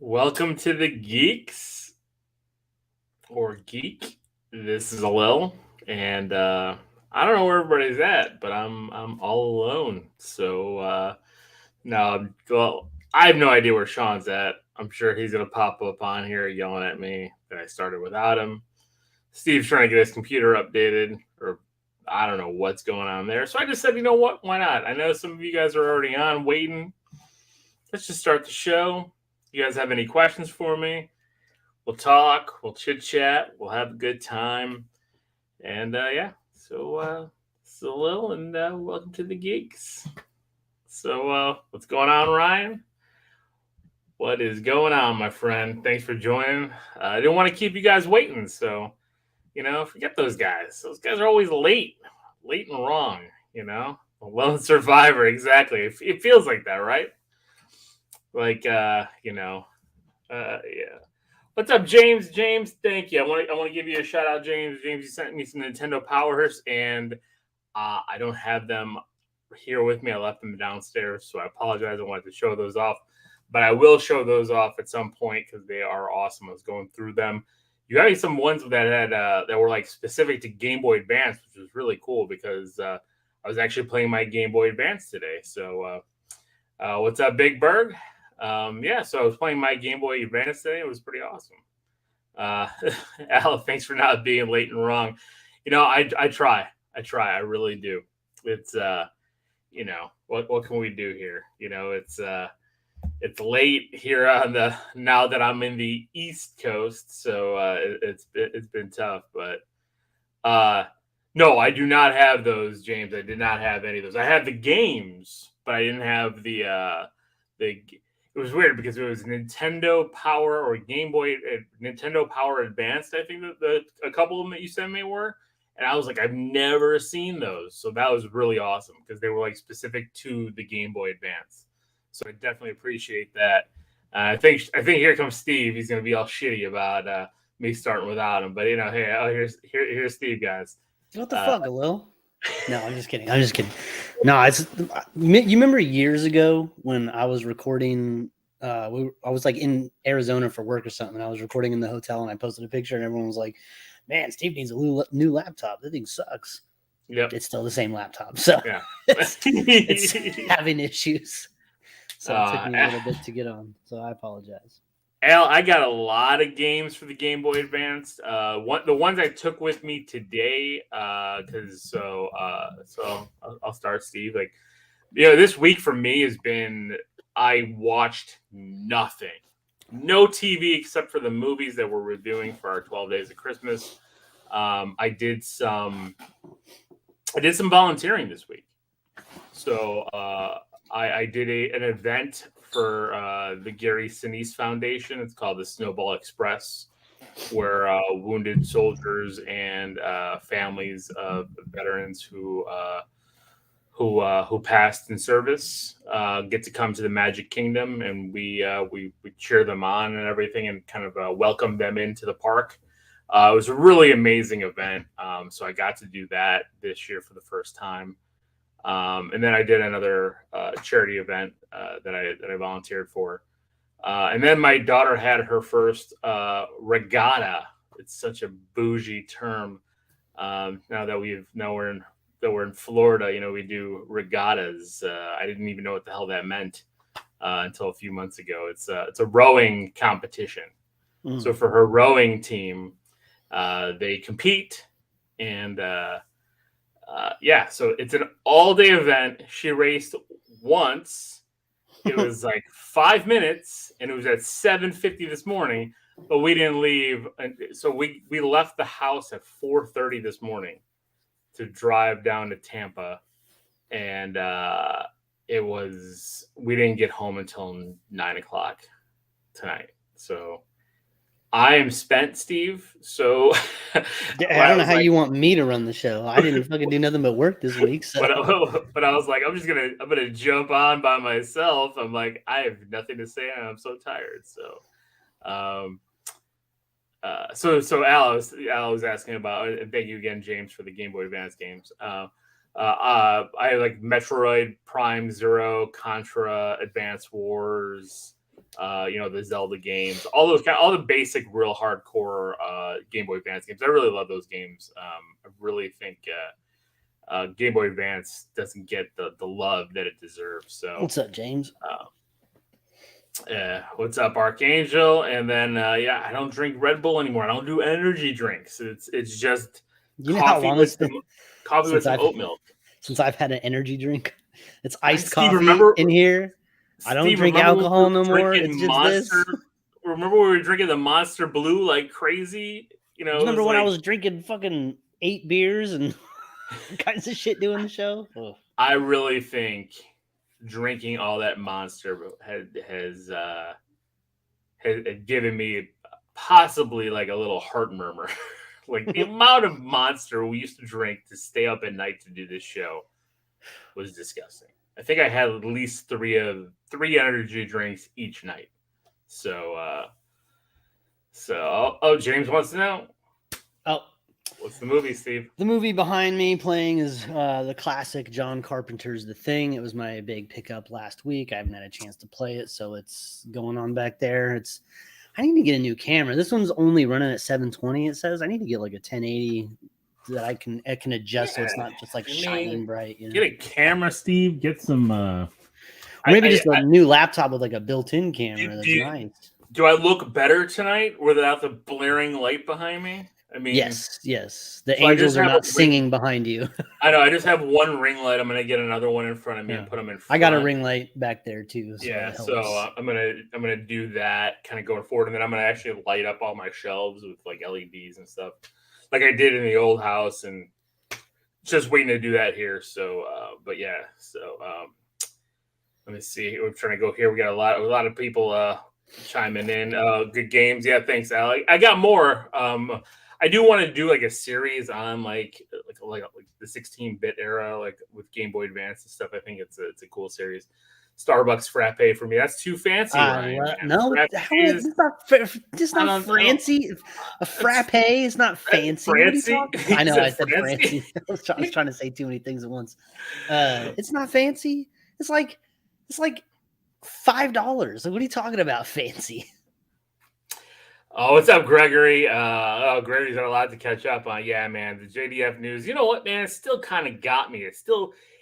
Welcome to the Geeks or Geek. This is Lil, and I don't know where everybody's at, but I'm all alone. Now, well, I have no idea where Sean's at. I'm sure he's gonna pop up on here yelling at me that I started without him. Steve's trying to get his computer updated, or I don't know what's going on there. So I just said, you know what? Why not? I know some of you guys are already on waiting. Let's just start the show. You guys have any questions for me? We'll talk, we'll chit chat, we'll have a good time, and yeah. So Lil, and welcome to the Geeks. What's going on, Ryan? What is going on, my friend? Thanks for joining. I didn't want to keep you guys waiting, so forget those guys. Those guys are always late and wrong. A lone survivor, exactly. It feels like that, right? Like, yeah. What's up, James? James, thank you. I want to give you a shout out, James. James, you sent me some Nintendo Powers, and I don't have them here with me. I left them downstairs, so I apologize. I wanted to show those off, but I will show those off at some point because they are awesome. I was going through them. You got some ones that had that were like specific to Game Boy Advance, which was really cool because I was actually playing my Game Boy Advance today. What's up, Big Berg? Yeah, so I was playing my Game Boy Advance today. It was pretty awesome. Uh, Al, thanks for not being late and wrong. I try. I really do. It's what can we do here? It's late here on the now that I'm in the East Coast, so it's been tough. But no, I do not have those, James. I did not have any of those. I have the games, but I didn't have the. It was weird because it was Nintendo Power or Game Boy, Nintendo Power Advanced. I think that a couple of them that you sent me were, and I was like, I've never seen those, so that was really awesome because they were like specific to the Game Boy Advance. So I definitely appreciate that. I think here comes Steve. He's gonna be all shitty about me starting without him, but hey, here's Steve, guys. What the Uh, fuck, Lil? No, I'm just kidding. I'm just kidding. No, it's you remember years ago when I was recording. I was like in Arizona for work or something. I was recording in the hotel and I posted a picture and everyone was like, "Man, Steve needs a new laptop. That thing sucks." yep. It's still the same laptop, so Yeah. it's having issues. So it took me a uh, little bit to get on. So I apologize. Al, I got a lot of games for the Game Boy Advance. The ones I took with me today, I'll start, Steve. Like, this week for me has been I watched nothing, no TV except for the movies that we're reviewing for our 12 Days of Christmas. I did some volunteering this week, so I did an event for the Gary Sinise Foundation. It's called the Snowball Express, where wounded soldiers and families of veterans who passed in service get to come to the Magic Kingdom, and we cheer them on and everything, and kind of welcome them into the park. It was a really amazing event, so I got to do that this year for the first time. And then I did another charity event that I volunteered for. And then my daughter had her first regatta. It's such a bougie term. Now we're in Florida, we do regattas. I didn't even know what the hell that meant until a few months ago. It's a rowing competition. So for her rowing team, they compete, and yeah, so it's an all-day event. She raced once. It was like 5 minutes, and it was at 7:50 this morning. But we didn't leave, and so we left the house at 4:30 this morning to drive down to Tampa, and we didn't get home until 9 o'clock tonight. So I am spent, Steve. So I don't know how you want me to run the show. I didn't fucking do nothing but work this week. So, but I was like, I'm gonna jump on by myself. I'm like, I have nothing to say, and I'm so tired. Um, so Al was asking about, and thank you again, James, for the Game Boy Advance games. I like Metroid Prime Zero, Contra, Advance Wars, The Zelda games, all the basic, real hardcore Game Boy Advance games. I really love those games. I really think Game Boy Advance doesn't get the love that it deserves. So, What's up, James? What's up, Archangel? And then, I don't drink Red Bull anymore. I don't do energy drinks. It's just You know how long it's been coffee with some oat milk. Since I've had an energy drink, it's iced Steve, coffee in here. I don't drink alcohol no more. It's just Monster, this. Remember when we were drinking the Monster Blue like crazy? Remember when I was drinking fucking 8 beers and kinds of shit doing the show? Ugh. I really think drinking all that Monster has given me possibly like a little heart murmur. Like the amount of Monster we used to drink to stay up at night to do this show was disgusting. I think I had at least three energy drinks each night. So James wants to know. Oh, what's the movie, Steve? The movie behind me playing is the classic John Carpenter's The Thing. It was my big pickup last week. I haven't had a chance to play it, so it's going on back there. I need to get a new camera. This one's only running at 720. It says I need to get like a 1080 that I can adjust so it's not just like shining bright. Get a camera, Steve. Get some. Maybe just a new laptop with like a built-in camera. That's nice. Do I look better tonight without the blaring light behind me? I mean, yes. The angels are not singing behind you. I know. I just have one ring light. I'm gonna get another one in front of me and put them in front. I got a ring light back there too. So so I'm gonna do that kind of going forward, and then I'm gonna actually light up all my shelves with like LEDs and stuff, like I did in the old house, and just waiting to do that here. So, let me see. We're trying to go here. We got a lot of people chiming in. Good games. Yeah, thanks, Alec. I got more. I do want to do like a series on like the 16-bit era, like with Game Boy Advance and stuff. I think it's a cool series. Starbucks Frappe for me. That's too fancy, Ryan. No, it's not fancy. A frappe is not fancy. Fancy? I know I said fancy. I was trying to say too many things at once. It's not fancy. It's like $5. Like, what are you talking about, fancy? Oh, what's up, Gregory? Gregory's got a lot to catch up on. Yeah, man, the JDF news. You know what, man? It still kind of got me.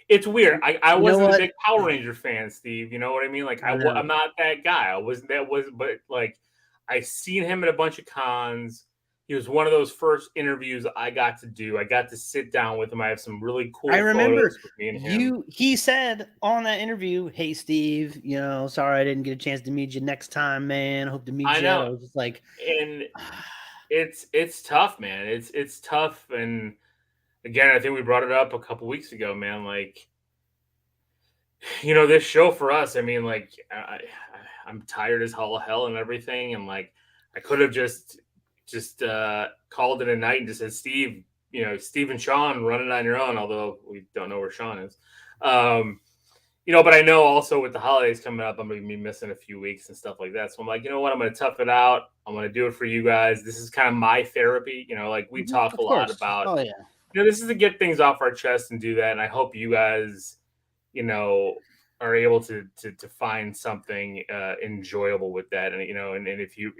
It's weird. I wasn't a big Power Ranger fan, Steve. You know what I mean? Like, I'm not that guy. But like, I seen him at a bunch of cons. He was one of those first interviews I got to do. I got to sit down with him. I have some really cool. I remember photos with me and him. He said on that interview, "Hey, Steve, sorry I didn't get a chance to meet you next time, man. I hope to meet you." Know. I was just like, and it's tough, man. It's tough, and again, I think we brought it up a couple weeks ago, man. Like, this show for us. I mean, like, I'm tired as hell and everything, and like, I could have just called it a night and just said, Steve, Steve and Sean, run it on your own, although we don't know where Sean is. But I know also with the holidays coming up, I'm going to be missing a few weeks and stuff like that. So I'm like, you know what? I'm going to tough it out. I'm going to do it for you guys. This is kind of my therapy. Like we talk a lot about, this is to get things off our chest and do that. And I hope you guys, are able to find something enjoyable with that. And, and if you're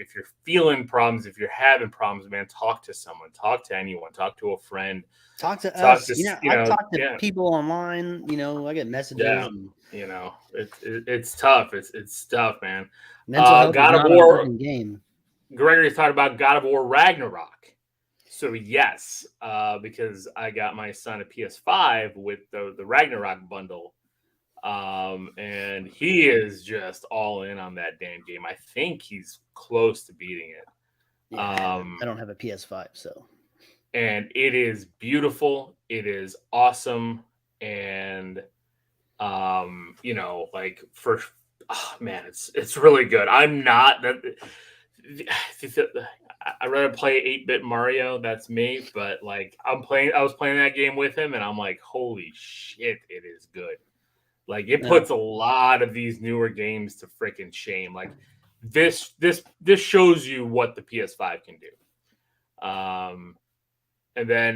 feeling problems, if you're having problems, man, talk to someone, talk to anyone, talk to a friend, talk to us. I talk to people online, I get messages. Yeah. It's tough. It's tough, man. Mental health God is of not War a game. Gregory's talking about God of War Ragnarok. So yes, because I got my son a PS5 with the Ragnarok bundle. And he is just all in on that damn game. I think he's close to beating it. Yeah, I don't have a PS5, so. And it is beautiful. It is awesome. And, like it's really good. I'm not that. I rather play 8-bit Mario. That's me. But like I was playing that game with him, and I'm like, holy shit, it is good. Like it puts a lot of these newer games to freaking shame. Like this shows you what the PS5 can do. And then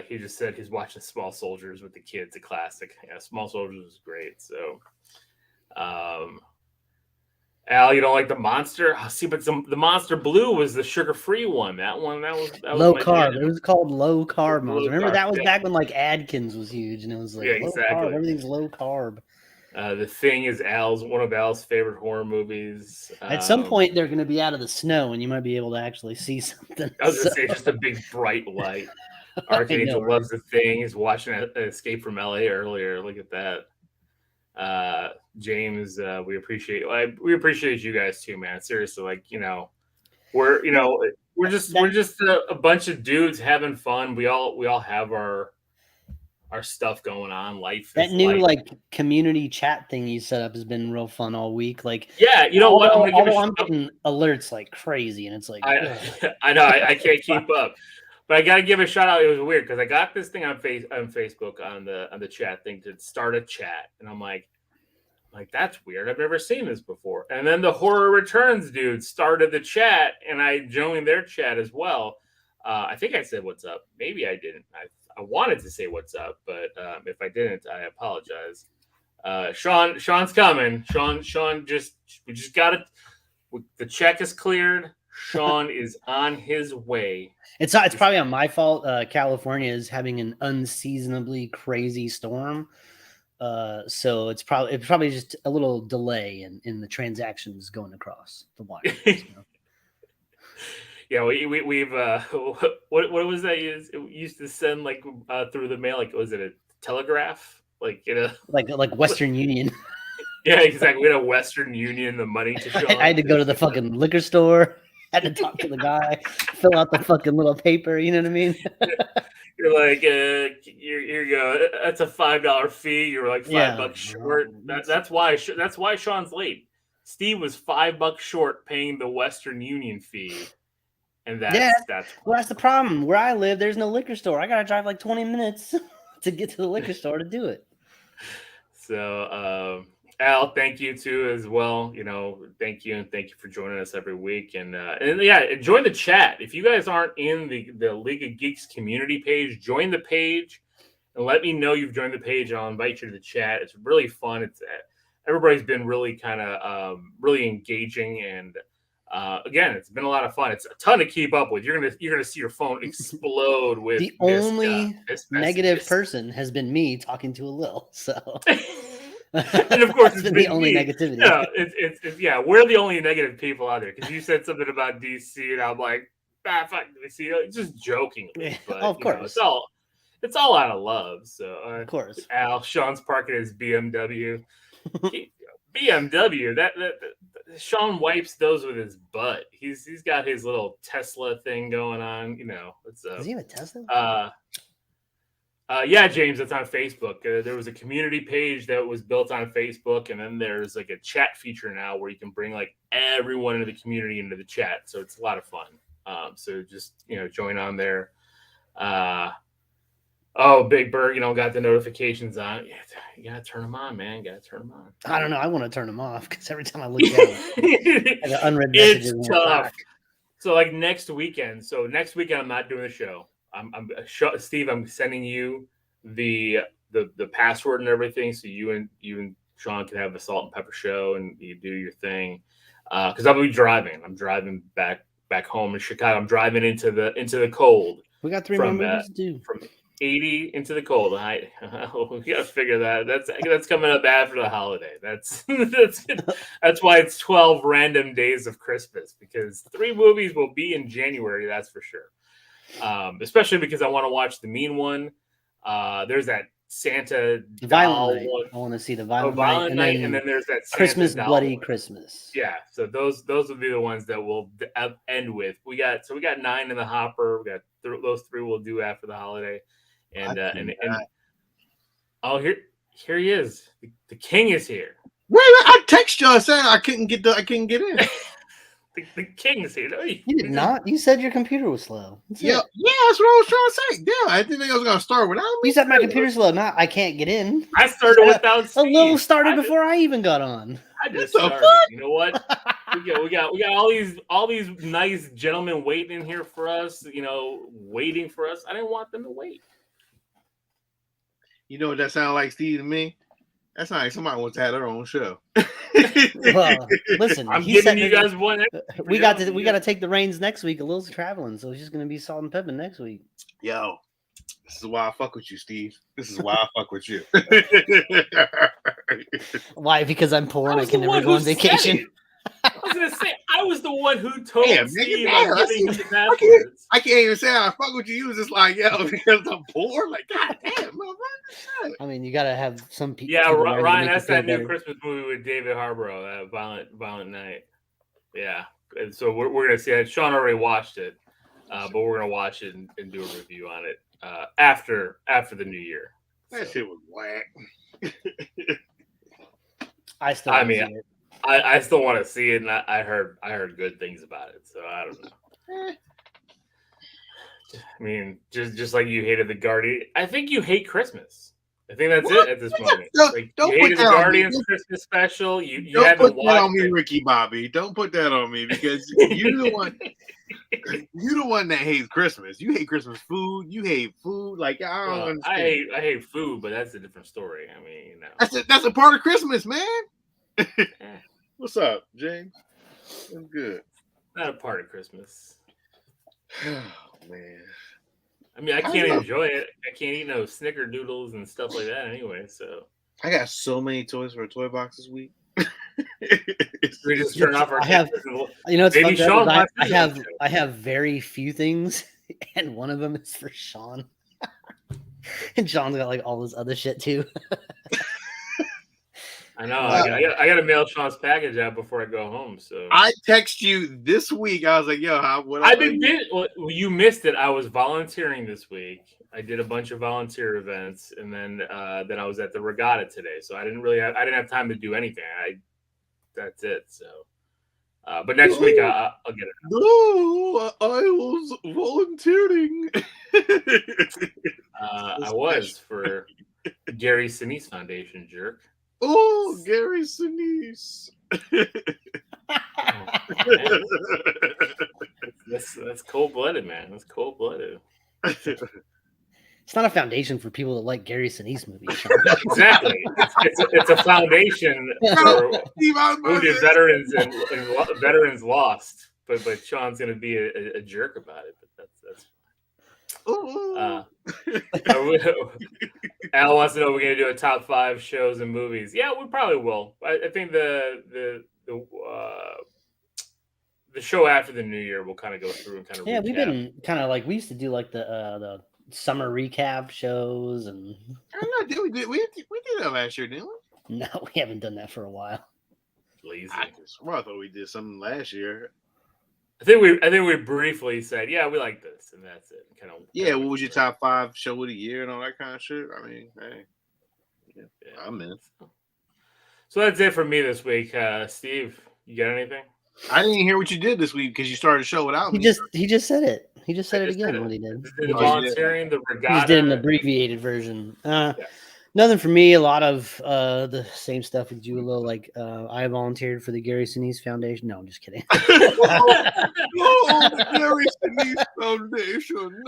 he just said he's watching Small Soldiers with the kids, a classic. Yeah, Small Soldiers is great. So, Al, you don't like the Monster? Oh, see, but the Monster Blue was the sugar-free one. That was Low my carb. jam. It was called low carb Low Monster. Remember carb, that was yeah. back when like Adkins was huge, and it was like Yeah, low exactly. carb. Everything's low carb. The Thing is one of Al's favorite horror movies. At some point, they're going to be out of the snow, and you might be able to actually see something. I was going to say just a big bright light. Archangel know, loves The Thing. He's watching Escape from LA earlier. Look at that. James, we appreciate you guys too, man. Seriously, like, we're just a bunch of dudes having fun. We all have our stuff going on. Life that is new life. like community chat thing you set up has been real fun all week. Like, yeah, you know what? I'm getting alerts like crazy, and it's like I know I can't keep up. But I got to give a shout out. It was weird because I got this thing on Facebook on the chat thing to start a chat, and I'm like, that's weird. I've never seen this before. And then the Horror Returns dude started the chat, and I joined their chat as well. I think I said what's up. Maybe I didn't. I wanted to say what's up, but if I didn't, I apologize. Sean's coming. Sean, we just got it. The check is cleared. Sean is on his way. It's probably on my fault. California is having an unseasonably crazy storm. So it's probably just a little delay in the transactions going across the wire. Yeah, we've what was that? It used to send like through the mail, like was it a telegraph? Like like Western Union. Yeah, exactly. We had a Western Union, the money to Sean. I had to go to the fucking liquor store. Had to talk to the guy, fill out the fucking little paper. You know what I mean? You're like, here you go. That's a $5 fee. You're like $5 short. That's why Sean's late. Steve was $5 short paying the Western Union fee, and that's the problem. Where I live, there's no liquor store. I gotta drive like 20 minutes to get to the liquor store to do it. So, Al, thank you too as well. Thank you for joining us every week, and yeah, join the chat. If you guys aren't in the League of Geeks community page, join the page and let me know you've joined the page. I'll invite you to the chat. It's really fun. It's everybody's been really kind of really engaging, and again, it's been a lot of fun. It's a ton to keep up with. You're gonna see your phone explode with the only negative person has been me talking to a Lil. So. And of course, it's been the only negativity. No, it's yeah, we're the only negative people out there because you said something about DC, and I'm like, fuck DC, just joking. But of course, it's all out of love. So of course, Al, Sean's parking his BMW. BMW that Sean wipes those with his butt. He's got his little Tesla thing going on. Does he have a Tesla? Yeah, James, that's on Facebook. There was a community page that was built on Facebook, and then there's like a chat feature now where you can bring like everyone into the community into the chat. So it's a lot of fun. So just join on there. Big Bird, got the notifications on. Yeah, you gotta turn them on, man. Gotta turn them on. I don't know. I want to turn them off because every time I look down, the unread messages. It's tough. So like next weekend. I'm not doing the show. Steve, I'm sending you the password and everything, so you and Sean can have the Salt and Pepper show and you do your thing. Because I'll be driving. I'm driving back home in Chicago. I'm driving into the cold. We got 3 more movies to do. From 80 into the cold. We gotta figure that. That's coming up after the holiday. That's why it's 12 random days of Christmas, because 3 movies will be in January. That's for sure. Especially because I want to watch the Mean One. There's that Santa Violent Night. I want to see the Violent Night, and then there's that Santa Christmas doll Bloody one. Christmas. Yeah, so those will be the ones that we'll end with. We got 9 in the hopper. We got those 3 we'll do after the holiday, and here he is. The king is here. Wait, I text y'all saying I couldn't get in. The king's here. You did not. You said your computer was slow. Yeah, that's what I was trying to say. Damn, I didn't think I was gonna start without me. You said my computer's slow. Not I can't get in. I started without Steve. A little started before I even got on. I just started. You know what? we got all these nice gentlemen waiting in here for us. Waiting for us. I didn't want them to wait. You know what that sounds like, Steve, to me? That's not like somebody wants to have their own show. Well, listen, I'm he giving said you that- guys one. we got to take the reins next week. Lil's traveling, so he's just gonna be Salt and Pepper next week. Yo, this is why I fuck with you, Steve. This is why I fuck with you. Why? Because I'm poor and I was can the never one go who on said vacation. it. I was gonna say I was the one who told Damn, nigga, Steve damn, I'm giving him that's- the passwords. I can't even say I fuck with you. You was just like, yo, because I'm poor. Like, god damn, motherfucker. I mean, you gotta have some people. Yeah, around to Ryan, make you that's feel that new better. Christmas movie with David Harborough, that Violent Night. Yeah, and so we're gonna see it. Sean already watched it, but we're gonna watch it and do a review on it after the new year. That So, shit was whack. I still. I wanna mean, see it. I still want to see it, and I heard good things about it. So I don't know. I mean, just like you hated the Guardian, I think you hate Christmas. I think that's it at this moment. Like, Don't you put hated that the on me. Guardians Christmas special. You Don't haven't put that on watched me, it. Ricky Bobby. Don't put that on me because you're the one. You're the one that hates Christmas. You hate Christmas food. You hate food. Like I don't Well, understand. I hate food, but that's a different story. I mean, you know. That's a part of Christmas, man. Eh, What's up, James? I'm good. not a part of Christmas. Oh man. I mean, I I can't know. enjoy it. I can't eat no snickerdoodles and stuff like that anyway. So I got so many toys for a toy box this week. we just turn off our. I have- cameras and- You know, it's Maybe fucked up Sean is wants to I do have that. I have very few things, and one of them is for Sean. And Sean's got like all this other shit too. I know. I got to mail Sean's package out before I go home. So I text you this week. I was like, "Yo, what?" I've been busy. Well, you missed it. I was volunteering this week. I did a bunch of volunteer events, and then I was at the regatta today. So I didn't have time to do anything. That's it. So, but next week I'll get it. No, I was volunteering. I was for Gary Sinise Foundation, jerk. Oh, Gary Sinise. That's cold blooded, man. That's cold blooded. It's not a foundation for people that like Gary Sinise movies. Sean. Exactly. It's a foundation for wounded veterans and veterans lost. But Sean's gonna be a jerk about it. But that's Al wants to know if we're gonna do a top 5 shows and movies. Yeah, we probably will. I think the show after the new year we'll kind of go through and kind of Yeah, we've recap. been kind of like we used to do like the summer recap shows, and I don't know. We did that last year, didn't we? no, we haven't done that for a while. Lazy. I thought we did something last year. I think we briefly said, yeah, we like this, and that's it. Kind of. Yeah, what was your top 5 show of the year and all that kind of shit? I mean, hey, Yeah. I'm in. So that's it for me this week. Steve, you got anything? I didn't hear what you did this week because you started the show without He me. just said it. He just said I it just again. did it. What he did. The Oh, volunteering, the He regatta. just did an abbreviated version. Nothing for me. A lot of the same stuff with Julo. Like I volunteered for the Gary Sinise Foundation. No, I'm just kidding. Oh, Gary Sinise Foundation.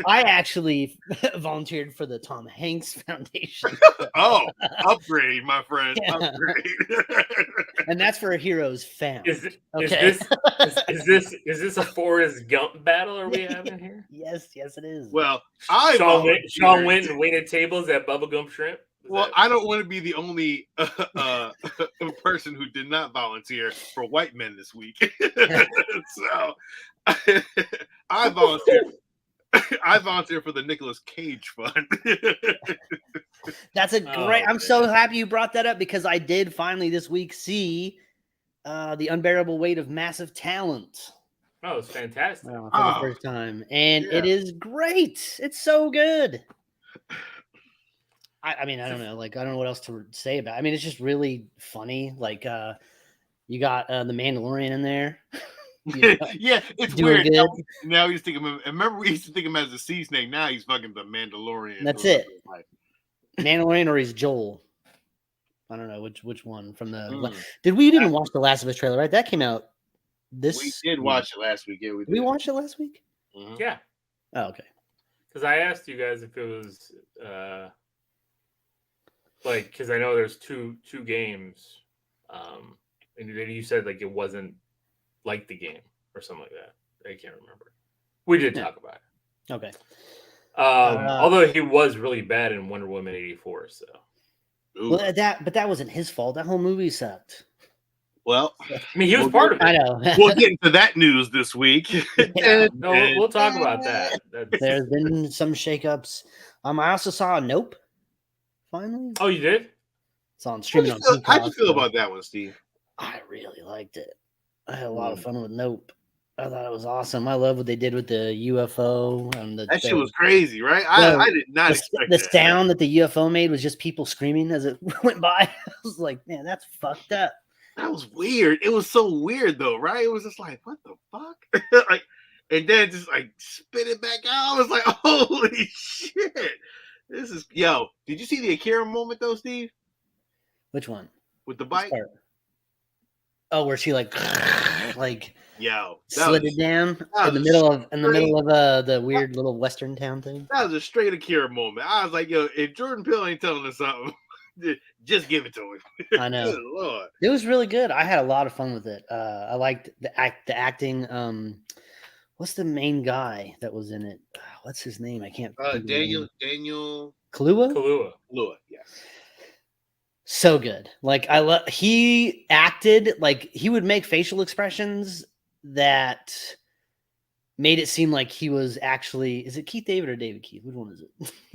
I actually volunteered for the Tom Hanks Foundation, Oh, upgrade, my friend. Yeah. Upgrade. and that's for Heroes Found. Is Okay. this a Forrest Gump battle? Are we having here? Yes, it is. Well, Sean went and waited tables at Bubblegum Shrimp. I don't want to be the only person who did not volunteer for white men this week. So I volunteered. I volunteer for the Nicolas Cage Fund. That's a great. I'm man. so happy you brought that up because I did finally this week see the Unbearable Weight of Massive Talent Oh, it's fantastic. for the first time, and yeah. it is great. It's so good. I mean, I don't know. Like, I don't know what else to say about it. I mean, it's just really funny. Like, you got the Mandalorian in there. Yeah, it's Doing weird. good. Now he's thinking. Remember, we used to think him as a sea snake. Now he's fucking the Mandalorian. That's it. Mandalorian or he's Joel. I don't know which one from the. We didn't watch the Last of Us trailer, right? That came out this. We did watch it last week. Yeah, we Did did. we watched it last week? Mhm. Yeah, Oh, okay. because I asked you guys if it was Like, because I know there's two games, and then you said like it wasn't like the game or something like that. I can't remember. We did talk about it. Okay. Although he was really bad in Wonder Woman 84, so. Ooh. Well, that wasn't his fault. That whole movie sucked. Well, I mean, he was part of it. I know. we'll get into that news this week. Yeah. No, we'll talk about that. There's been some shakeups. I also saw Nope. Finally, Oh, you did? it's on streaming on How'd you Peacock. feel about that one, Steve? I really liked it. I had a lot of fun with Nope. I thought it was awesome. I love what they did with the UFO and That shit was crazy, right? I did not expect the that. sound that the UFO made was just people screaming as it went by. I was like, man, that's fucked up. That was weird. It was so weird though, right? It was just like, what the fuck? Like, and then just like spit it back out. I was like, holy shit. This is Did you see the Akira moment though, Steve? Which one? With the bike? Oh, where she like slid it down in the middle of the weird little Western town thing. That was a straight Akira moment. I was like, if Jordan Peele ain't telling us something, just give it to him. I know. Good Lord. It was really good. I had a lot of fun with it. I liked the acting. What's the main guy that was in it? What's his name? I can't. Daniel Kaluuya. Kaluuya, yes. So good. Like he acted like he would make facial expressions that made it seem like he was actually, is it Keith David or David Keith? Which one is it?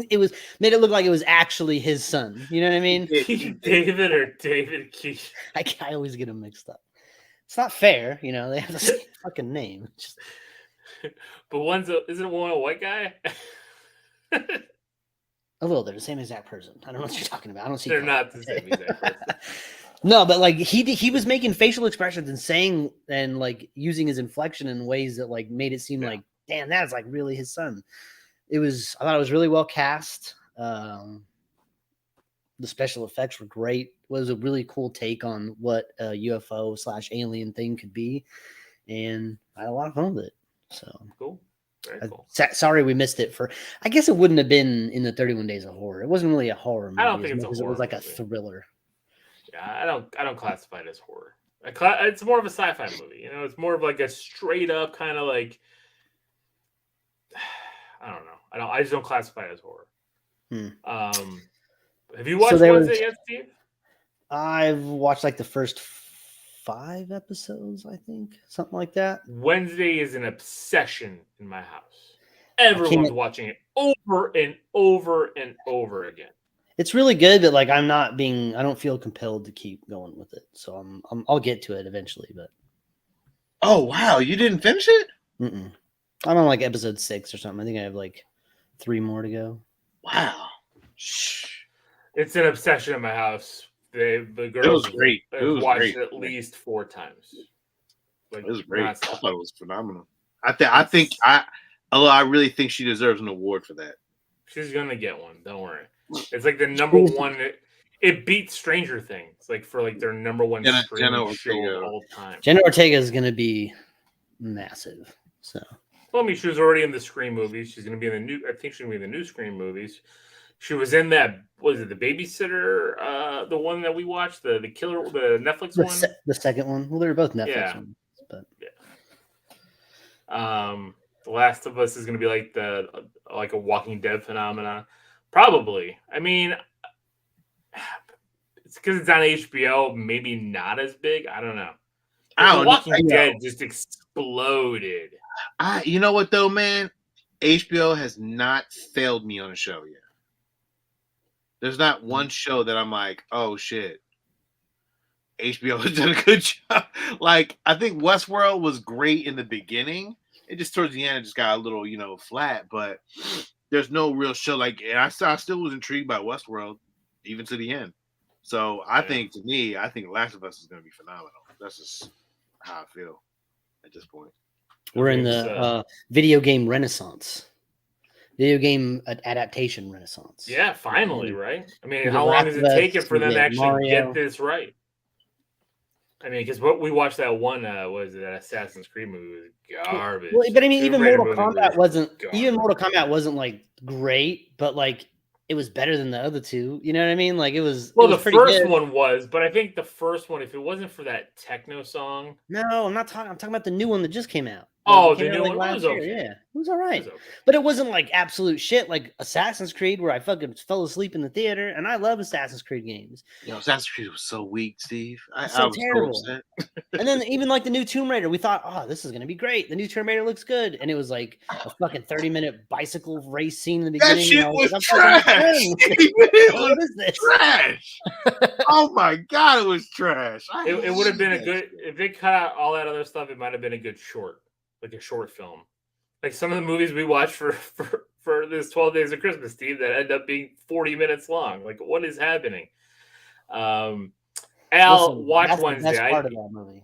It made it look like it was actually his son. You know what I mean? Keith David or David Keith? I always get them mixed up. It's not fair, you know, they have the same fucking name. Just... But isn't one a white guy? A little, they're the same exact person. I don't know what you're talking about. I don't see. They're not the same exact person. No, but like he was making facial expressions and saying and like using his inflection in ways that like made it seem like, damn, that's like really his son. I thought it was really well cast. The special effects were great. It was a really cool take on what a UFO/alien thing could be, and I had a lot of fun with it. So cool. Very cool. Sorry we missed it. I guess it wouldn't have been in the 31 Days of Horror. It wasn't really a horror movie. I don't think it's a horror. It was like movie. A thriller. Yeah, I don't classify it as horror. It's more of a sci-fi movie. You know, it's more of like a straight up kind of like, I don't know. I just don't classify it as horror. Have you watched Wednesday yet, Steve? I've watched like the first 5 episodes, I think, something like that. Wednesday is an obsession in my house. Everyone's watching it over and over and over again. It's really good, but like I don't feel compelled to keep going with it. So I'll get to it eventually. But oh wow, you didn't finish it? I'm on like episode 6 or something. I think I have like 3 more to go. Wow, it's an obsession in my house. The girls it was great. Have watched it at least 4 times. Like, it was great. I thought it was phenomenal. I really think she deserves an award for that. She's gonna get one. Don't worry. It's like the number one. It beats Stranger Things, like for like their number one streaming show of all time. Jenna Ortega is gonna be massive. So, well, I mean, she was already in the Scream movies. She's gonna be in the new. I think she's gonna be in the new Scream movies. She was in that. Was it the Babysitter? The one that we watched, the killer, the Netflix one. The second one. Well, they were both Netflix ones, but The Last of Us is going to be like a Walking Dead phenomena, probably. I mean, it's because it's on HBO. Maybe not as big. I don't know. Walking Dead just exploded. You know what though, man? HBO has not failed me on a show yet. There's not one show that I'm like, oh shit, HBO has done a good job. Like, I think Westworld was great in the beginning. It just towards the end, it just got a little, flat. But there's no real show and I still was intrigued by Westworld, even to the end. So I think Last of Us is going to be phenomenal. That's just how I feel at this point. We're in the video game renaissance. Video game adaptation renaissance. Yeah, finally, right? I mean, how long does it take it for them to actually get this right? I mean, because what we watched that one was that Assassin's Creed movie was garbage. Well, but I mean, even Mortal Kombat wasn't like great, but like it was better than the other two. You know what I mean? Like it was. Well, it was the pretty first good. one was, but I think the first one, if it wasn't for that techno song. No, I'm not talking. I'm talking about the new one that just came out. Oh, it came the out, new like, one last was year. okay. Yeah, it was all right. It was okay. But it wasn't like absolute shit like Assassin's Creed, where I fucking fell asleep in the theater. And I love Assassin's Creed games. Yo, Assassin's Creed was so weak, Steve. I So was terrible. so upset. And then even like the new Tomb Raider, we thought, oh, this is gonna be great. The new Tomb Raider looks good, and it was like a fucking 30-minute bicycle race scene in the That beginning. shit and I was like, I'm fucking trash. done. It What was is this? trash. Oh my god, it was trash. It would have been a hated good if they cut out all that other stuff. It might have been a good short, like a short film. Like some of the movies we watched for this 12 Days of Christmas, Steve, that end up being 40 minutes long. Like, what is happening? Al, Listen, watch that's Wednesday. the best part of that movie.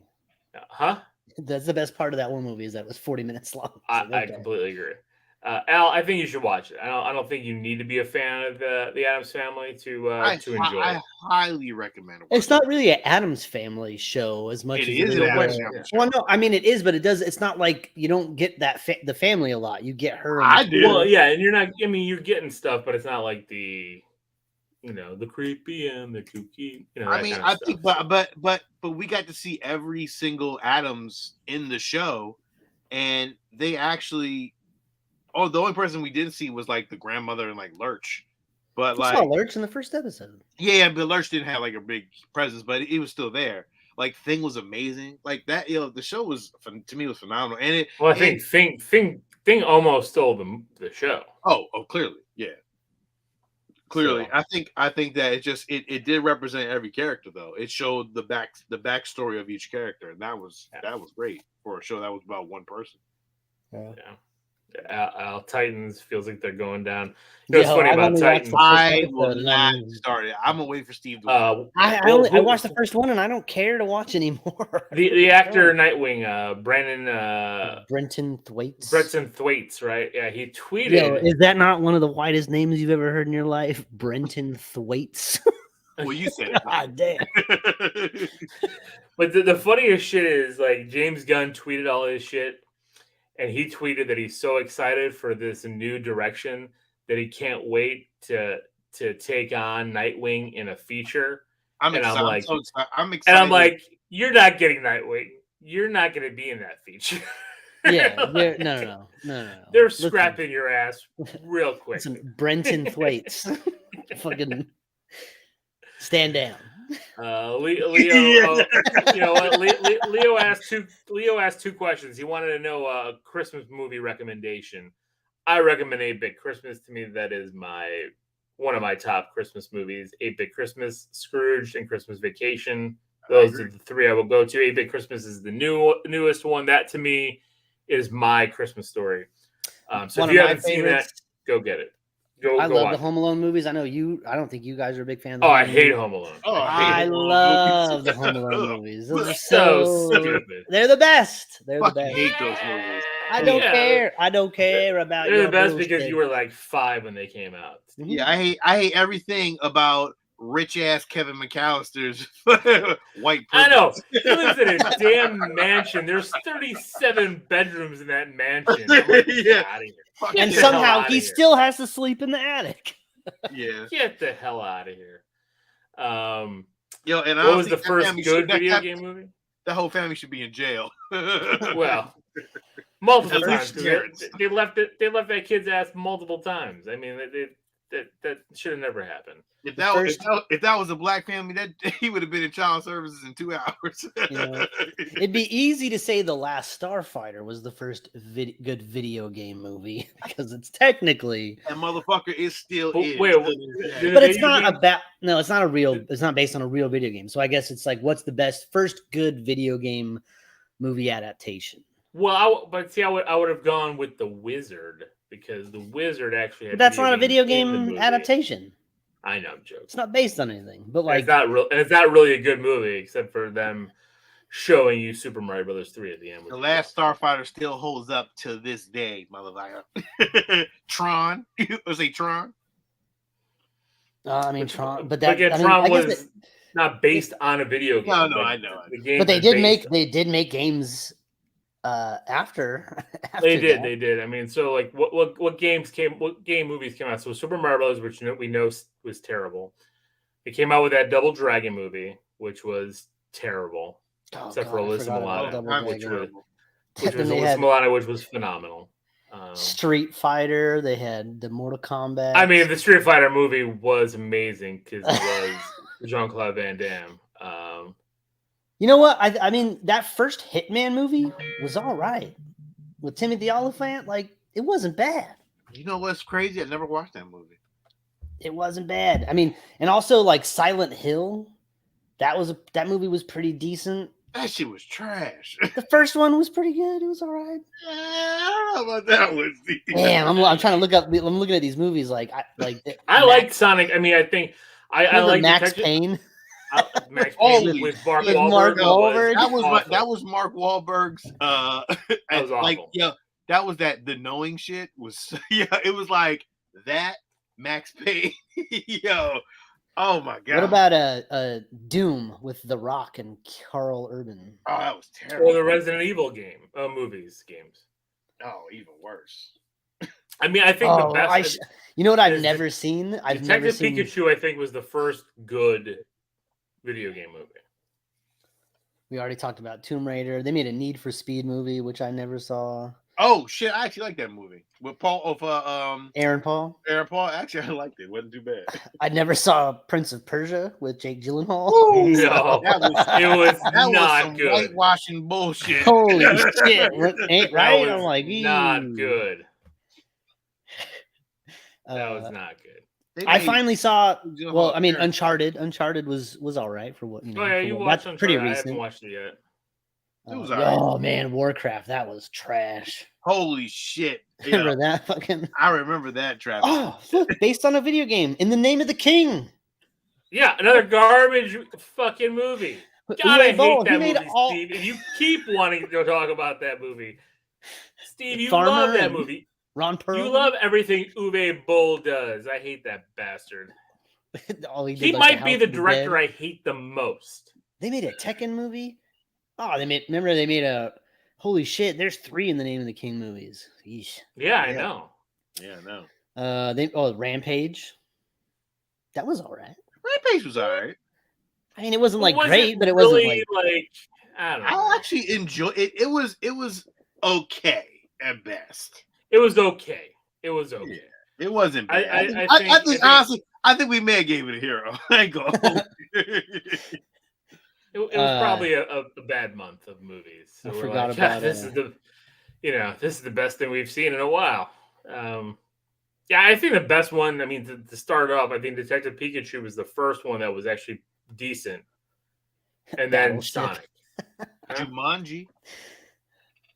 Huh? That's the best part of that one movie is that it was 40 minutes long. So, I completely agree. Al, I think you should watch it. I don't think you need to be a fan of the Addams Family to enjoy I it. highly recommend it. It's not really an Addams Family show as much It as is it an is. Addams Family show. Well, no, I mean it is, but it does. It's not like you don't get that the family a lot. You get her. And I the do. kid. Well, yeah, and you're not. I mean, you're getting stuff, but it's not like the, the creepy and the kooky. I mean, I think, but we got to see every single Addams in the show, and they actually. Oh, the only person we didn't see was like the grandmother and like Lurch, but You like saw Lurch in the first episode. yeah, but Lurch didn't have like a big presence, but he was still there. Like Thing was amazing, like that. The show was to me was phenomenal, and it. Well, I think Thing almost stole the show. Oh, clearly, yeah, clearly. So. I think that it did represent every character though. It showed the backstory of each character, and that was great for a show that was about one person. Yeah. Al Titans feels like they're going down. What's funny I've about only Titans? watched I will not start it. I'm gonna wait for Steve to I watched the first one and I don't care to watch anymore. The actor Nightwing, Brandon Brenton Thwaites. Brenton Thwaites, right? Yeah, he tweeted. Yo, is that not one of the whitest names you've ever heard in your life? Brenton Thwaites. Well, you said it. God damn. But the funniest shit is like James Gunn tweeted all this shit. And he tweeted that he's so excited for this new direction that he can't wait to take on Nightwing in a feature. I'm excited. I'm excited. And I'm like, you're not getting Nightwing. You're not going to be in that feature. Yeah, no. They're scrapping your ass real quick. Listen, Brenton Thwaites. Fucking stand down. Leo asked two questions. He wanted to know a Christmas movie recommendation. I recommend 8-Bit Christmas. To me, that is one of my top Christmas movies. 8-Bit Christmas, Scrooge, and Christmas Vacation. Those are the three I will go to. 8-Bit Christmas is the newest one. That to me is my Christmas story. So if you haven't seen that, go get it. I love the Home Alone movies. I know you. I don't think you guys are big fans. I hate Home Alone. I love the Home Alone movies. Those are so stupid. They're the best. They're the best. I hate those movies. I don't care. I don't care about. They're the best because you were like 5 when they came out. Yeah, I hate everything about rich ass Kevin McAllister's white privilege. I know. He lives in a damn mansion. There's 37 bedrooms in that mansion. Like, yeah. out of here. And somehow he still has to sleep in the attic. Yeah. Get the hell out of here. Yo, and what was the first good video game movie? The whole family should be in jail. Well, multiple times. They left that kid's ass multiple times. I mean, that should have never happened. If that was a black family, that he would have been in child services in 2 hours. It'd be easy to say The Last Starfighter was the first good video game movie because it's technically that motherfucker is still in. But it's not about it's not a real. It's not based on a real video game. So I guess it's like, what's the best first good video game movie adaptation? Well, I would have gone with The Wizard because The Wizard actually had. But that's not a video game adaptation. I know, I'm joking. It's not based on anything, but like it's not real. And it's not really a good movie except for them showing you Super Mario Brothers 3 at the end. The Last Starfighter still holds up to this day, motherfucker. Tron, was it Tron? I mean Tron, but Tron was not based on a video game. No, I know. But they did make games After They did. that, They did. I mean, so like, what game movies came out? So Super Mario Bros., which we know was terrible. It came out with that Double Dragon movie, which was terrible, oh except god, for I Alyssa forgot about Milano, Double That was Dragon. terrible. which Then was they Alyssa had Milano, which was phenomenal. Street Fighter. They had the Mortal Kombat. I mean, the Street Fighter movie was amazing because it was Jean-Claude Van Damme. You know what? I mean, that first Hitman movie was all right with Timothy Olyphant. Like, it wasn't bad. You know what's crazy? I never watched that movie. It wasn't bad. I mean, and also like Silent Hill. That movie was pretty decent. That shit was trash. The first one was pretty good. It was all right. I don't know about that one, Steve. Man, I'm trying to look up. I'm looking at these movies. I like Sonic. I mean, I think I like Max Detective- Payne. Max Holy Payne with Mark with Wahlberg. Mark Wahlberg. That was Mark Wahlberg's. That was like awful. yeah, that was the knowing shit was it was like that Max Payne. Yo, oh my god. What about a Doom with The Rock and Carl Urban? Oh, that was terrible. Or the Resident Evil games. Oh, even worse. I mean, I think the best. You know what I've is never seen? I've never Detective seen. Pikachu, I think, was the first good video game movie. We already talked about Tomb Raider. They made a Need for Speed movie, which I never saw. Oh shit, I actually like that movie with Aaron Paul. Aaron Paul. Actually, I liked it. It wasn't too bad. I never saw Prince of Persia with Jake Gyllenhaal. No, it was not some good. whitewashing bullshit. Holy shit! Ain't That right? was I'm like, not ew. good. That was not good. I finally saw. Gyllenhaal Well, I mean, character. Uncharted. Uncharted was all right for what you know. Oh yeah, for you what- watched that's Uncharted. pretty I haven't recent. watched it yet. It was all right. Oh man, Warcraft. That was trash. Holy shit! Remember that fucking? I remember that, Travis. Oh, look, based on a video game. In the Name of the King. Yeah, another garbage fucking movie. God, I hate Boll, he that made movie, all- Steve. And you keep wanting to talk about that movie. Steve, you Farmer love that and movie. Ron Perlman. You love everything Uwe Boll does. I hate that bastard. All he did, He like, might be House the of director Dead. I hate the most. They made a Tekken movie. Oh, they made a. Holy shit! There's 3 in the Name of the King movies. Yeesh. Yeah, I Yeah. know. Yeah, no. Rampage. That was all right. Rampage was all right. I mean, it wasn't like Was great, it but it wasn't really, like. I don't know. I actually enjoy it. It was okay at best. It was okay. It was okay. Yeah, it wasn't bad. I think honestly, I think we may have gave it a hero. I ain't gonna hold you. It was probably a bad month of movies. So I we're forgot like, about this is the best thing we've seen in a while. Yeah, I think the best one. I mean, to start off, I think Detective Pikachu was the first one that was actually decent, and then Battleship. Sonic. Jumanji.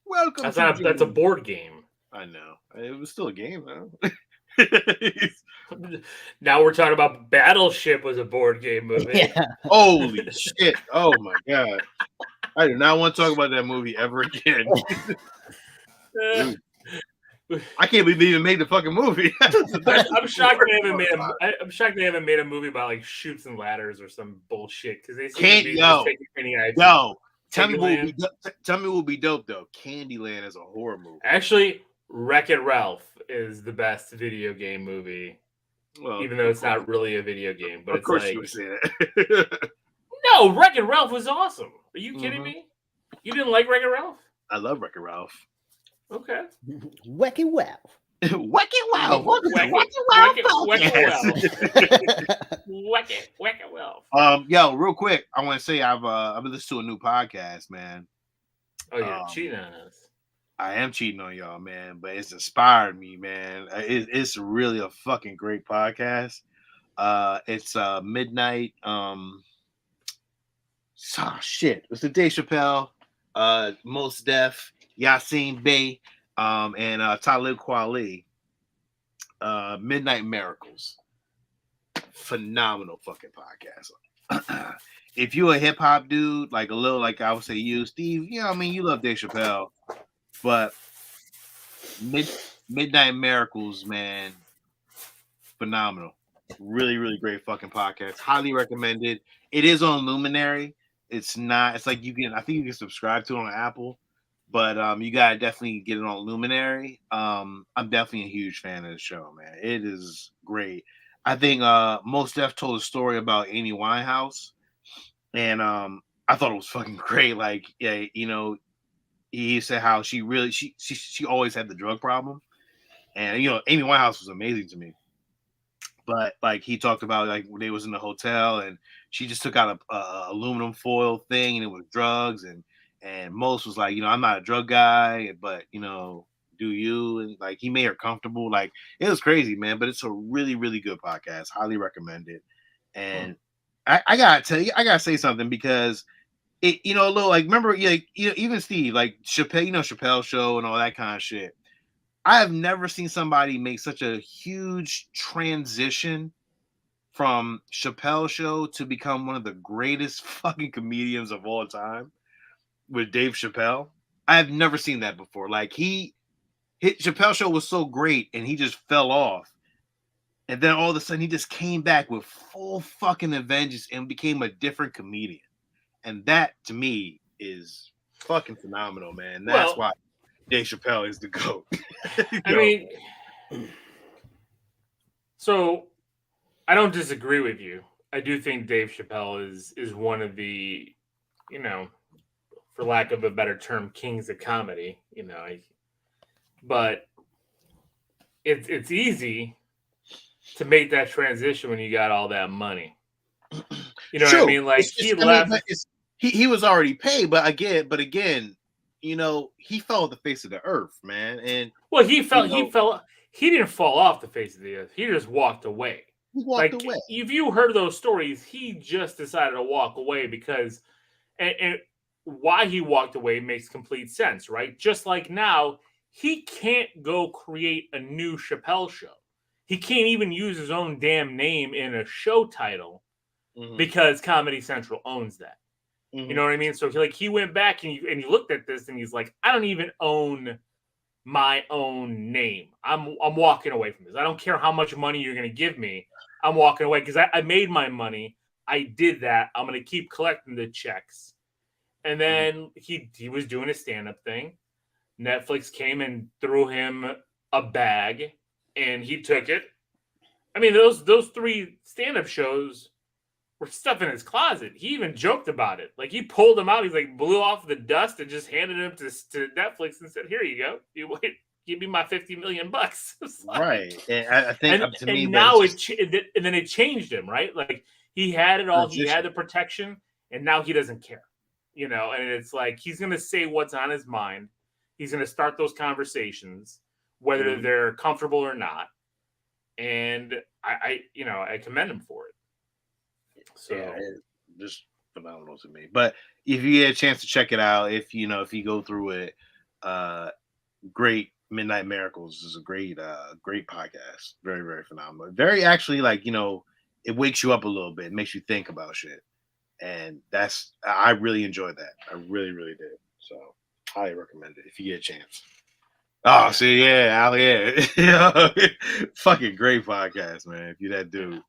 Welcome. That's a board game. I know. It was still a game though. Now we're talking about Battleship was a board game movie. Yeah. Holy shit! Oh my god! I do not want to talk about that movie ever again. I can't believe they even made the fucking movie. I'm shocked they haven't made a movie about like shoots and ladders or some bullshit because they seem to be just taking any idea. Yo, tell me what will be dope though. Candyland is a horror movie. Actually, Wreck-It Ralph is the best video game movie, Well, even though it's not really a video game. But of it's course like, you would say that. no, Wreck-It Ralph was awesome. Are you kidding Mhm. me? You didn't like Wreck-It Ralph? I love Wreck-It Ralph. Okay. Wacky wow. Wreck-It Ralph. Wreck-It Ralph. Yo, real quick, I want to say I've been listening to a new podcast, man. Oh, you're cheating on us. I am cheating on y'all, man, but it's inspired me, man. It's really a fucking great podcast. It's midnight. Shit. It's the Dave Chappelle, Mos Def, Yassine Bey, and Talib Kweli. Midnight Miracles. Phenomenal fucking podcast. If you're a hip hop dude, like a little, like I would say you, Steve, you know what I mean? You love Dave Chappelle, but Midnight Miracles, man, phenomenal. Really, really great fucking podcast. Highly recommended. It is on Luminary. It's not, it's like I think you can subscribe to it on Apple, But you gotta definitely get it on Luminary. I'm definitely a huge fan of the show, man. It is great. I think Mos Def told a story about Amy Winehouse, and I thought it was fucking great. Like, yeah, he said how she always had the drug problem, and Amy Winehouse was amazing to me. But like he talked about like when they was in the hotel and she just took out a aluminum foil thing and it was drugs and Most was like, I'm not a drug guy, but do you? And like he made her comfortable. Like it was crazy, man. But it's a really, really good podcast. Highly recommend it. And I gotta tell you, I gotta say something because it, a little like remember, even Steve, like Chappelle, Chappelle show and all that kind of shit. I have never seen somebody make such a huge transition from Chappelle show to become one of the greatest fucking comedians of all time with Dave Chappelle. I have never seen that before. Like Chappelle show was so great and he just fell off. And then all of a sudden he just came back with full fucking vengeance and became a different comedian. And that to me is fucking phenomenal, man. That's why Dave Chappelle is the GOAT. I mean, so I don't disagree with you. I do think Dave Chappelle is one of the, for lack of a better term, kings of comedy. But it's easy to make that transition when you got all that money. You know what I mean? Like he left. He was already paid, but again. He fell off the face of the earth, man. And he didn't fall off the face of the earth. He just walked away. He walked away. If you heard those stories, he just decided to walk away because, and why he walked away makes complete sense, right? Just like now, he can't go create a new Chappelle show. He can't even use his own damn name in a show title because Comedy Central owns that. You know what I mean? So he went back and he looked at this and he's like, I don't even own my own name. I'm walking away from this. I don't care how much money you're going to give me. I'm walking away because I made my money. I did that. I'm going to keep collecting the checks. And then he was doing a stand-up thing. Netflix came and threw him a bag and he took it. I mean, those 3 stand-up shows were stuff in his closet. He even joked about it. Like he pulled them out. He's like blew off the dust and just handed them to Netflix and said, "Here you go. Give me my $50 million." Like, right. And I think to me, now and then it changed him. Right. Like he had it all. He had the protection, and now he doesn't care. And it's like he's gonna say what's on his mind. He's gonna start those conversations, whether they're comfortable or not. And I commend him for it. So it's just phenomenal to me. But if you get a chance to check it out, if you go through it, great Midnight Miracles is a great podcast. Very, very phenomenal. Very actually it wakes you up a little bit, it makes you think about shit. And I really enjoyed that. I really, really did. So highly recommend it if you get a chance. Oh, see, yeah, yeah. Fucking great podcast, man. If you that dude,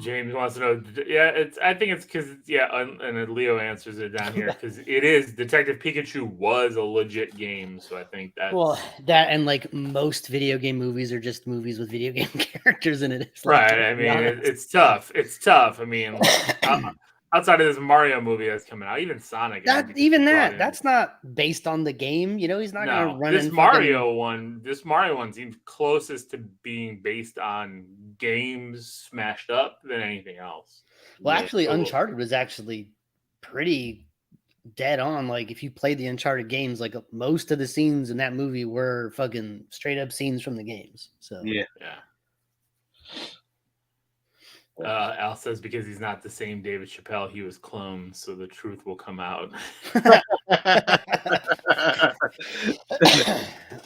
James wants to know. Yeah, I think it's because and Leo answers it down here because it is Detective Pikachu was a legit game, so I think that. Well, that and like most video game movies are just movies with video game characters in it. Right. I mean, it's tough. It's tough. I mean, outside of this Mario movie that's coming out, even Sonic. That's not based on the game. He's not going to run. This Mario one seems closest to being based on games smashed up than anything else. Well, actually, Uncharted was actually pretty dead on. Like, if you played the Uncharted games, like most of the scenes in that movie were fucking straight up scenes from the games. So yeah. Al says because he's not the same David Chappelle, he was cloned, so the truth will come out.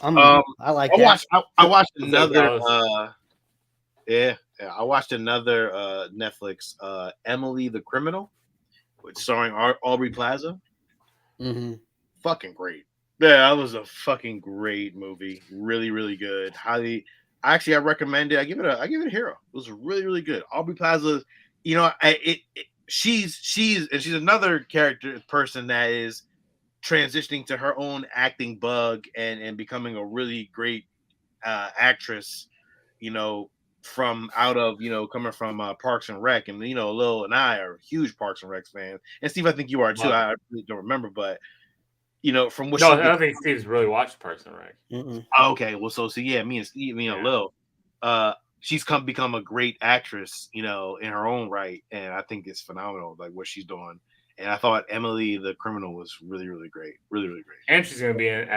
I like that. I watched another. I watched another Netflix, Emily the Criminal, starring Aubrey Plaza. Fucking great. Yeah, that was a fucking great movie. Really, really good. I recommend it. I give it a hero. It was really, really good. Aubrey Plaza, she's another person that is transitioning to her own acting bug and becoming a really great actress, you know, from out of, you know, coming from Parks and Rec. And, you know, Lil and I are huge Parks and Rec fans. And Steve, I think you are too. I really don't remember, but, you know, from what I don't think Steve's really watched Parks and Rec. Oh, okay, well, so yeah, me and Steve, me and Lil, she's become a great actress, you know, in her own right, and I think it's phenomenal, like what she's doing. And I thought Emily the Criminal was really, really great, really, really great. And she's gonna be in the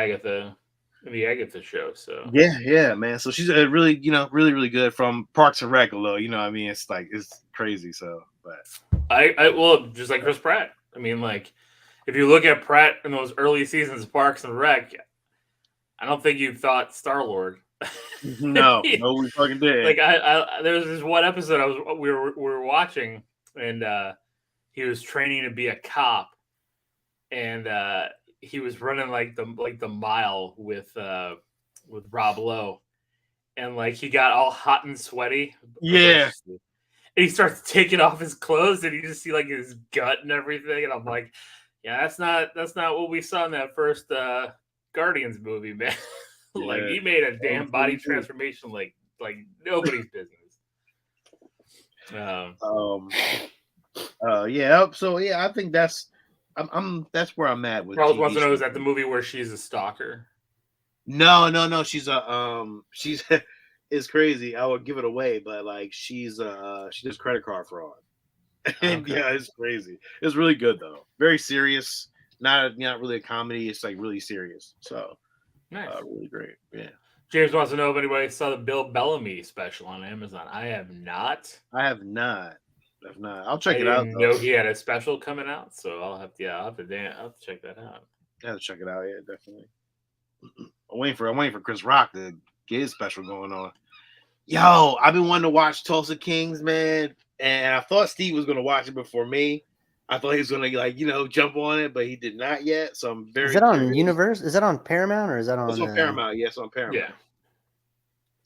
Agatha show. So yeah, man. So she's really, you know, really, really good from Parks and Rec, Lil. You know, what I mean, it's like it's crazy. So, but well, just like Chris Pratt. I mean, like if you look at Pratt in those early seasons of Parks and Rec, I don't think you thought Star-Lord. no, we fucking did. Like I there was this one episode we were watching, and he was training to be a cop, and he was running like the mile with Rob Lowe, and like he got all hot and sweaty. Yeah. And he starts taking off his clothes, and you just see like his gut and everything. And I'm like, yeah, that's not what we saw in that first Guardians movie, man. Like he made a damn body transformation like nobody's business. So yeah, I think that's that's where I'm at with Charles wants to know, is that the movie where she's a stalker? No, she's she's it's crazy. I would give it away, but like she does credit card fraud. And Okay. yeah, it's crazy. It's really good though. Very serious. Not really a comedy. It's like really serious. So Nice. Really great. Yeah. James wants to know if anybody saw the Bill Bellamy special on Amazon. I have not. I'll check it out. I didn't know he had a special coming out, so I'll have to check that out. I have to check it out. Yeah, definitely. I'm waiting for Chris Rock to get his special going on. Yo, I've been wanting to watch Tulsa Kings, man, and I thought Steve was going to watch it before me. I thought he was going to jump on it, but he did not yet. So I'm very. Is that on Universe? Is that on Paramount or is that on? It's on Paramount. Yes, on Paramount.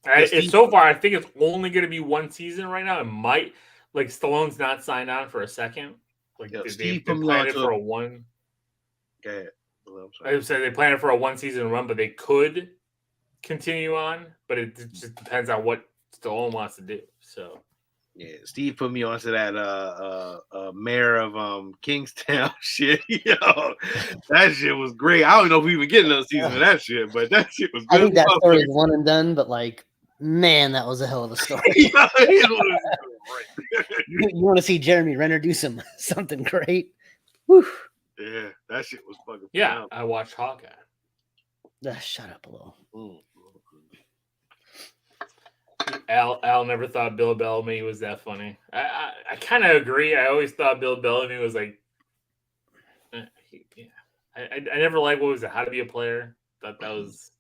Yeah. So far, I think it's only going to be one season right now. It might, like, Stallone's not signed on for a second. Like they planned it for a one. Okay. I would say they planned it for a one season run, but they could continue on. But it just depends on what Stallone wants to do. So. Yeah, Steve put me onto that mayor of Kingstown shit. Yo, that shit was great. I don't know if we even get another season of that shit, but that shit was good. I think that story is one and done, but like, man, that was a hell of a story. You want to see Jeremy Renner do something great? Whew. Yeah, that shit was fucking. Yeah, phenomenal. I watched Hawkeye. Shut up a little. Al never thought Bill Bellamy was that funny. I kind of agree. I always thought Bill Bellamy was like, I never liked what was it, How to Be a Player. Thought that was,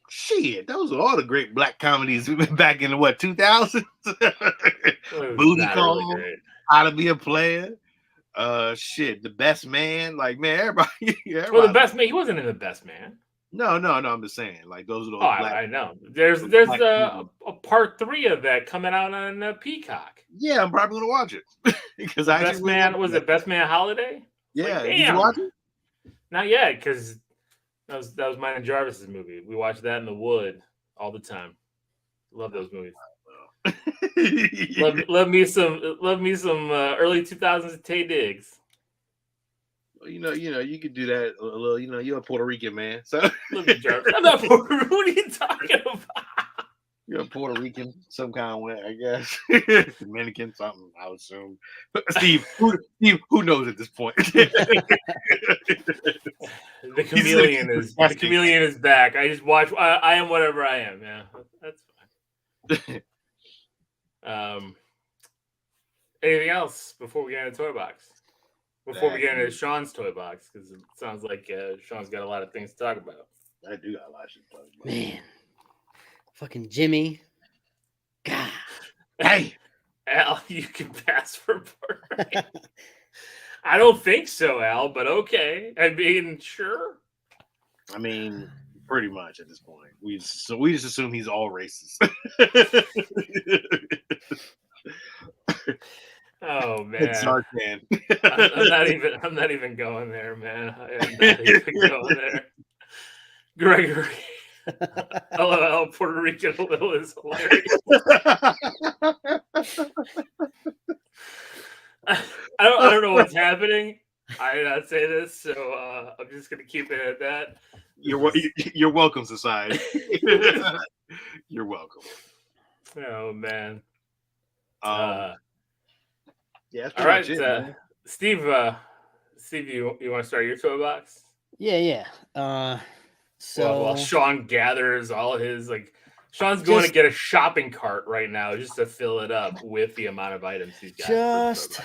Shit, those are all the great black comedies back in the 2000s. Booty Call, really How to Be a Player. Shit, The Best Man. Like, man, everybody. Well, The Best Man. He wasn't in The Best Man. No. I'm just saying, like those are those. Black, I know. There's a part 3 of that coming out on Peacock. Yeah, I'm probably gonna watch it because Best Man was it Best Man Holiday? Yeah, like, did you watch it? Not yet, because that was mine and Jarvis's movie. We watched that in the wood all the time. Love those movies. love me some early 2000s Tay Diggs. You know, you could do that a little. You know, you're a Puerto Rican man, so I'm not Puerto Rican. What are you talking about? You're a Puerto Rican, some kind of way, I guess. Dominican, something. I would assume. Steve, who knows at this point? The chameleon is back. I just watch. I am whatever I am. Yeah, that's fine. Anything else before we get into Toy Box? Before we get into Sean's Toy Box, because it sounds like Sean's got a lot of things to talk about. I do got a lot of shit to talk about. Man, fucking Jimmy. God. Hey, Al, you can pass for Puerto. I don't think so, Al, but okay. I mean, sure. I mean, pretty much at this point. We just assume he's all racist. Oh It's man, Zartan. I'm not even going there, man. I am not even going there. Gregory, LOL, Puerto Rican Lil is hilarious. I don't know what's happening. I did not say this, so I'm just gonna keep it at that. You're welcome, society. You're welcome. Oh man. Yeah. That's All right, pretty much it, man. Steve. Steve, you want to start your toy box? Yeah. So While Sean gathers all his Sean's going to get a shopping cart right now just to fill it up with the amount of items he's got. Just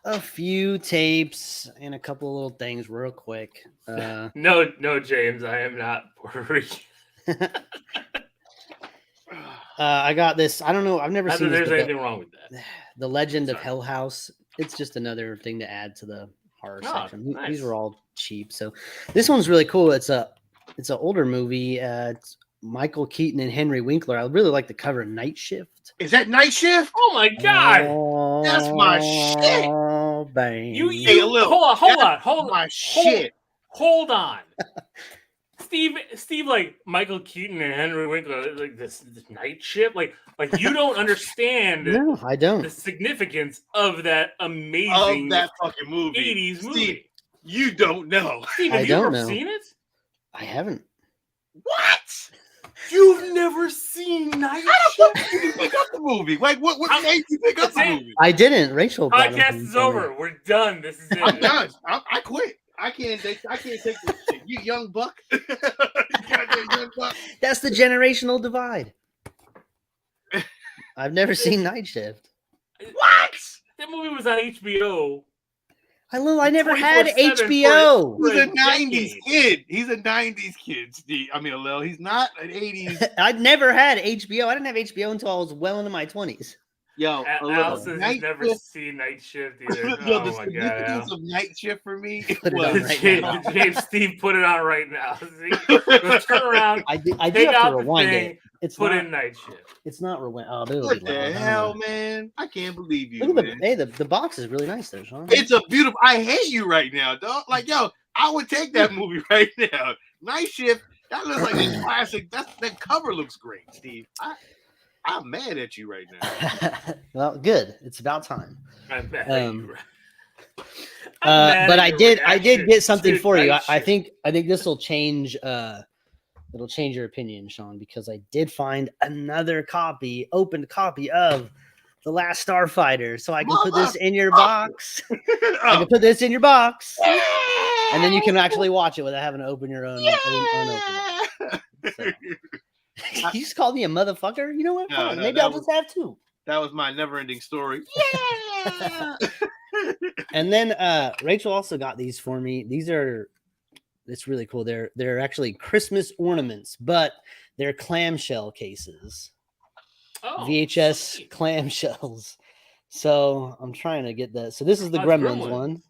a few tapes and a couple of little things real quick. No, James, I am not Puerto Rican. I got this. I don't know. I've never Not seen that this. There's anything wrong with that. The Legend of Sorry. Hell House. It's just another thing to add to the horror section. Nice. These were all cheap. So this one's really cool. It's an older movie. It's Michael Keaton and Henry Winkler. I really like the cover. Night Shift. Is that Night Shift? Oh my god! That's my shit. Oh, bang. You hold on. Shit. Hold on. Steve, like Michael Keaton and Henry Winkler, like this Night Shift, like you don't understand. No, I don't. The significance of that amazing fucking movie. 80s movie. Steve, you don't know. Steve, have you ever seen it? I haven't. What? You've never seen Night How Shift? the fuck did you pick up the movie? Like, what made you pick up the movie? I didn't. Rachel. Podcast is over. We're done. This is it. I'm done. I quit. I can't take this shit. You young buck. Young buck. That's the generational divide. I've never seen Night Shift. What? That movie was on HBO. I never had 24/7 HBO. He's a for 90s kid. He's a 90s kid, Steve. I mean, Lil. He's not an 80s. I'd never had HBO. I didn't have HBO until I was well into my 20s. Yo, Al says he's never seen Night Shift either. Yo, Oh the my significance god. of Night Shift for me Put it was on right now. James, Steve, put it on right now. See? Go turn around. I do Take have out to the rewind thing. it. It's Put not, in Night Shift. It's not rewind. Oh, it'll what be the loud. hell, man? I can't believe you. Look at man. the box is really nice there, Sean. It's a beautiful. I hate you right now, dog. Like, yo, I would take that movie right now. Night Shift. That looks like a classic. That cover looks great, Steve. I'm mad at you right now. Well, good. It's about time. I'm mad But I did get something for you. Night I Shift. think this will change. It'll change your opinion, Sean, because I did find another opened copy of The Last Starfighter, so I can put this in your box. I can put this in your box, and then you can actually watch it without having to open your own. Unopened. So. You just called me a motherfucker. You know what? No, Maybe I'll just have two. That was my never-ending story. Yeah. And then Rachel also got these for me. It's really cool. They're actually Christmas ornaments, but they're clamshell cases. Oh, VHS sweet. clamshells. So I'm trying to get that. So this is the Gremlins one.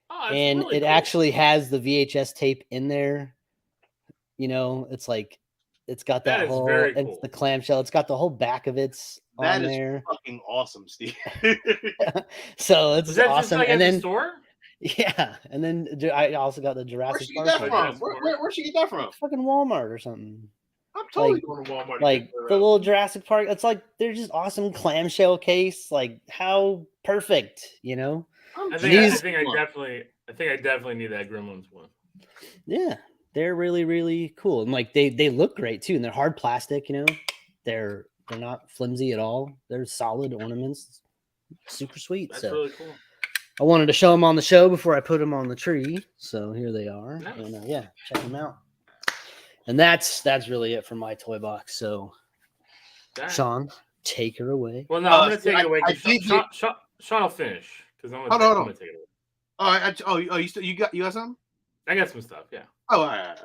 Oh, that's And really it cool. actually has the VHS tape in there. You know, it's like it's got That that is whole very it's cool. the clamshell. It's got the whole back of it's That on is there. fucking awesome, Steve. So it's Was that just awesome. like And at the then store? yeah, and then I also got the Where'd Jurassic she get Park that one. from? Where'd she get that from? Fucking Walmart or something. I'm totally Like- going to Walmart. to Like get that. the little Jurassic Park. It's like they're just awesome clamshell case. Like how perfect, you know? I These- think I definitely need that Gremlins one. Yeah, they're really, really cool. And like they look great too. And they're hard plastic, you know. They're not flimsy at all. They're solid ornaments. Super sweet. That's So really cool. I wanted to show them on the show before I put them on the tree. So here they are. Nice. And yeah, check them out. And that's really it for my toy box. So Dang. Shawn, take her away. Well, no, I'm going to see, take it away. I 'cause did Sean will finish. Because I'm Hold going on. to take it away. You got something? I got some stuff, yeah. Oh, all right.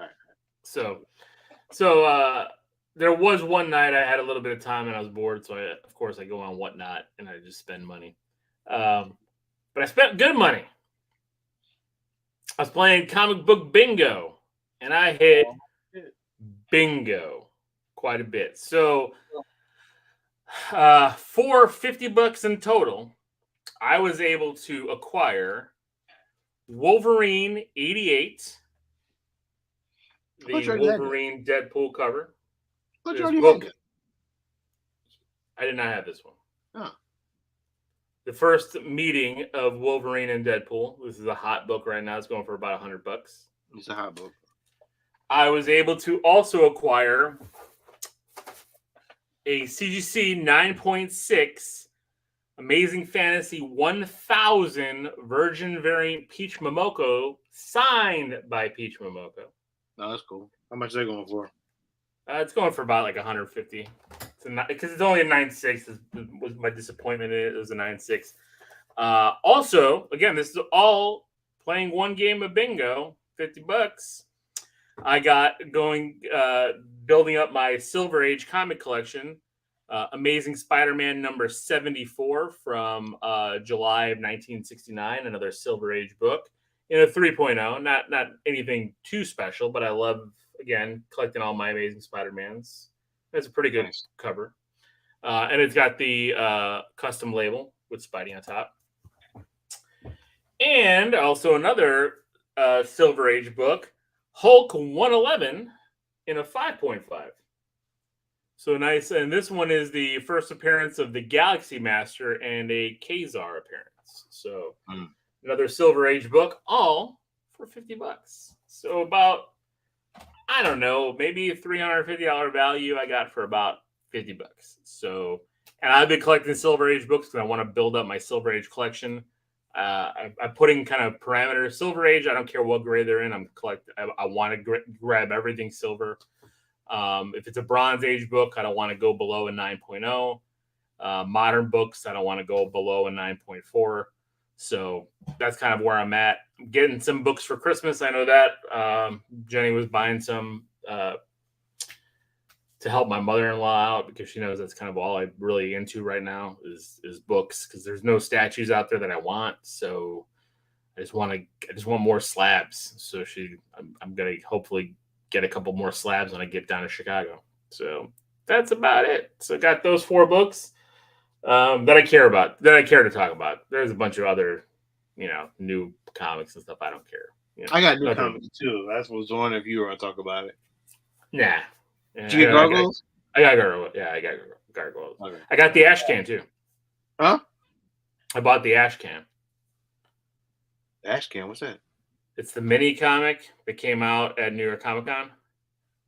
So there was one night I had a little bit of time and I was bored, so of course I go on Whatnot and I just spend money. But I spent good money. I was playing comic book bingo, and I hit bingo quite a bit. So for $50 in total, I was able to acquire Wolverine 88, thought the you already had that. Wolverine Deadpool cover. I thought This you already book, had that. I did not have this one. Oh. The first meeting of Wolverine and Deadpool. This is a hot book right now. It's going for about $100. It's a hot book. I was able to also acquire a CGC 9.6 Amazing Fantasy 1000 Virgin Variant Peach Momoko, signed by Peach Momoko. No, that's cool. How much are they going for? It's going for about like 150. Because it's only a 9.6 was my disappointment. It was a 9.6. Also, again, this is all playing one game of bingo, $50. I got building up my Silver Age comic collection. Amazing Spider-Man number 74 from July of 1969, another Silver Age book in a 3.0. Not anything too special, but I love, again, collecting all my Amazing Spider-Mans. It's a pretty good cover. And it's got the custom label with Spidey on top. And also another Silver Age book, Hulk 111 in a 5.5. So nice. And this one is the first appearance of the Galaxy Master and a Kazar appearance. So another Silver Age book, all for $50. So about, I don't know, maybe a $350 value I got for about $50. So, and I've been collecting Silver Age books because I want to build up my Silver Age collection. I'm putting kind of parameters. Silver Age, I don't care what grade they're in. I want to grab everything silver. If it's a Bronze Age book, I don't want to go below a 9.0. Modern books, I don't want to go below a 9.4. So that's kind of where I'm at. I'm getting some books for Christmas. I know that Jenny was buying some to help my mother-in-law out because she knows that's kind of all I'm really into right now is books, because there's no statues out there that I want. So I just want more slabs. So I'm gonna hopefully get a couple more slabs when I get down to Chicago. So that's about it. So I got those 4 books that I care to talk about. There's a bunch of other, new comics and stuff I don't care. I got new comics too. That's what was on if you were going to talk about it. Nah. Did you get Gargoyles? I got Gargoyles. Yeah, I got Gargoyles. Okay. I got the Ash Can too. Huh? I bought the Ash Can. Ash Can? What's that? It's the mini comic that came out at New York Comic Con.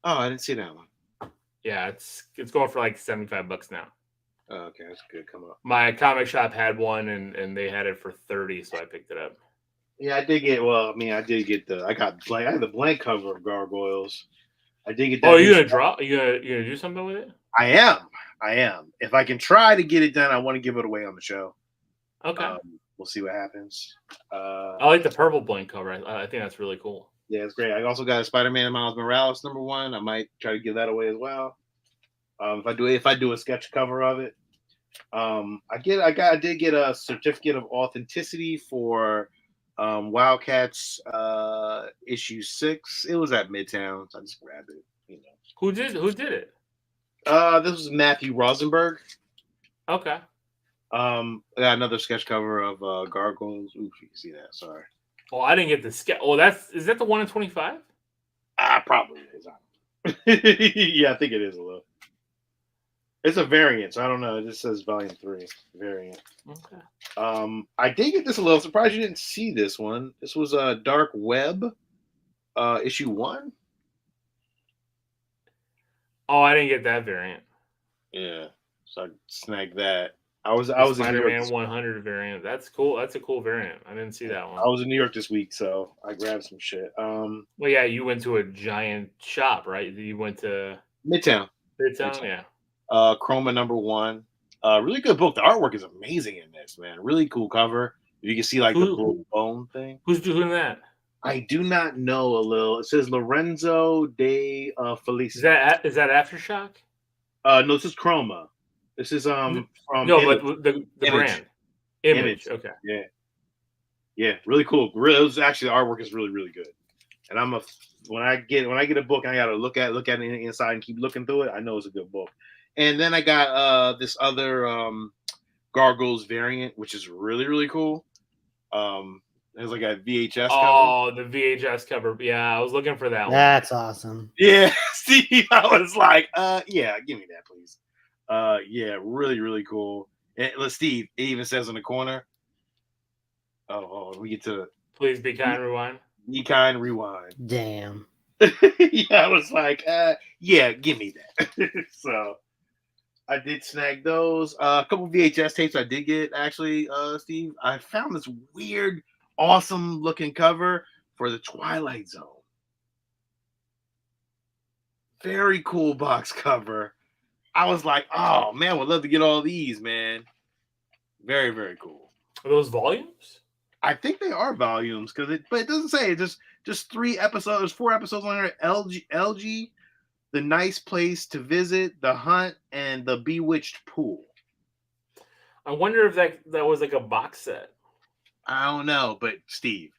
Oh, I didn't see that one. Yeah, it's going for like $75 now. Oh, okay, that's good. Come up. My comic shop had one, and they had it for $30, so I picked it up. Yeah, I did get. Well, I mean, I did get I had the blank cover of Gargoyles. I did get that. Oh, are you gonna draw? You gonna do something with it? I am. If I can try to get it done, I want to give it away on the show. Okay. We'll see what happens. I like the purple blank cover. I think that's really cool. Yeah, it's great. I also got a Spider-Man Miles Morales #1. I might try to give that away as well. If I do a sketch cover of it, I did get a certificate of authenticity for Wildcats issue 6. It was at Midtown, so I just grabbed it. Who did it? This was Matthew Rosenberg. Okay. I got another sketch cover of Gargoyles. Ooh, you can see that. Sorry. Oh, I didn't get the sketch. Oh, is that the 1 in 25? Probably is. Yeah, I think it is a little. It's a variant, so I don't know. It just says volume 3 variant. Okay. I did get this a little. Surprised you didn't see this one. This was a Dark Web, issue 1. Oh, I didn't get that variant. Yeah, so I snagged that. I was Spider-Man 100 variant. That's cool. That's a cool variant. I didn't see that one. I was in New York this week, so I grabbed some shit. Well, yeah, you went to a giant shop, right? You went to Midtown. Yeah. Chroma #1. Really good book. The artwork is amazing in this, man. Really cool cover. You can see like the blue bone thing. Who's doing that? I do not know. It says Lorenzo de Felice. Is that Aftershock? No, this is Chroma. This is from but the brand Image. Okay. Yeah, really cool. It was actually the artwork is really, really good. And when I get a book and I gotta look at it inside and keep looking through it, I know it's a good book. And then I got this other Gargoyles variant, which is really, really cool. There's like a VHS cover. Oh, the VHS cover. Yeah, I was looking for that one. That's awesome. Yeah, Steve, I was like, yeah, give me that, please. Yeah, really, really cool. And Steve, it even says in the corner. Oh, we get to Please be kind, rewind. Be kind, rewind. Damn. Yeah, I was like, yeah, give me that. So I did snag those. A couple VHS tapes I did get, actually, Steve. I found this weird, awesome looking cover for the Twilight Zone. Very cool box cover. I was like, oh man, I would love to get all these, man. Very, very cool. Are those volumes? I think they are volumes but it doesn't say. It just 3 episodes. There's 4 episodes on there. LG, The Nice Place to Visit, The Hunt, and The Bewitched Pool. I wonder if that was like a box set. I don't know, but Steve,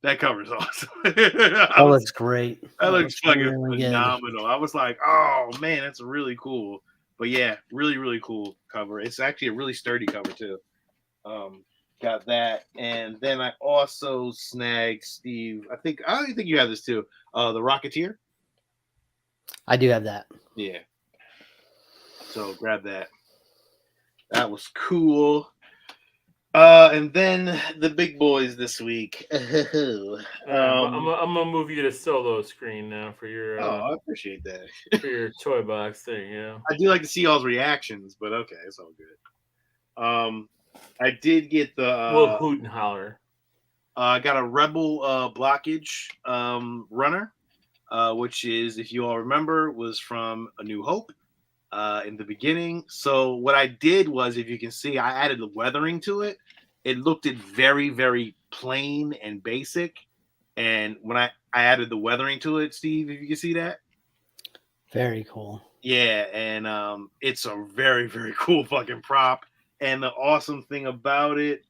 that cover's awesome. That looks great. That looks fucking really phenomenal. Good. I was like, oh man, that's really cool. But yeah, really, really cool cover. It's actually a really sturdy cover too. Got that, and then I also snagged, Steve. I think you have this too. The Rocketeer. I do have that. Yeah. So grab that. That was cool. And then the big boys this week. I'm gonna move you to solo screen now for your. I appreciate that. For your toy box. There you go. I do like to see y'all's reactions, but okay, it's all good. I did get the. We'll hoot and holler. I got a Rebel blockage runner, which is, if you all remember, was from A New Hope. In the beginning. So what I did was, if you can see, I added the weathering to it. It looked very, very plain and basic. And when I added the weathering to it, Steve, if you can see that. Very cool. Yeah, and it's a very, very cool fucking prop. And the awesome thing about it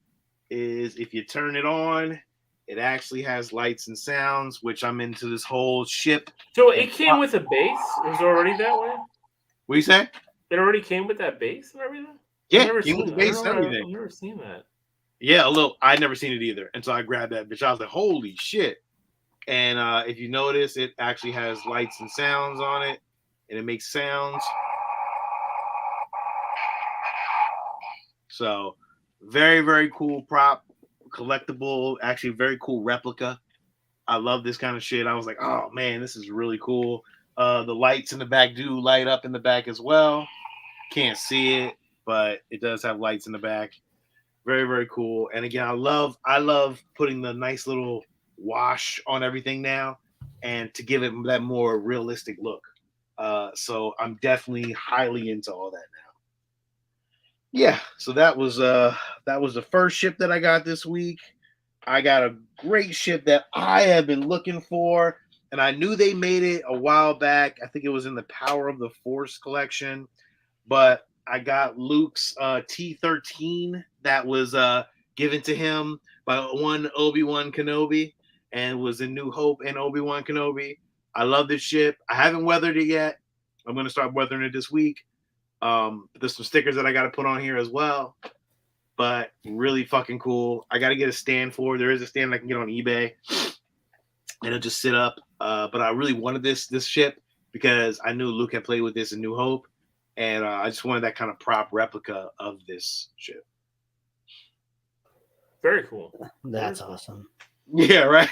is if you turn it on, it actually has lights and sounds, which I'm into this whole ship. So it came with a base? It was already that way? What do you say? It already came with that base and everything? Yeah, came with the base and everything. I've never seen that. Yeah, I'd never seen it either. And so I grabbed that bitch. I was like, holy shit. And if you notice, it actually has lights and sounds on it. And it makes sounds. So very, very cool prop. Collectible. Actually, very cool replica. I love this kind of shit. I was like, oh, man, this is really cool. The lights in the back do light up in the back as well. Can't see it, but it does have lights in the back. Very, very cool. And again, I love putting the nice little wash on everything now, and to give it that more realistic look. So I'm definitely highly into all that now. Yeah, so that was the first ship that I got this week. I got a great ship that I have been looking for. And I knew they made it a while back. I think it was in the Power of the Force collection. But I got Luke's T-13 that was given to him by one Obi-Wan Kenobi, and was in New Hope and Obi-Wan Kenobi. I love this ship. I haven't weathered it yet. I'm going to start weathering it this week. There's some stickers that I got to put on here as well. But really fucking cool. I got to get a stand for it. There is a stand I can get on eBay. And it'll just sit up. But I really wanted this ship because I knew Luke had played with this in New Hope. And I just wanted that kind of prop replica of this ship. Very cool. That's awesome. Yeah, right?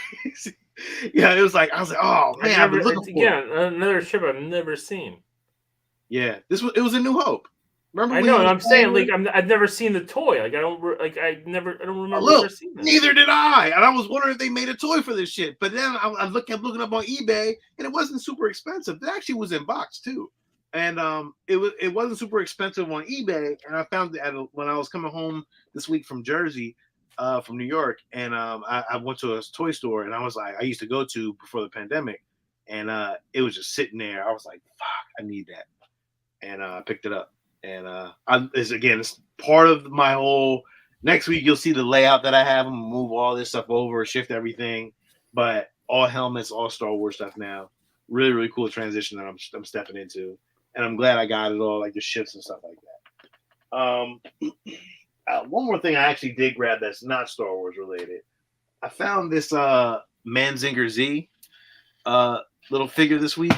Yeah, it was like, I was like, oh, man, I've been looking for it. Another ship I've never seen. Yeah, it was a New Hope. Remember? I know, and I'm saying, like, I've never seen the toy. Like, I don't remember ever seeing that. Neither did I. And I was wondering if they made a toy for this shit. But then I kept looking up on eBay, and it wasn't super expensive. It actually was in box too, and it wasn't super expensive on eBay. And I found it when I was coming home this week from Jersey, from New York, and I went to a toy store, and I used to go to before the pandemic, and it was just sitting there. I was like, fuck, I need that, and I picked it up. And it's part of my whole next week. You'll see the layout that I have. I'm gonna move all this stuff over, shift everything, but all helmets, all Star Wars stuff now. Really, really cool transition that I'm stepping into, and I'm glad I got it all, like the ships and stuff like that. One more thing I actually did grab that's not Star Wars related. I found this Manzinger Z little figure this week.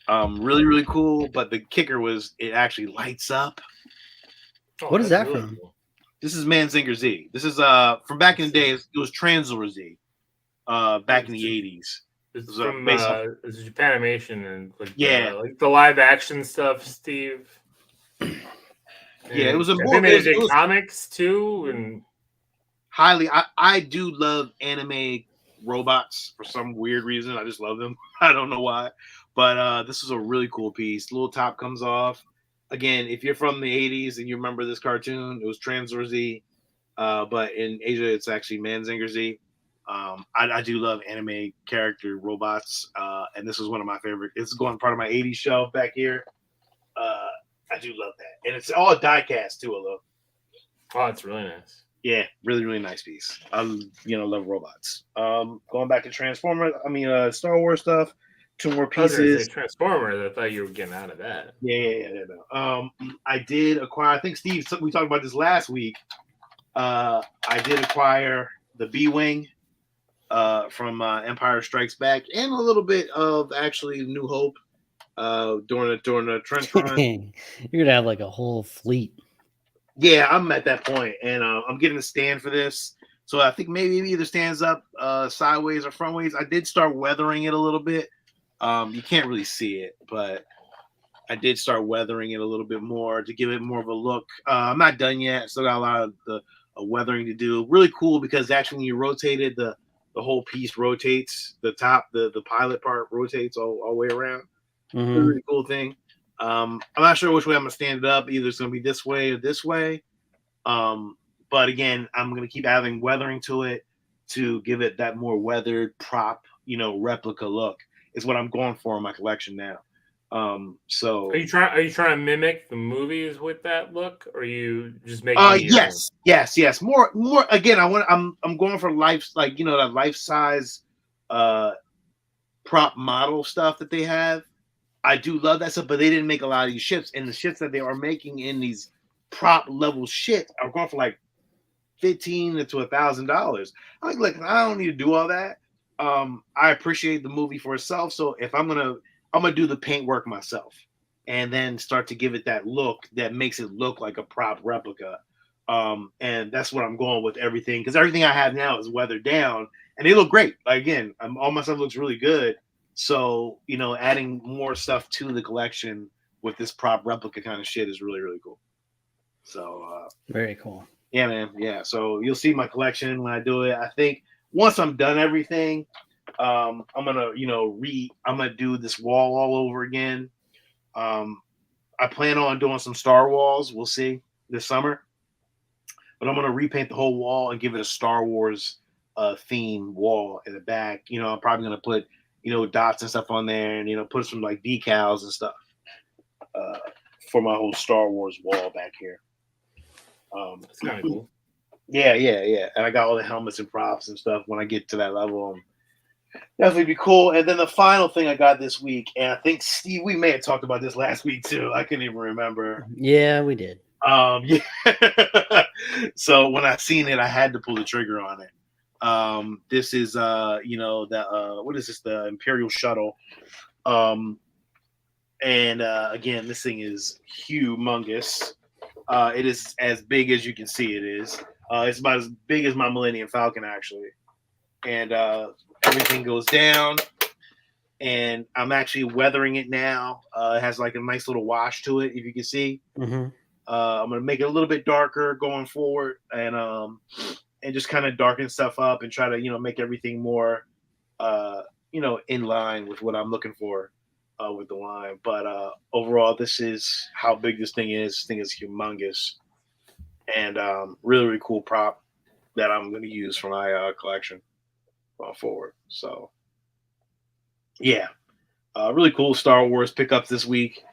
Really, really cool. But the kicker was it actually lights up. Oh, What is that's that really from? cool. This is Manzinger Z. This is from back in the day. It was Translator Z. Back in the 80s. It's So from based off- it's Japanimation and Yeah. like the live action stuff, Steve. Yeah, it was a I more- think they it was- did it was- comics too, and highly. I do love anime robots for some weird reason. I just love them. I don't know why. But this is a really cool piece. The little top comes off. Again, if you're from the 80s and you remember this cartoon, it was Translator Z. But in Asia, it's actually Manzinger Z. I do love anime character robots, and this is one of my favorite. It's going part of my 80s shelf back here. I do love that, and it's all die-cast too. I love. oh, it's really nice. Yeah, really, really nice piece. I love robots. Going back to Transformers, Star Wars stuff. 2 more I was gonna say pieces. Transformers. I thought you were getting out of that. Yeah. I did acquire. I think Steve, we talked about this last week. I did acquire the B-wing from Empire Strikes Back, and a little bit of actually New Hope during the trench run. Dang. You're gonna have like a whole fleet. Yeah, I'm at that point, and I'm getting a stand for this. So I think maybe it either stands up sideways or frontways. I did start weathering it a little bit. You can't really see it, but I did start weathering it a little bit more to give it more of a look. I'm not done yet. Still got a lot of the weathering to do. Really cool because actually when you rotate it, the whole piece rotates. The top, the pilot part rotates all the way around. Mhm. Really cool thing. I'm not sure which way I'm gonna stand it up. Either it's gonna be this way or this way. But again, I'm gonna keep adding weathering to it to give it that more weathered prop, replica look. Is what I'm going for in my collection now. So Are you trying to mimic the movies with that look, or are you just making it your yes. More again, I'm going for life, like that life size prop model stuff that they have. I do love that stuff, but they didn't make a lot of these ships, and the ships that they are making in these prop level shit are going for like $1,500 to $1,000. I'm like, I don't need to do all that. I appreciate the movie for itself, so if I'm gonna do the paint work myself, and then start to give it that look that makes it look like a prop replica. And that's what I'm going with everything, because everything I have now is weathered down, and they look great. Like, again, all my stuff looks really good. So, adding more stuff to the collection with this prop replica kind of shit is really, really cool. So, Very cool. yeah, man. Yeah. So you'll see my collection when I do it. I think once I'm done everything, I'm gonna, I'm gonna do this wall all over again. I plan on doing some Star Walls. We'll see this summer, but I'm gonna repaint the whole wall and give it a Star Wars theme wall in the back. I'm probably gonna put dots and stuff on there, and put some like decals and stuff for my whole Star Wars wall back here. It's kind of cool. Yeah. And I got all the helmets and props and stuff when I get to that level. Definitely be cool. And then the final thing I got this week, and I think Steve, we may have talked about this last week too. I couldn't even remember. Yeah, we did. Yeah. So when I seen it, I had to pull the trigger on it. This is what is this? The Imperial Shuttle. And again, this thing is humongous. It is as big as you can see it is. It's about as big as my Millennium Falcon, actually. And everything goes down. And I'm actually weathering it now. It has like a nice little wash to it, if you can see. Mm-hmm. I'm going to make it a little bit darker going forward. And just kind of darken stuff up and try to, make everything more, in line with what I'm looking for. With the line, but overall, this is how big this thing is. This thing is humongous, and really, really cool prop that I'm going to use for my collection going forward. So, yeah, really cool Star Wars pickups this week.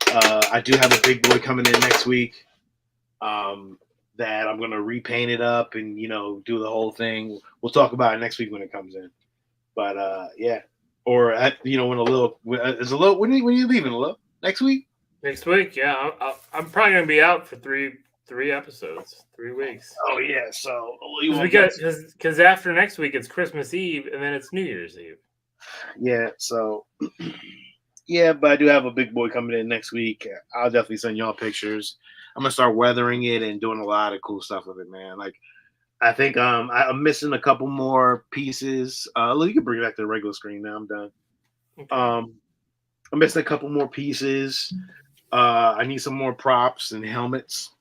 I do have a big boy coming in next week that I'm going to repaint it up and do the whole thing. We'll talk about it next week when it comes in. But yeah. Or when when are you leaving, Lil? Next week? Next week, yeah. I'm probably gonna be out for 3 3 episodes, 3 weeks. Oh yeah, so Because after next week it's Christmas Eve and then it's New Year's Eve. yeah, so yeah, but I do have a big boy coming in next week. I'll definitely send y'all pictures. I'm gonna start weathering it and doing a lot of cool stuff with it, man. Like I think I'm missing a couple more pieces. Look, you can bring it back to the regular screen now. I'm done. Okay. I'm missing a couple more pieces. I need some more props and helmets.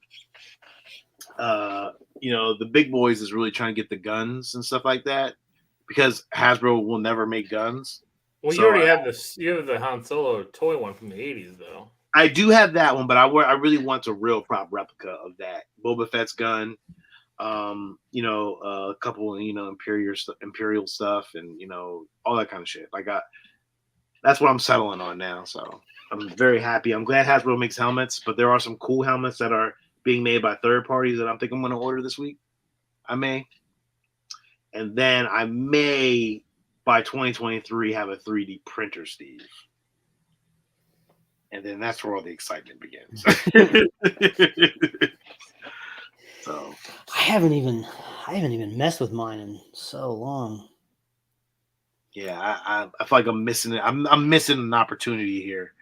The big boys is really trying to get the guns and stuff like that because Hasbro will never make guns. Well, you already have the Han Solo toy one from the 80s, though. I do have that one, but I really want a real prop replica of that Boba Fett's gun. A couple, Imperial stuff, and all that kind of shit. Like that's what I'm settling on now. So I'm very happy. I'm glad Hasbro makes helmets, but there are some cool helmets that are being made by third parties that I'm going to order this week. I may, and then I may by 2023 have a 3D printer, Steve. And then that's where all the excitement begins. So I haven't even messed with mine in so long. Yeah, I feel like I'm missing it. I'm missing an opportunity here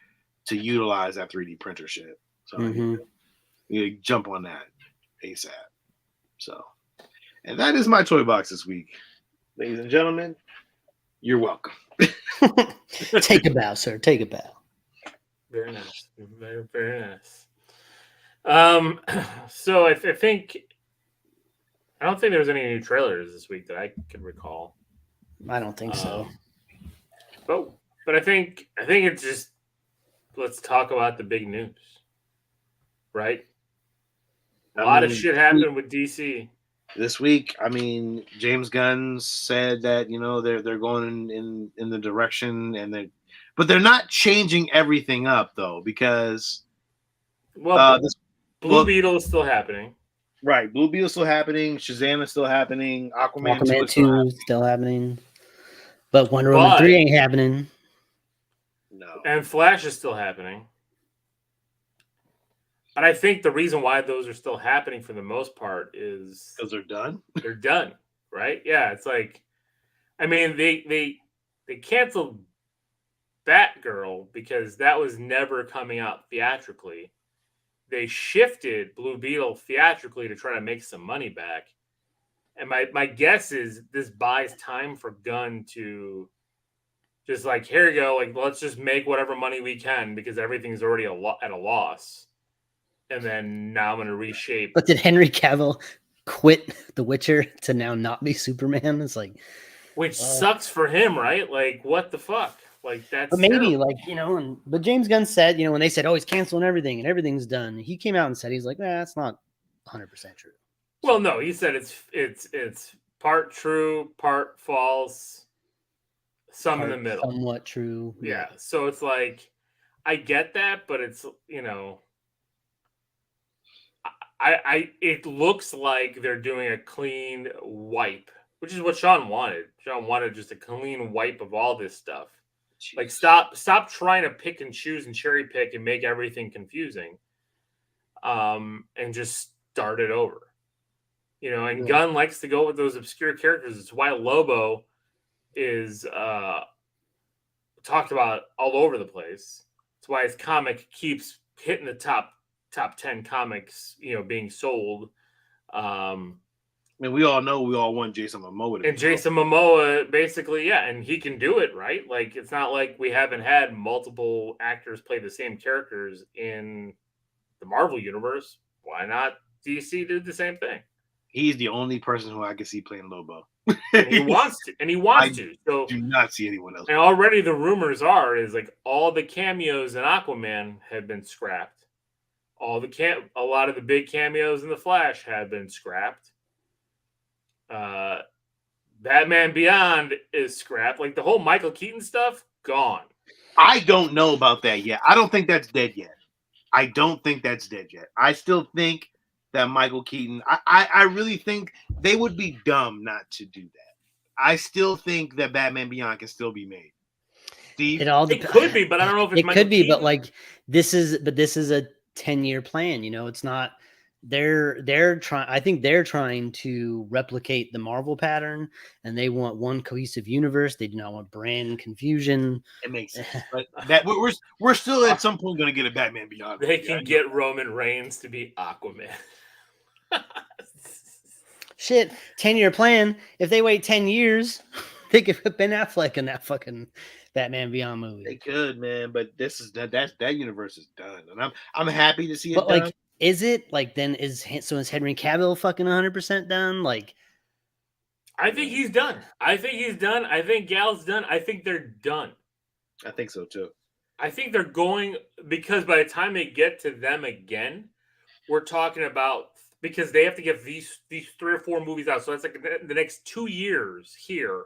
to utilize that 3D printer shit. So you jump on that ASAP. So, and that is my toy box this week, ladies and gentlemen. You're welcome. Take a bow, sir. Take a bow. Very nice. Very, very nice. So I think I don't think there was any new trailers this week that I could recall. I don't think so. But I think it's just let's talk about the big news, right? A lot of shit happened with DC this week. I mean, James Gunn said that they're going in the direction, but they're not changing everything up though because Blue Beetle is still happening. Right, Blue Beetle is still happening. Shazam is still happening. Aquaman 2 is still happening. But Wonder Woman 3 ain't happening. No. And Flash is still happening. But I think the reason why those are still happening for the most part is because they're done. They're done, right? Yeah, it's like, I mean, they canceled Batgirl because that was never coming out theatrically. They shifted Blue Beetle theatrically to try to make some money back. And my guess is this buys time for Gunn to just like, here you go, like let's just make whatever money we can because everything's already at a loss. And then now I'm going to reshape. But did Henry Cavill quit The Witcher to now not be Superman? It's like, which sucks for him, right? Like, what the fuck? Like that's. But maybe terrible. But James Gunn said, when they said, "Oh, he's canceling everything and everything's done," he came out and said, "He's like, that's not 100% true." Well, no, he said it's part true, part false, in the middle, somewhat true. Yeah, so it's like I get that, but it's it looks like they're doing a clean wipe, which is what Sean wanted. Sean wanted just a clean wipe of all this stuff. Jeez. Like stop trying to pick and choose and cherry pick and make everything confusing. And just start it over. And Gunn likes to go with those obscure characters. It's why Lobo is talked about all over the place. It's why his comic keeps hitting the top 10 comics, being sold. I mean, we all know we all want Jason Momoa. And Jason Momoa, basically, yeah, and he can do it, right? Like, it's not like we haven't had multiple actors play the same characters in the Marvel universe. Why not DC did the same thing? He's the only person who I can see playing Lobo. And he wants to. So do not see anyone else. And already the rumors is like all the cameos in Aquaman have been scrapped. A lot of the big cameos in the Flash have been scrapped. Batman Beyond is scrapped. Like the whole Michael Keaton stuff, gone. I don't know about that yet. I don't think that's dead yet. I still think that Michael Keaton, I really think they would be dumb not to do that. I still think that Batman Beyond can still be made. Steve? It could be, but I don't know if it's Michael Keaton. But like this is a 10-year plan. It's not they're trying. I think they're trying to replicate the Marvel pattern, and they want one cohesive universe. They do not want brand confusion. It makes sense, but that we're still at some point going to get a Batman Beyond. They can get Roman Reigns to be Aquaman. Shit, 10-year plan. If they wait 10 years, they could put Ben Affleck in that fucking Batman Beyond movie. They could, man, but this is that universe is done, and I'm happy to see it But done. like, is it like then is Henry Cavill fucking 100% done? Like, I think he's done. I think he's done. I think Gal's done. I think they're done. I think so too. I think they're going because by the time they get to them again, we're talking about because they have to get these 3 or 4 movies out. So that's like the next 2 years here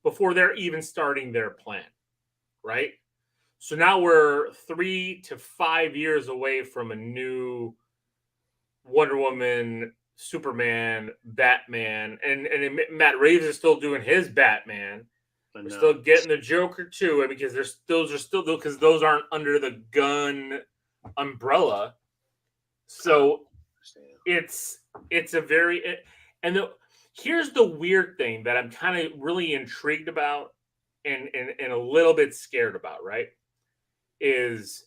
before they're even starting their plan, right? So now we're 3 to 5 years away from a new Wonder Woman, Superman, Batman, and Matt Reeves is still doing his Batman. We're still getting the Joker too, because those are still because those aren't under the gun umbrella. So it's a very here's the weird thing that I'm kind of really intrigued about and a little bit scared about, right? Is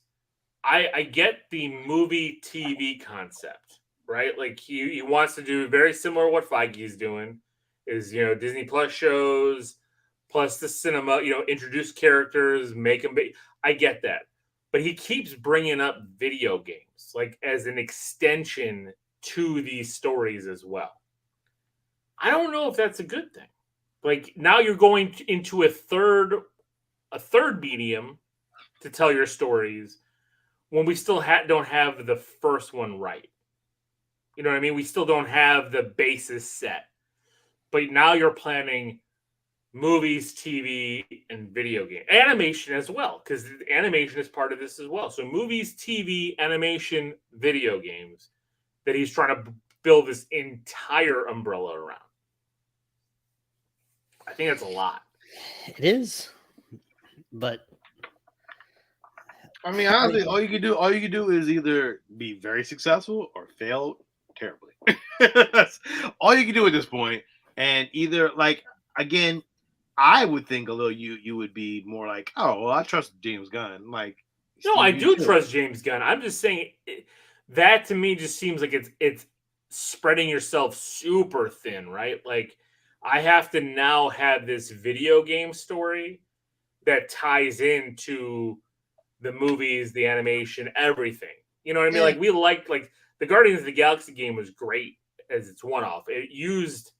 I get the movie TV concept, right? Like he wants to do very similar to what Feige's doing, is Disney Plus shows plus the cinema, introduce characters, make them. I get that, but he keeps bringing up video games like as an extension to these stories as well. I don't know if that's a good thing. Like now you're going into a third medium to tell your stories when we still don't have the first one right. You know what I mean? We still don't have the basis set. But now you're planning movies, TV, and video game. Animation as well, because animation is part of this as well. So movies, TV, animation, video games that he's trying to build this entire umbrella around. I think that's a lot. it is, but I mean, honestly, all you can do is either be very successful or fail terribly. That's all you can do at this point. And either again, I would think although you would be more like, oh well, I trust James Gunn. Like, no, I do trust James Gunn. I'm just saying that to me just seems like it's spreading yourself super thin, right? Like I have to now have this video game story that ties into the movies, the animation, everything. You know what I mean? Yeah. Like we like the Guardians of the Galaxy game was great as its one-off. It used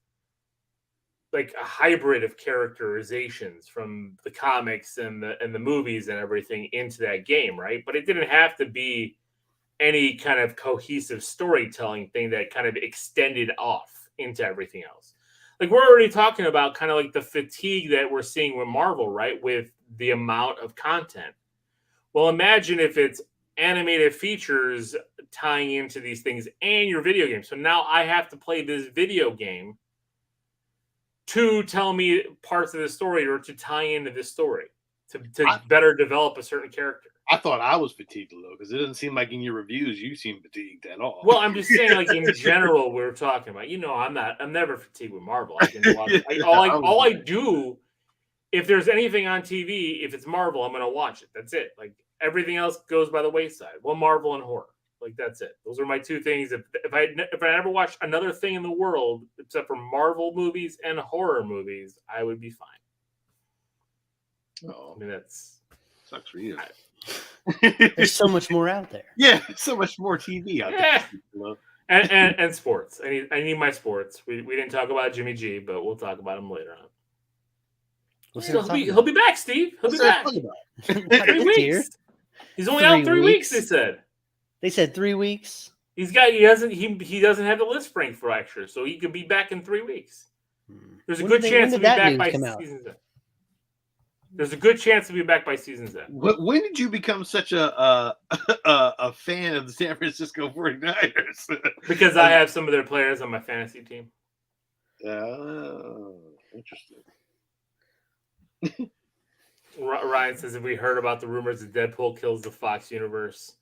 like a hybrid of characterizations from the comics and the movies and everything into that game, right? But it didn't have to be any kind of cohesive storytelling thing that kind of extended off into everything else. Like we're already talking about kind of like the fatigue that we're seeing with Marvel, right? With the amount of content. Well, imagine if it's animated features tying into these things and your video game. So now I have to play this video game to tell me parts of the story or to tie into this story to better develop a certain character. I thought I was fatigued a little because it doesn't seem like in your reviews you seem fatigued at all. Well, I'm just saying, like in general, we're talking about. I'm never fatigued with Marvel. I can watch all I do. If there's anything on TV, if it's Marvel, I'm gonna watch it. That's it. Like everything else goes by the wayside. Well, Marvel and horror. Like that's it. Those are my two things. If I ever watched another thing in the world except for Marvel movies and horror movies, I would be fine. Oh, I mean that's sucks for you. there's so much more out there. Yeah, so much more TV out there. And sports. I need my sports. We didn't talk about Jimmy G, but we'll talk about him later on. He'll be back, Steve. He'll be back. 3 weeks. He's only out 3 weeks. They said. They said 3 weeks. He doesn't have the list frank for extra, so he could be back in 3 weeks. There's a good chance he'll be back by season's end. There's a good chance he'll be back by season's end. When did you become such a fan of the San Francisco 49ers? Because I have some of their players on my fantasy team. Oh, interesting. Ryan says, "Have we heard about the rumors that Deadpool kills the Fox universe?"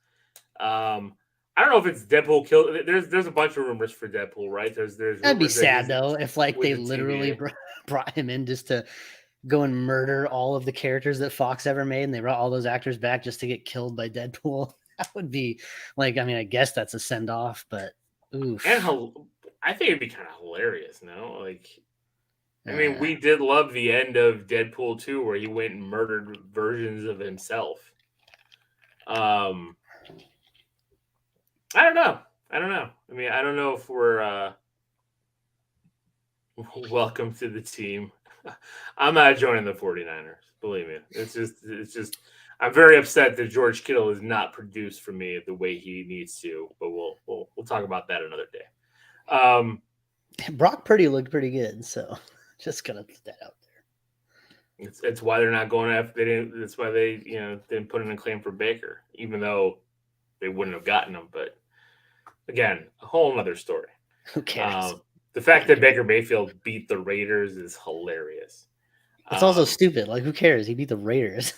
I don't know if it's Deadpool kill. There's a bunch of rumors for Deadpool, right? There's That'd be rumors that sad he's though if like with they the literally TVA. brought him in just to go and murder all of the characters that Fox ever made, and they brought all those actors back just to get killed by Deadpool. That would be like, I mean, I guess that's a send off, but oof. And I think it'd be kind of hilarious, no? Like, I mean, Uh, we did love the end of Deadpool 2 where he went and murdered versions of himself. I don't know. I mean, I don't know if we're welcome to the team. I'm not joining the 49ers. Believe me. It's just I'm very upset that George Kittle is not produced for me the way he needs to, but we'll talk about that another day. Brock Purdy looked pretty good, so just gonna put that out there. It's why they're not going after they didn't. That's why they didn't put in a claim for Baker, even though they wouldn't have gotten him. But again, a whole other story. Who cares? The fact that Baker Mayfield beat the Raiders is hilarious. It's also stupid. Like, who cares? He beat the Raiders.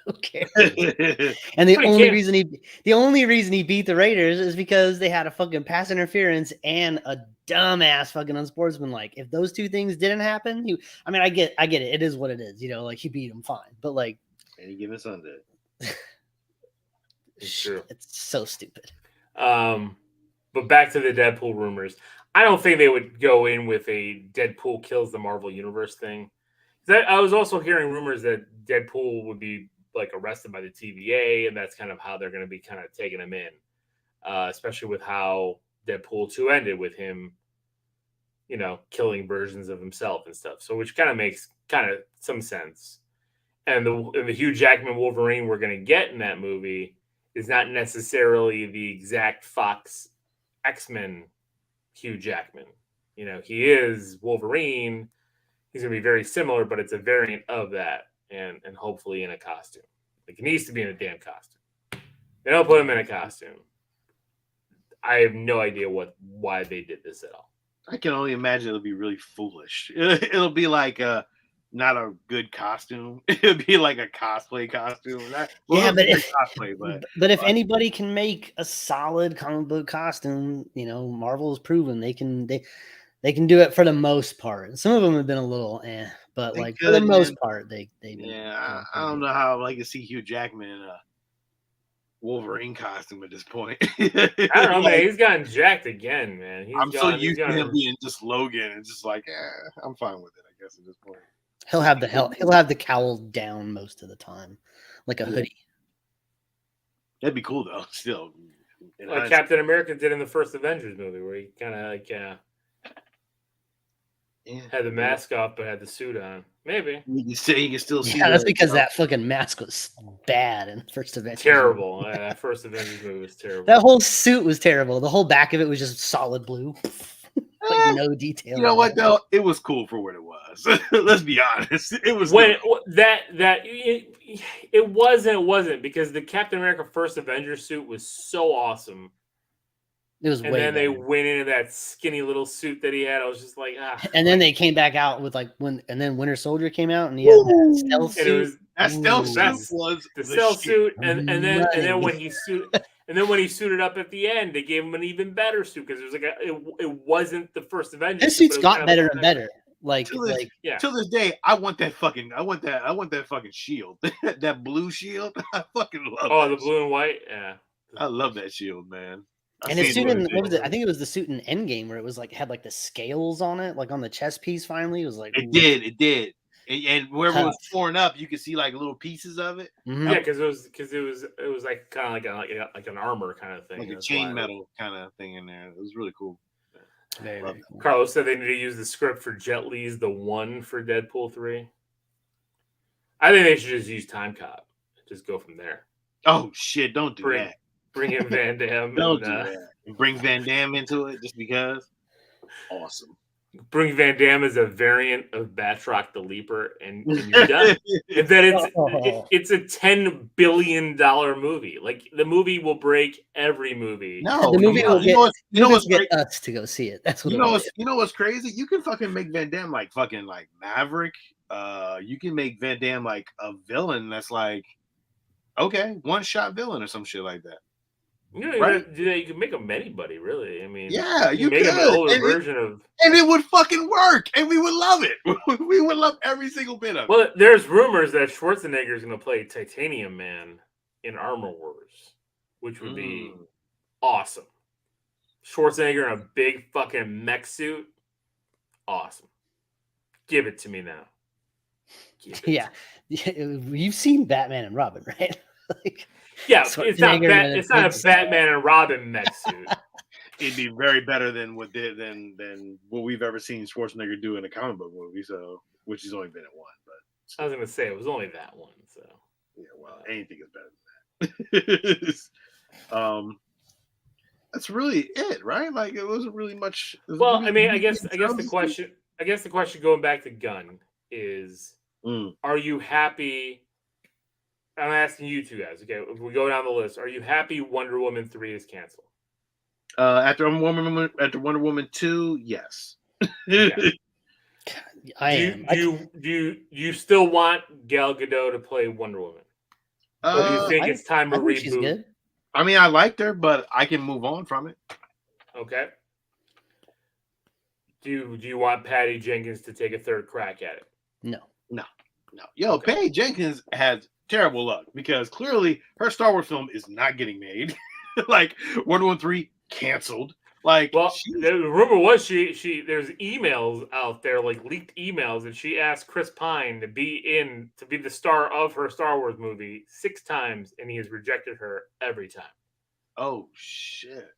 Who cares? yeah, And the But he only can't- reason he beat the Raiders is because they had a fucking pass interference and a dumbass fucking unsportsmanlike. If those two things didn't happen, I mean, I get it. It is what it is. Like, he beat him fine, but like, any given Sunday. It's true. It's so stupid. But back to the Deadpool rumors. I don't think they would go in with a Deadpool kills the Marvel Universe thing. I was also hearing rumors that Deadpool would be like arrested by the TVA, and that's kind of how they're going to be kind of taking him in, especially with how Deadpool 2 ended with him, killing versions of himself and stuff. So which kind of makes some sense. And the Hugh Jackman Wolverine we're going to get in that movie is not necessarily the exact Fox X-Men Hugh Jackman. He is Wolverine. He's going to be very similar, but it's a variant of that, and hopefully in a costume. Like, he needs to be in a damn costume. They don't put him in a costume. I have no idea why they did this at all. I can only imagine it'll be really foolish. It'll be like not a good costume. It'll be like a cosplay costume. But if anybody can make a solid comic book costume, Marvel has proven they can do it for the most part. Some of them have been a little but like for the most part, they I don't know how I can see Hugh Jackman in a Wolverine costume at this point. I don't know, man. He's gotten jacked again, man. I'm so used to him being just Logan and just like, I'm fine with it, I guess, at this point. He'll have the cowl down most of the time, like a hoodie. That'd be cool though. Still, like Captain America did in the first Avengers movie, where he kind of like had the mask off but had the suit on. Maybe you can still see. Yeah, that's because that fucking mask was bad in First Avengers. Terrible. That first Avengers movie was terrible. That whole suit was terrible. The whole back of it was just solid blue. Like no detail. You know what though? It was cool for what it was. Let's be honest. It was when it wasn't because the Captain America First Avengers suit was so awesome. It was, and then they went into that skinny little suit that he had. I was just like, And then they came back out with and then Winter Soldier came out and he had that stealth suit. That stealth suit was the stealth suit, and then when he suited up at the end, they gave him an even better suit because it was like it wasn't the first Avengers. His suits got better and better. To this day, I want that fucking shield, that blue shield. I fucking love. The blue and white. Yeah, I love that shield, man. And his suit in what was it? I think it was the suit in Endgame where it was like had like the scales on it, like on the chest piece. Finally, it was like it did. And wherever it was torn up, you could see like little pieces of it. Mm-hmm. Yeah, because it was like kind of like an armor kind of thing, like a chain metal kind of thing in there. It was really cool. Very cool. Carlos said they need to use the script for Jet Li's The One for Deadpool 3. I think they should just use Time Cop. Just go from there. Oh shit! Don't do that. Bring in Van Damme. Don't do that. Bring Van Damme into it just because. Awesome. Bring Van Damme as a variant of Batroc the Leaper, and you're done. And then it's a $10 billion movie. Like the movie will break every movie. No, the movie will get us to go see it. That's what you know what's crazy? You can fucking make Van Damme like fucking like Maverick. You can make Van Damme like a villain that's like one-shot villain or some shit like that. Right? do that. You can make them anybody, really. I mean, Yeah, you you can make them an could. older version of. And it would fucking work, and we would love it. We would love every single bit of it. Well, there's rumors that Schwarzenegger is going to play Titanium Man in Armor Wars, which would be awesome. Schwarzenegger in a big fucking mech suit, awesome. Give it to me now. Yeah, you've seen Batman and Robin, right? Like, yeah, it's not Schwarzenegger it's not a Batman and Robin mech suit. It'd be very better than what we've ever seen Schwarzenegger do in a comic book movie. So, which he's only been in one, but I was going to say it was only that one. So yeah, well, anything is better than that. That's really it, right? Like it wasn't really much. Well, I mean, I guess the question going back to Gunn is, are you happy? I'm asking you two guys. Okay, if we go down the list, are you happy Wonder Woman 3 is canceled? After Wonder Woman 2, yes. I am. Do you still want Gal Gadot to play Wonder Woman? Or do you think it's time to reboot? She's good. I mean, I liked her, but I can move on from it. Okay. Do you want Patty Jenkins to take a third crack at it? No. Yo, okay. Patty Jenkins has terrible luck because clearly her Star Wars film is not getting made. Like Wonder Woman 3 canceled. Like, well, the rumor was she there's emails out there, like leaked emails, that she asked Chris Pine to be the star of her Star Wars movie 6 times, and he has rejected her every time. Oh shit!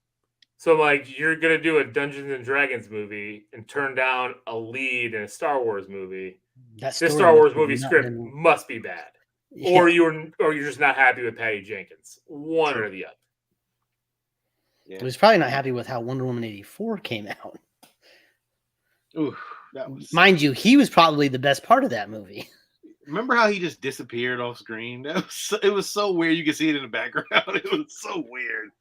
So like, you're gonna do a Dungeons and Dragons movie and turn down a lead in a Star Wars movie? This Star Wars movie script must be bad, or you're just not happy with Patty Jenkins. One or the other. Yeah. He was probably not happy with how Wonder Woman 84 came out. Ooh, mind you, he was probably the best part of that movie. Remember how he just disappeared off screen? It was so weird. You could see it in the background. It was so weird.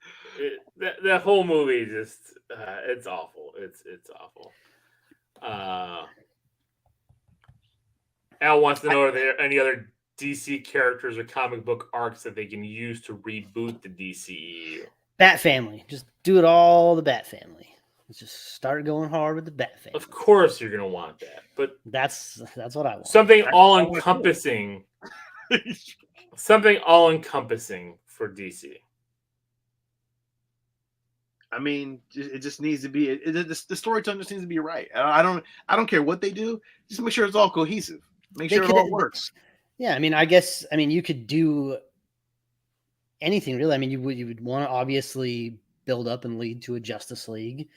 That whole movie just it's awful. It's awful. Al wants to know, are there any other DC characters or comic book arcs that they can use to reboot the DCEU? Bat Family. Just do it all the Bat Family. Let's just start going hard with the Bat Family. Of course you're gonna want that, but that's what I want. Something all encompassing. Something all encompassing for DC. I mean, it just needs to be the storytelling just needs to be right. I don't care what they do. Just make sure it's all cohesive. Make sure it all works. Yeah, I mean, you could do anything really. I mean, you would want to obviously build up and lead to a Justice League,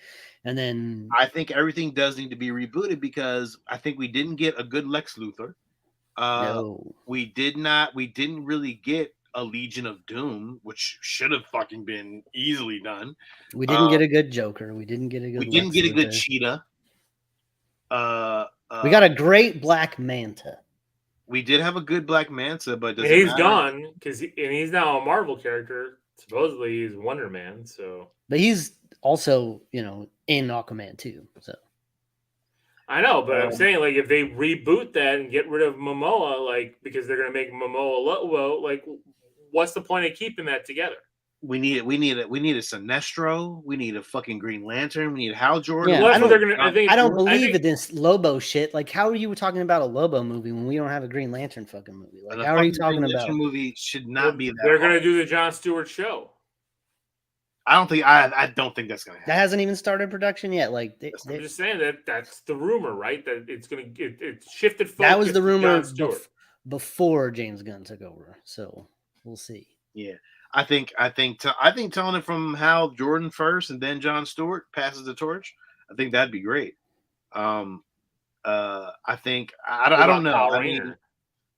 and then I think everything does need to be rebooted because I think we didn't get a good Lex Luthor. No, we didn't really get a Legion of Doom, which should have fucking been easily done. We didn't get a good Joker. We didn't get a good. We didn't get a good Cheetah. We got a great Black Manta. We did have a good Black Manta, but he's gone because he's now a Marvel character. Supposedly he's Wonder Man. So, but he's also in Aquaman too. So I know, but I'm saying, like, if they reboot that and get rid of Momoa, like, because they're gonna make Momoa Lobo, like, what's the point of keeping that together? We need a Sinestro. We need a fucking Green Lantern. We need Hal Jordan. Yeah, I don't believe in this Lobo shit. Like, how are you talking about a Lobo movie when we don't have a Green Lantern fucking movie? Like, how are you talking about? Movie should not be that. They're gonna do the Jon Stewart show. I don't think that's gonna happen. That hasn't even started production yet. Like, I'm just saying that's the rumor, right? That it's gonna it's shifted. Focus that was the rumor before James Gunn took over. So we'll see. Yeah. I think telling it from Hal Jordan first and then Jon Stewart passes the torch. I think that'd be great. I don't know.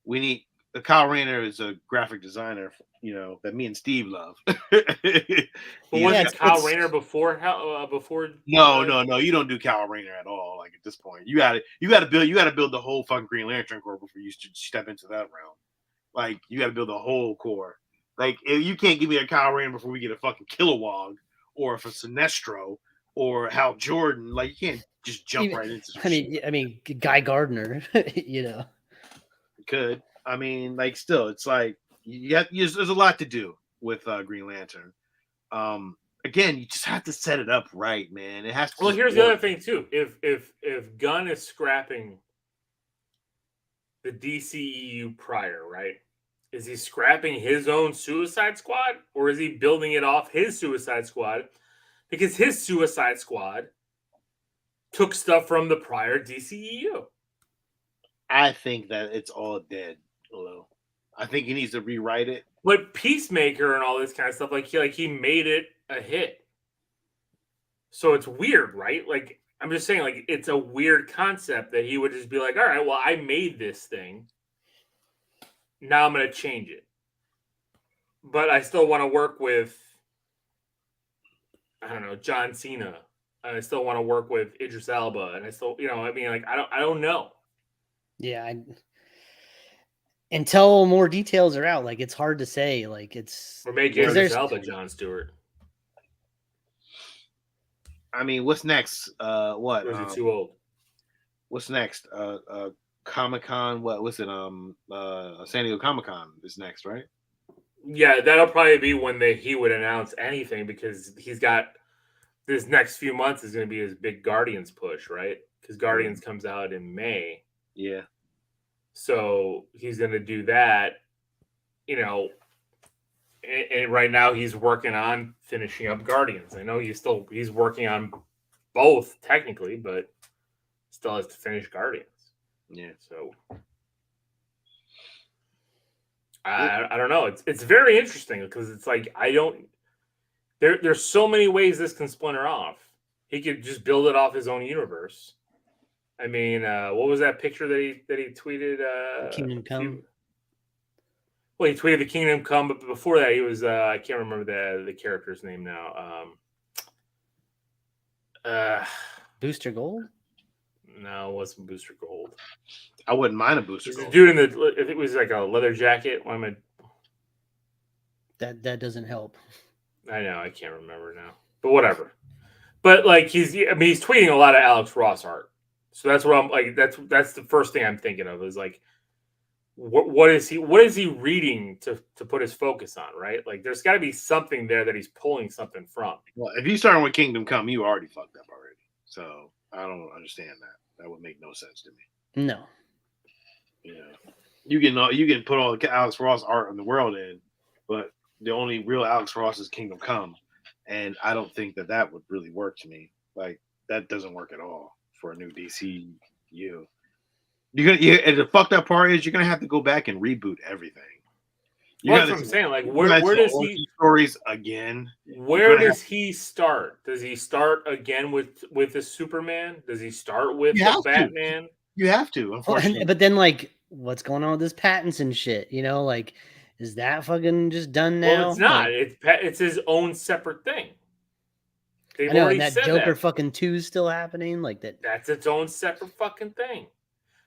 We need Kyle Rayner is a graphic designer, that me and Steve love. Was Kyle Rayner before? No, you don't do Kyle Rayner at all. Like, at this point, you got to build the whole fucking Green Lantern Corps before you step into that realm. Like, you got to build the whole core. Like, you can't give me a Kyle Rayner before we get a fucking Kilowog or a Sinestro or Hal Jordan. Like, you can't just jump right into shit. I mean, Guy Gardner, Could. Like, still, it's like there's a lot to do with Green Lantern. Again, you just have to set it up right, man. It has to. Well, just here's the work. other thing too. If Gunn is scrapping the DCEU prior, right? Is he scrapping his own Suicide Squad, or is he building it off his Suicide Squad? Because his Suicide Squad took stuff from the prior DCEU. I think that it's all dead, Lou. I think he needs to rewrite it. But Peacemaker and all this kind of stuff, he made it a hit. So it's weird, right? Like, I'm just saying, like, it's a weird concept that he would just be like, all right, well, I made this thing. Now I'm going to change it. But I still want to work with, I don't know, John Cena. And I still want to work with Idris Elba. And I still, I don't know. Yeah. Until more details are out, like, it's hard to say. Like, it's. Or make Idris Elba John Stewart. I mean, what's next? What? Or is he too old? What's next? Comic-Con. What was it? San Diego Comic-Con is next, right? Yeah, that'll probably be when he would announce anything, because he's got this next few months is going to be his big Guardians push, right? Because Guardians comes out in May. Yeah. So he's going to do that, and right now he's working on finishing up Guardians. I know he's working on both technically, but still has to finish Guardians. Yeah. So I don't know. It's very interesting, because it's like there's so many ways this can splinter off. He could just build it off his own universe. I mean, what was that picture that he tweeted? Kingdom Come. Well, he tweeted the Kingdom Come, but before that, he was I can't remember the character's name now. Booster Gold? No, it wasn't Booster Gold. I wouldn't mind a Booster Gold. The dude I think it was like a leather jacket. That doesn't help. I know, I can't remember now, but whatever. But like he's tweeting a lot of Alex Ross art, so that's what I'm like. That's the first thing I'm thinking of is like, what is he reading to put his focus on, right? Like, there's got to be something there that he's pulling something from. Well, if you start with Kingdom Come, you already fucked up already. So I don't understand that. That would make no sense to me. No. Yeah, you can put all the Alex Ross art in the world in, but the only real Alex Ross is Kingdom Come, and I don't think that would really work to me. Like, that doesn't work at all for a new DCU. And the fucked up part is you're gonna have to go back and reboot everything. That's what I'm saying. Like, where does he stories again? Where does he start? Does he start again with the Superman? Does he start with the Batman? You have to, unfortunately. But then, like, what's going on with this Pattinson shit? Like, is that fucking just done now? Well, it's not. It's his own separate thing. I know, and that Joker fucking 2 is still happening. Like that. That's its own separate fucking thing.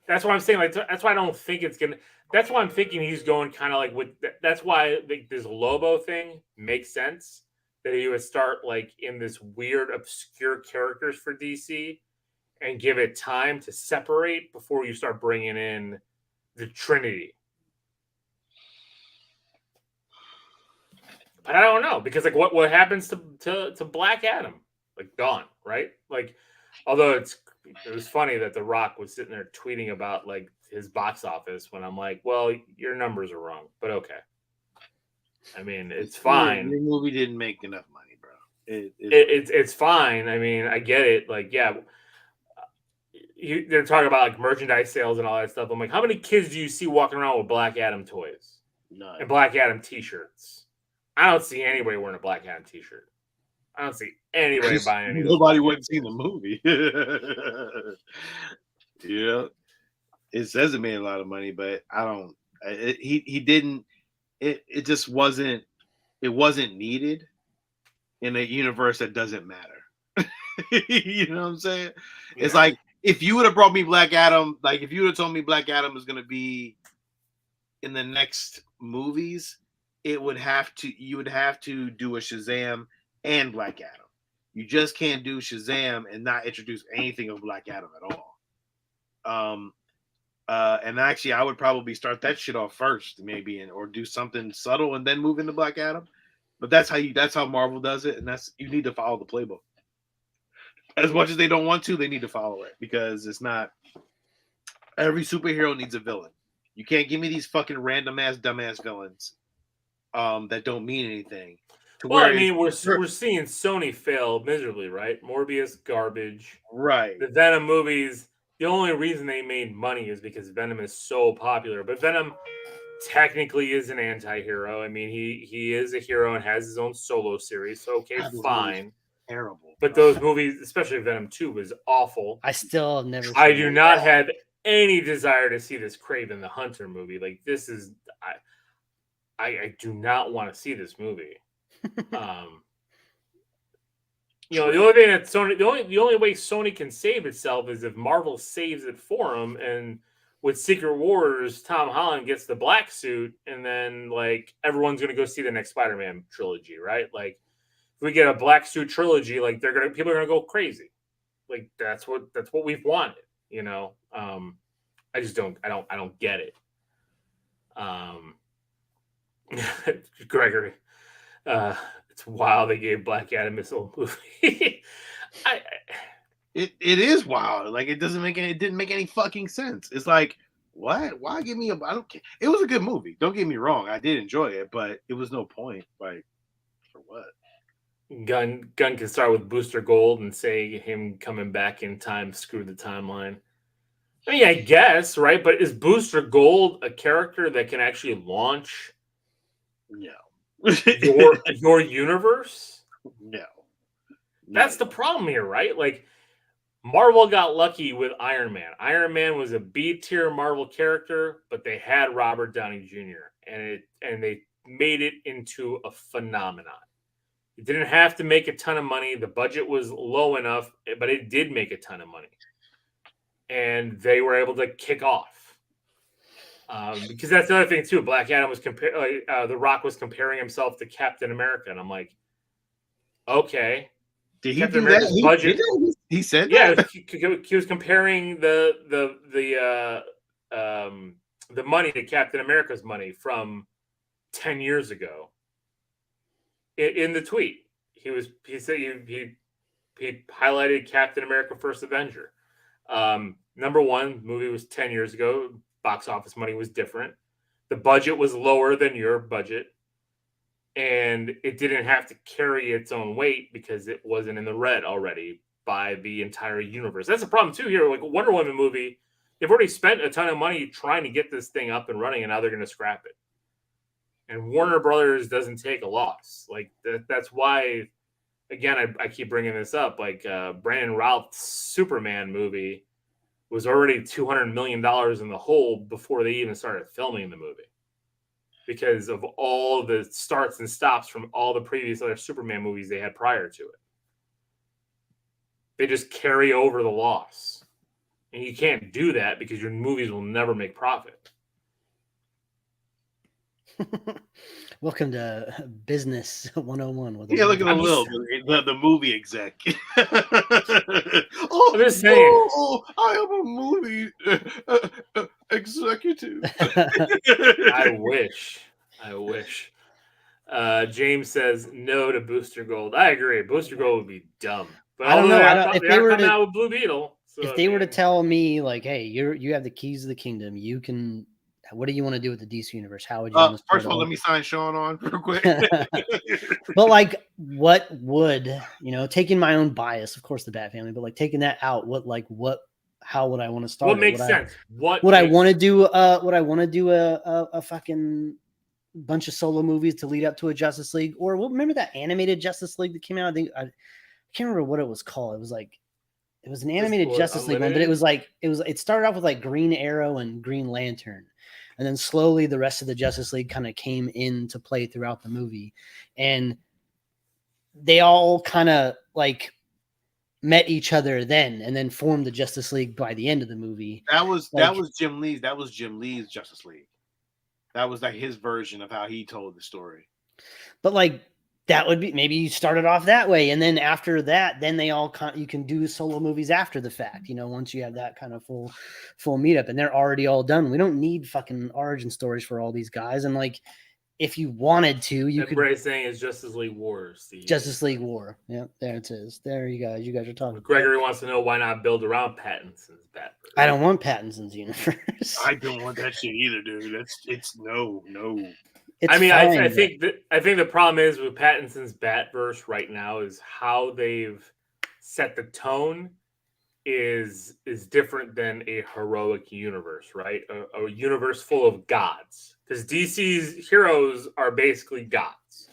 That's why I'm saying. Like, that's why I don't think it's gonna. That's why I'm thinking he's going kind of like with. That's why this Lobo thing makes sense. That he would start like in this weird, obscure characters for DC, and give it time to separate before you start bringing in the Trinity. But I don't know, because like what happens to Black Adam? Like, gone, right? Like, although it was funny that The Rock was sitting there tweeting about like his box office when I'm like, well, your numbers are wrong, but okay. I mean, it's fine. Your movie didn't make enough money, bro. It's fine. I mean, I get it. Like, yeah, they're talking about like merchandise sales and all that stuff. I'm like, how many kids do you see walking around with Black Adam toys and Black Adam T-shirts? I don't see anybody wearing a Black Adam T-shirt. I don't see anybody buying any. Nobody wouldn't see the movie. Yeah, it says it made a lot of money, but I don't. He didn't. It just wasn't. It wasn't needed in a universe that doesn't matter. You know what I'm saying? Yeah. It's like if you would have brought me Black Adam, like if you would have told me Black Adam is going to be in the next movies, you would have to do a Shazam and Black Adam. You just can't do Shazam and not introduce anything of Black Adam at all. And actually, I would probably start that shit off first, maybe, or do something subtle and then move into Black Adam. But that's how Marvel does it, and you need to follow the playbook. As much as they don't want to, they need to follow it because it's not every superhero needs a villain. You can't give me these fucking random ass dumbass villains that don't mean anything. Well, I mean, we're seeing Sony fail miserably, right? Morbius garbage. Right. The Venom movies, the only reason they made money is because Venom is so popular. But Venom technically is an anti-hero. I mean, he is a hero and has his own solo series. So okay, fine. Terrible. But those movies, especially Venom 2, was awful. I still have never. I do not have any desire to see this Kraven the Hunter movie. Like this is, I do not want to see this movie. You know, the only thing that Sony, the only way Sony can save itself is if Marvel saves it for them. And with Secret Wars, Tom Holland gets the black suit, and then like everyone's gonna go see the next Spider-Man trilogy, right? Like if we get a black suit trilogy, like people are gonna go crazy. Like that's what we've wanted, you know. I just don't get it. Gregory, it's wild they gave Black Adam this whole movie. It is wild. Like it didn't make any fucking sense. It's like, what? Why give me I don't care. It was a good movie. Don't get me wrong. I did enjoy it, but it was no point. Like, for what? Gunn can start with Booster Gold and say him coming back in time screwed the timeline. I mean, I guess, right? But is Booster Gold a character that can actually launch your universe? No. That's the problem here, right? Like Marvel got lucky with Iron Man. Iron Man was a B-tier Marvel character, but they had Robert Downey Jr. and they made it into a phenomenon. It didn't have to make a ton of money. The budget was low enough, but it did make a ton of money. And they were able to kick off. Because that's the other thing, too. Black Adam was The Rock was comparing himself to Captain America. And I'm like, okay. Did he Captain do America's that? Budget. He said that? Yeah, he was comparing the money to Captain America's money from 10 years ago. In the tweet, he said he highlighted Captain America: First Avenger. Number one, movie was 10 years ago. Box office money was different. The budget was lower than your budget, and it didn't have to carry its own weight because it wasn't in the red already by the entire universe. That's a problem too here. Like a Wonder Woman movie, they've already spent a ton of money trying to get this thing up and running, and now they're going to scrap it. And Warner Brothers doesn't take a loss. Like that's why, again, I keep bringing this up. Like Brandon Routh's Superman movie was already $200 million in the hole before they even started filming the movie, because of all the starts and stops from all the previous other Superman movies they had prior to it. They just carry over the loss, and you can't do that because your movies will never make profit. Welcome to Business 101. Look at the movie exec. I'm just saying. I am a movie executive. I wish. James says no to Booster Gold. I agree. Booster Gold would be dumb. But I don't know. If they were coming out with Blue Beetle, if they were to tell me like, hey, you have the keys to the kingdom, you can. What do you want to do with the DC universe? How would you? First of all, let me sign Sean on real quick. But like, what would taking my own bias, of course, the Bat Family, but like taking that out, how would I want to start? What makes sense? Would I want to do? Would I want to do a fucking bunch of solo movies to lead up to a Justice League? Or remember that animated Justice League that came out? I can't remember what it was called. It was an animated Justice League one, but it started off with like Green Arrow and Green Lantern. And then slowly the rest of the Justice League kind of came into play throughout the movie. And they all kind of like met each other then and then formed the Justice League by the end of the movie. That was Jim Lee's. That was Jim Lee's Justice League. That was like his version of how he told the story. But like that would be, maybe you started off that way. And then after that, then they all you can do solo movies after the fact, once you have that kind of full meetup and they're already all done. We don't need fucking origin stories for all these guys. And like, if you wanted to, you could. Bray's saying is Justice League War. Steve. Justice League War. Yeah, there it is. There you guys. You guys are talking. Gregory wants to know why not build around Pattinson's Batverse. I don't want Pattinson's universe. I don't want that shit either, dude. It's no. It's I mean, fine, I think the problem is with Pattinson's Batverse right now is how they've set the tone is different than a heroic universe, right? A universe full of gods, because DC's heroes are basically gods.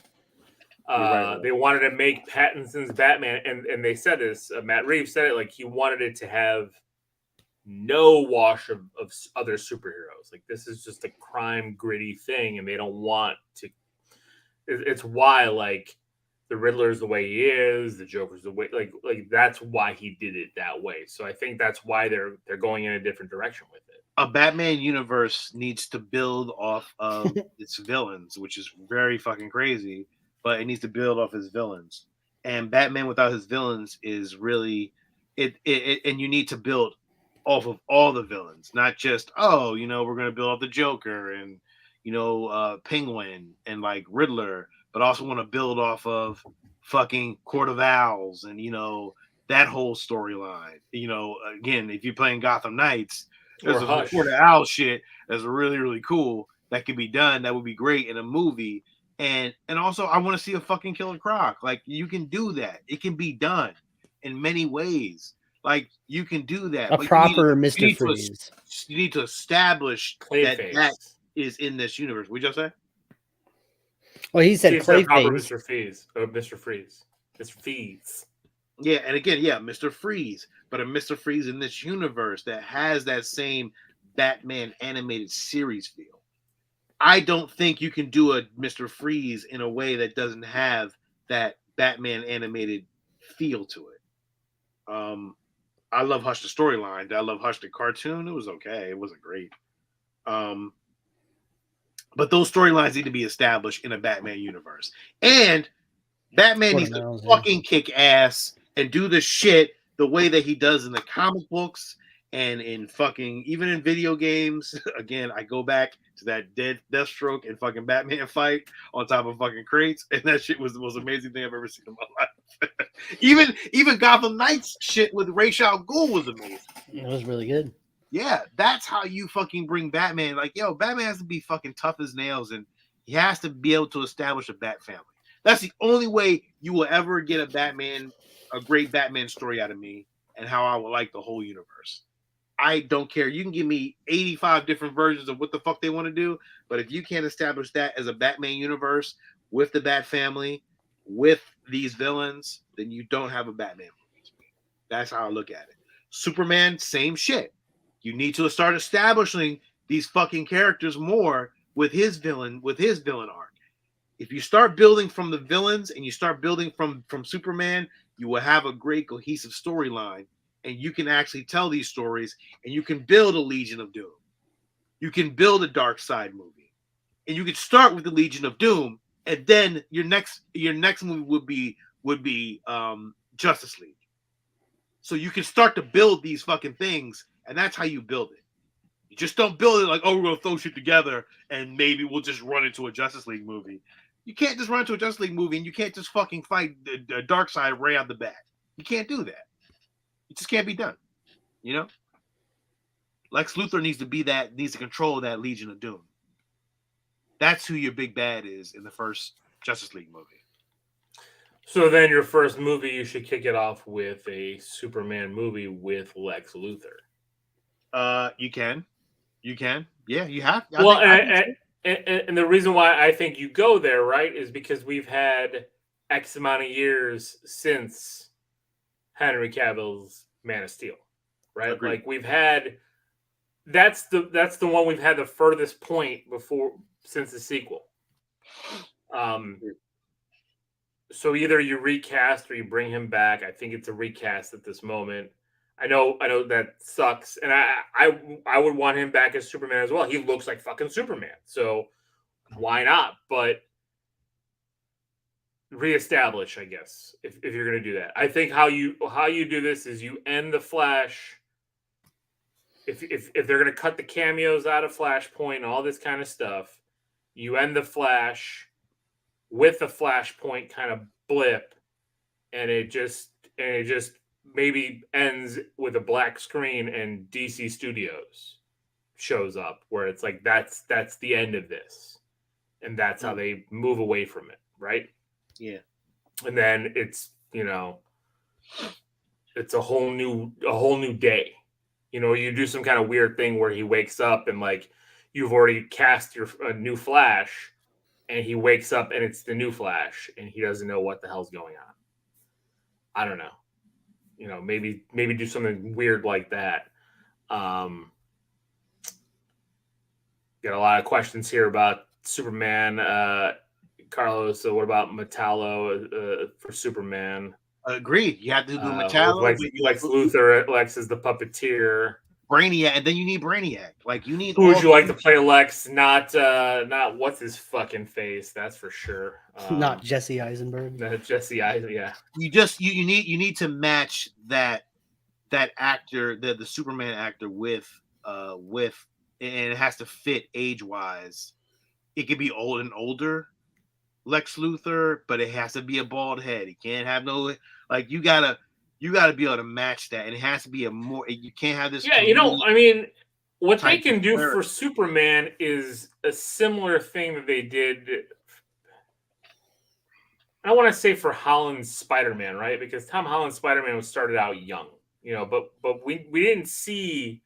Right. They wanted to make Pattinson's Batman, and they said this. Matt Reeves said it, like he wanted it to have no wash of other superheroes. Like this is just a crime gritty thing, and they don't want to. It's why like the Riddler's the way he is, the Joker's the way like that's why he did it that way. So I think that's why they're going in a different direction with it. A Batman universe needs to build off of its villains, which is very fucking crazy, but it needs to build off his villains. And Batman without his villains is really it and you need to build off of all the villains, not just we're gonna build off the Joker and Penguin and like Riddler, but also want to build off of fucking Court of Owls and that whole storyline. Again, if you're playing Gotham Knights, there's a Court of Owls shit that's really really cool that could be done. That would be great in a movie. And also I want to see a fucking Killer Croc. Like you can do that. It can be done in many ways. Like you can do that. A proper Mr. Freeze. You need to establish that is in this universe. What'd you say? Well, he said Clayface. Mr. Freeze. Or Mr. Freeze. Mr. Freeze. Yeah, and again, Mr. Freeze. But a Mr. Freeze in this universe that has that same Batman animated series feel. I don't think you can do a Mr. Freeze in a way that doesn't have that Batman animated feel to it. I love Hush the storyline. I love Hush the cartoon. It was okay. It wasn't great. But those storylines need to be established in a Batman universe. And Batman needs to fucking kick ass and do the shit the way that he does in the comic books and in fucking even in video games. Again, I go back to that dead Deathstroke and fucking Batman fight on top of fucking crates, and that shit was the most amazing thing I've ever seen in my life. even Gotham Knights shit with Ra's al Ghul was amazing. It was really good. Yeah, that's how you fucking bring Batman. Like, Batman has to be fucking tough as nails, and he has to be able to establish a Bat family. That's the only way you will ever get a great Batman story out of me, and how I will like the whole universe. I don't care. You can give me 85 different versions of what the fuck they want to do, but if you can't establish that as a Batman universe with the Bat family, with these villains, then you don't have a Batman movie. That's how I look at it. Superman, same shit. You need to start establishing these fucking characters more with his villain arc. If you start building from the villains and you start building from Superman, you will have a great cohesive storyline, and you can actually tell these stories, and you can build a Legion of Doom. You can build a Dark Side movie, and you can start with the Legion of Doom, and then your next movie would be Justice League. So you can start to build these fucking things, and that's how you build it. You just don't build it like, we're gonna throw shit together and maybe we'll just run into a Justice League movie. You can't just run into a Justice League movie, and you can't just fucking fight the Dark Side right out the bat. You can't do that. It just can't be done. Lex Luthor needs to control that Legion of Doom. That's who your big bad is in the first Justice League movie. So then your first movie, you should kick it off with a Superman movie with Lex Luthor. You can. Yeah, you have. And the reason why I think you go there, right, is because we've had X amount of years since Henry Cavill's Man of Steel, right? Agreed. Like we've had that's the one we've had the furthest point since the sequel. So either you recast or you bring him back. I think it's a recast at this moment. I know that sucks, and I would want him back as Superman as well. He looks like fucking Superman, so why not? But reestablish, I guess, if you're gonna do that. I think how you do this is you end the Flash. If they're gonna cut the cameos out of Flashpoint and all this kind of stuff, you end the Flash with a Flashpoint kind of blip, and it just maybe ends with a black screen and DC Studios shows up, where it's like that's the end of this, and that's how they move away from it, right? Yeah. And then it's it's a whole new day. You do some kind of weird thing where he wakes up and like you've already cast a new Flash, and he wakes up and it's the new Flash, and he doesn't know what the hell's going on. I don't know. Maybe do something weird like that. Got a lot of questions here about Superman. Carlos, so what about Metallo for Superman? Agreed. You have to do Metallo. Lex Luthor, Lex is the puppeteer. Brainiac, and then you need Brainiac. Like you need. Who would you like to play Lex? Not what's his fucking face. That's for sure. Not Jesse Eisenberg. Not Jesse Eisenberg. Yeah. You need to match that actor, the Superman actor with, and it has to fit age wise. It could be old and older, Lex Luthor, but it has to be a bald head. He can't have no like you gotta be able to match that, and it has to be you can't have this. Yeah, what they can do for Superman is a similar thing that they did. I want to say for Holland's Spider-Man, right? Because Tom Holland's Spider-Man was started out young, but we didn't see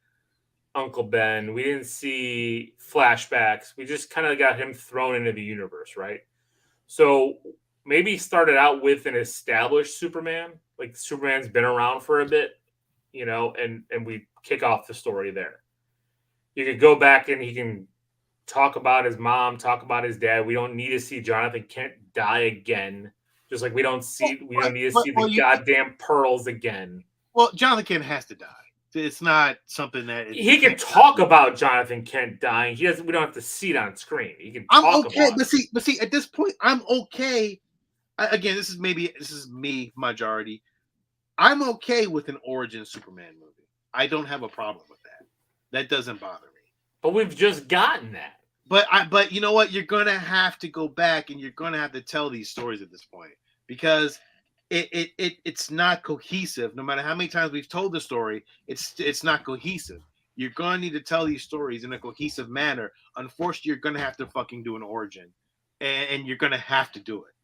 Uncle Ben. We didn't see flashbacks. We just kind of got him thrown into the universe, right? So maybe he started out with an established Superman, like Superman's been around for a bit, and we kick off the story there. You could go back and he can talk about his mom, talk about his dad. We don't need to see Jonathan Kent die again. Just like we don't need to see the goddamn pearls again. Well, Jonathan Kent has to die. It's not something that he can talk about Jonathan Kent dying. We don't have to see it on screen. He can. I'm okay, but see, at this point, I'm okay. Again, this is me majority. I'm okay with an origin Superman movie. I don't have a problem with that. That doesn't bother me. But we've just gotten that. But you know what? You're gonna have to go back and you're gonna have to tell these stories at this point because it's not cohesive. No matter how many times we've told the story, it's not cohesive. You're gonna need to tell these stories in a cohesive manner. Unfortunately, you're gonna have to fucking do an origin, and you're gonna have to do it.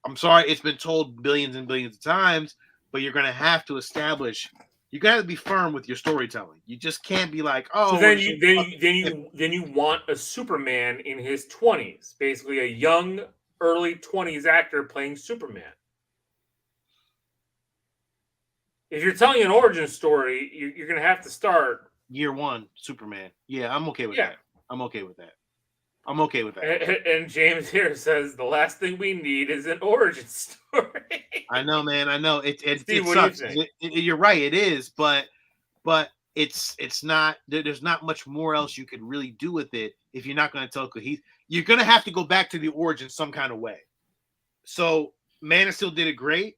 I'm sorry, it's been told billions and billions of times, but you're gonna have to establish. You gotta be firm with your storytelling. You just can't be like, oh. So then you want a Superman in his 20s, basically a young, early 20s actor playing Superman. If you're telling an origin story, you're going to have to start year one Superman. Yeah, I'm okay with that. I'm okay with that. And James here says the last thing we need is an origin story. I know, man. I know. It Steve, sucks. You're right. It is, but it's not. There's not much more else you could really do with it if you're not going to tell cohesive. You're going to have to go back to the origin some kind of way. So Man of Steel did it great.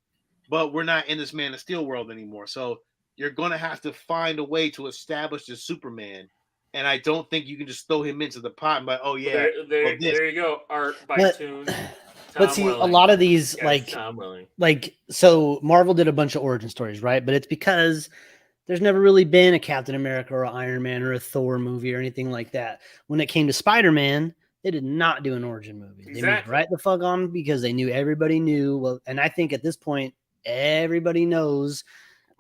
But we're not in this Man of Steel world anymore. So you're going to have to find a way to establish the Superman. And I don't think you can just throw him into the pot and be like, oh, yeah. There you go. Art by Toon. But see, a lot of these, so Marvel did a bunch of origin stories, right? But it's because there's never really been a Captain America or an Iron Man or a Thor movie or anything like that. When it came to Spider-Man, they did not do an origin movie. Exactly. They moved right the fuck on because they knew everybody knew. Well, and I think at this point, everybody knows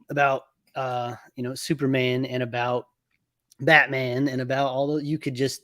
about Superman and about Batman and about all the you could just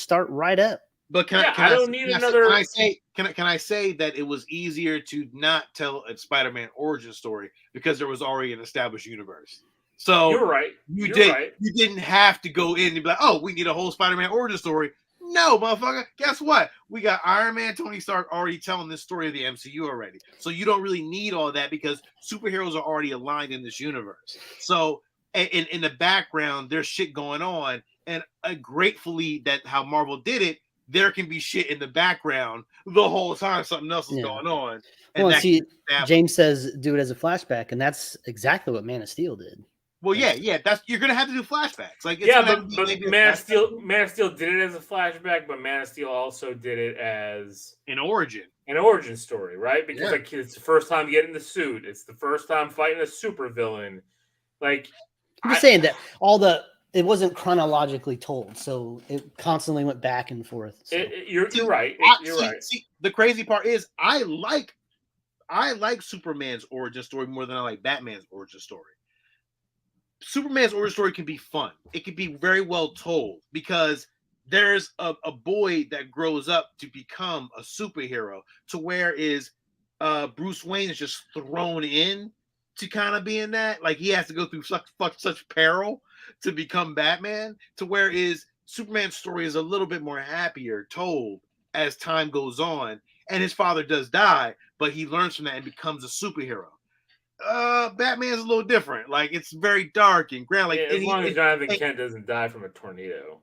start right up. But can I say that it was easier to not tell a Spider-Man origin story because there was already an established universe. So you're right. You didn't have to go in and be like, oh, we need a whole Spider-Man origin story. No, motherfucker. Guess what? We got Iron Man, Tony Stark already telling this story of the MCU already. So you don't really need all that because superheroes are already aligned in this universe. So in the background, there's shit going on. And gratefully that how Marvel did it, there can be shit in the background the whole time something else is going on. And James says do it as a flashback, and that's exactly what Man of Steel did. Well, yeah. That's you're gonna have to do flashbacks. Like, it's Yeah, gonna but, be but maybe a Man of flashback Steel did it as a flashback, but Man of Steel also did it as in origin. an origin story, right? Because Yeah. like it's the first time getting the suit, it's the first time fighting a supervillain. Like I'm just saying that it wasn't chronologically told, so it constantly went back and forth. So. you're right. You're right. See, the crazy part is I like Superman's origin story more than I like Batman's origin story. Superman's origin story can be fun. It can be very well told because there's a boy that grows up to become a superhero to where is Bruce Wayne is just thrown in to kind of be in that. Like, he has to go through such peril to become Batman, to where is Superman's story is a little bit more happier told as time goes on. And his father does die, but he learns from that and becomes a superhero. Batman's a little different. Like, it's very dark and grand. Like, as long as Jonathan Kent doesn't die from a tornado.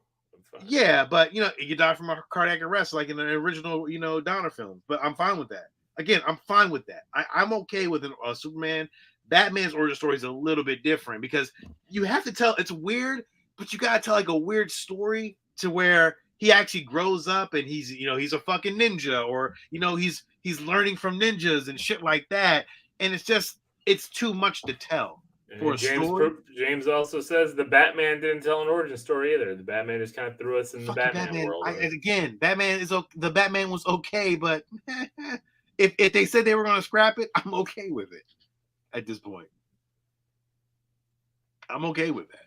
Yeah, but you die from a cardiac arrest, like in the original, Donner film. But I'm fine with that. Again, I'm fine with that. I'm okay with a Superman. Batman's origin story is a little bit different because you have to tell. It's weird, but you gotta tell like a weird story to where he actually grows up and he's a fucking ninja, or he's learning from ninjas and shit like that. And it's too much to tell for a story. James also says the Batman didn't tell an origin story either. The Batman just kind of threw us in the Batman world. The Batman was okay, but if they said they were going to scrap it, I'm okay with it. At this point, I'm okay with that.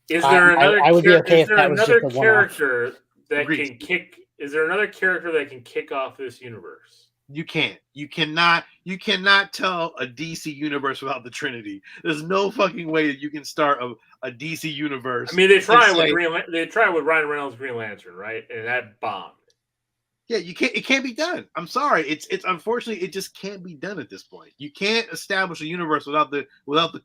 Is there another? I would be okay if that was just a one-off. Is there another character that can kick off this universe? You can't. You cannot tell a DC universe without the Trinity. There's no fucking way that you can start a DC universe. I mean, they tried with Ryan Reynolds' Green Lantern, right? And that bombed. Yeah, you can't. It can't be done. I'm sorry. It's unfortunately it just can't be done at this point. You can't establish a universe without the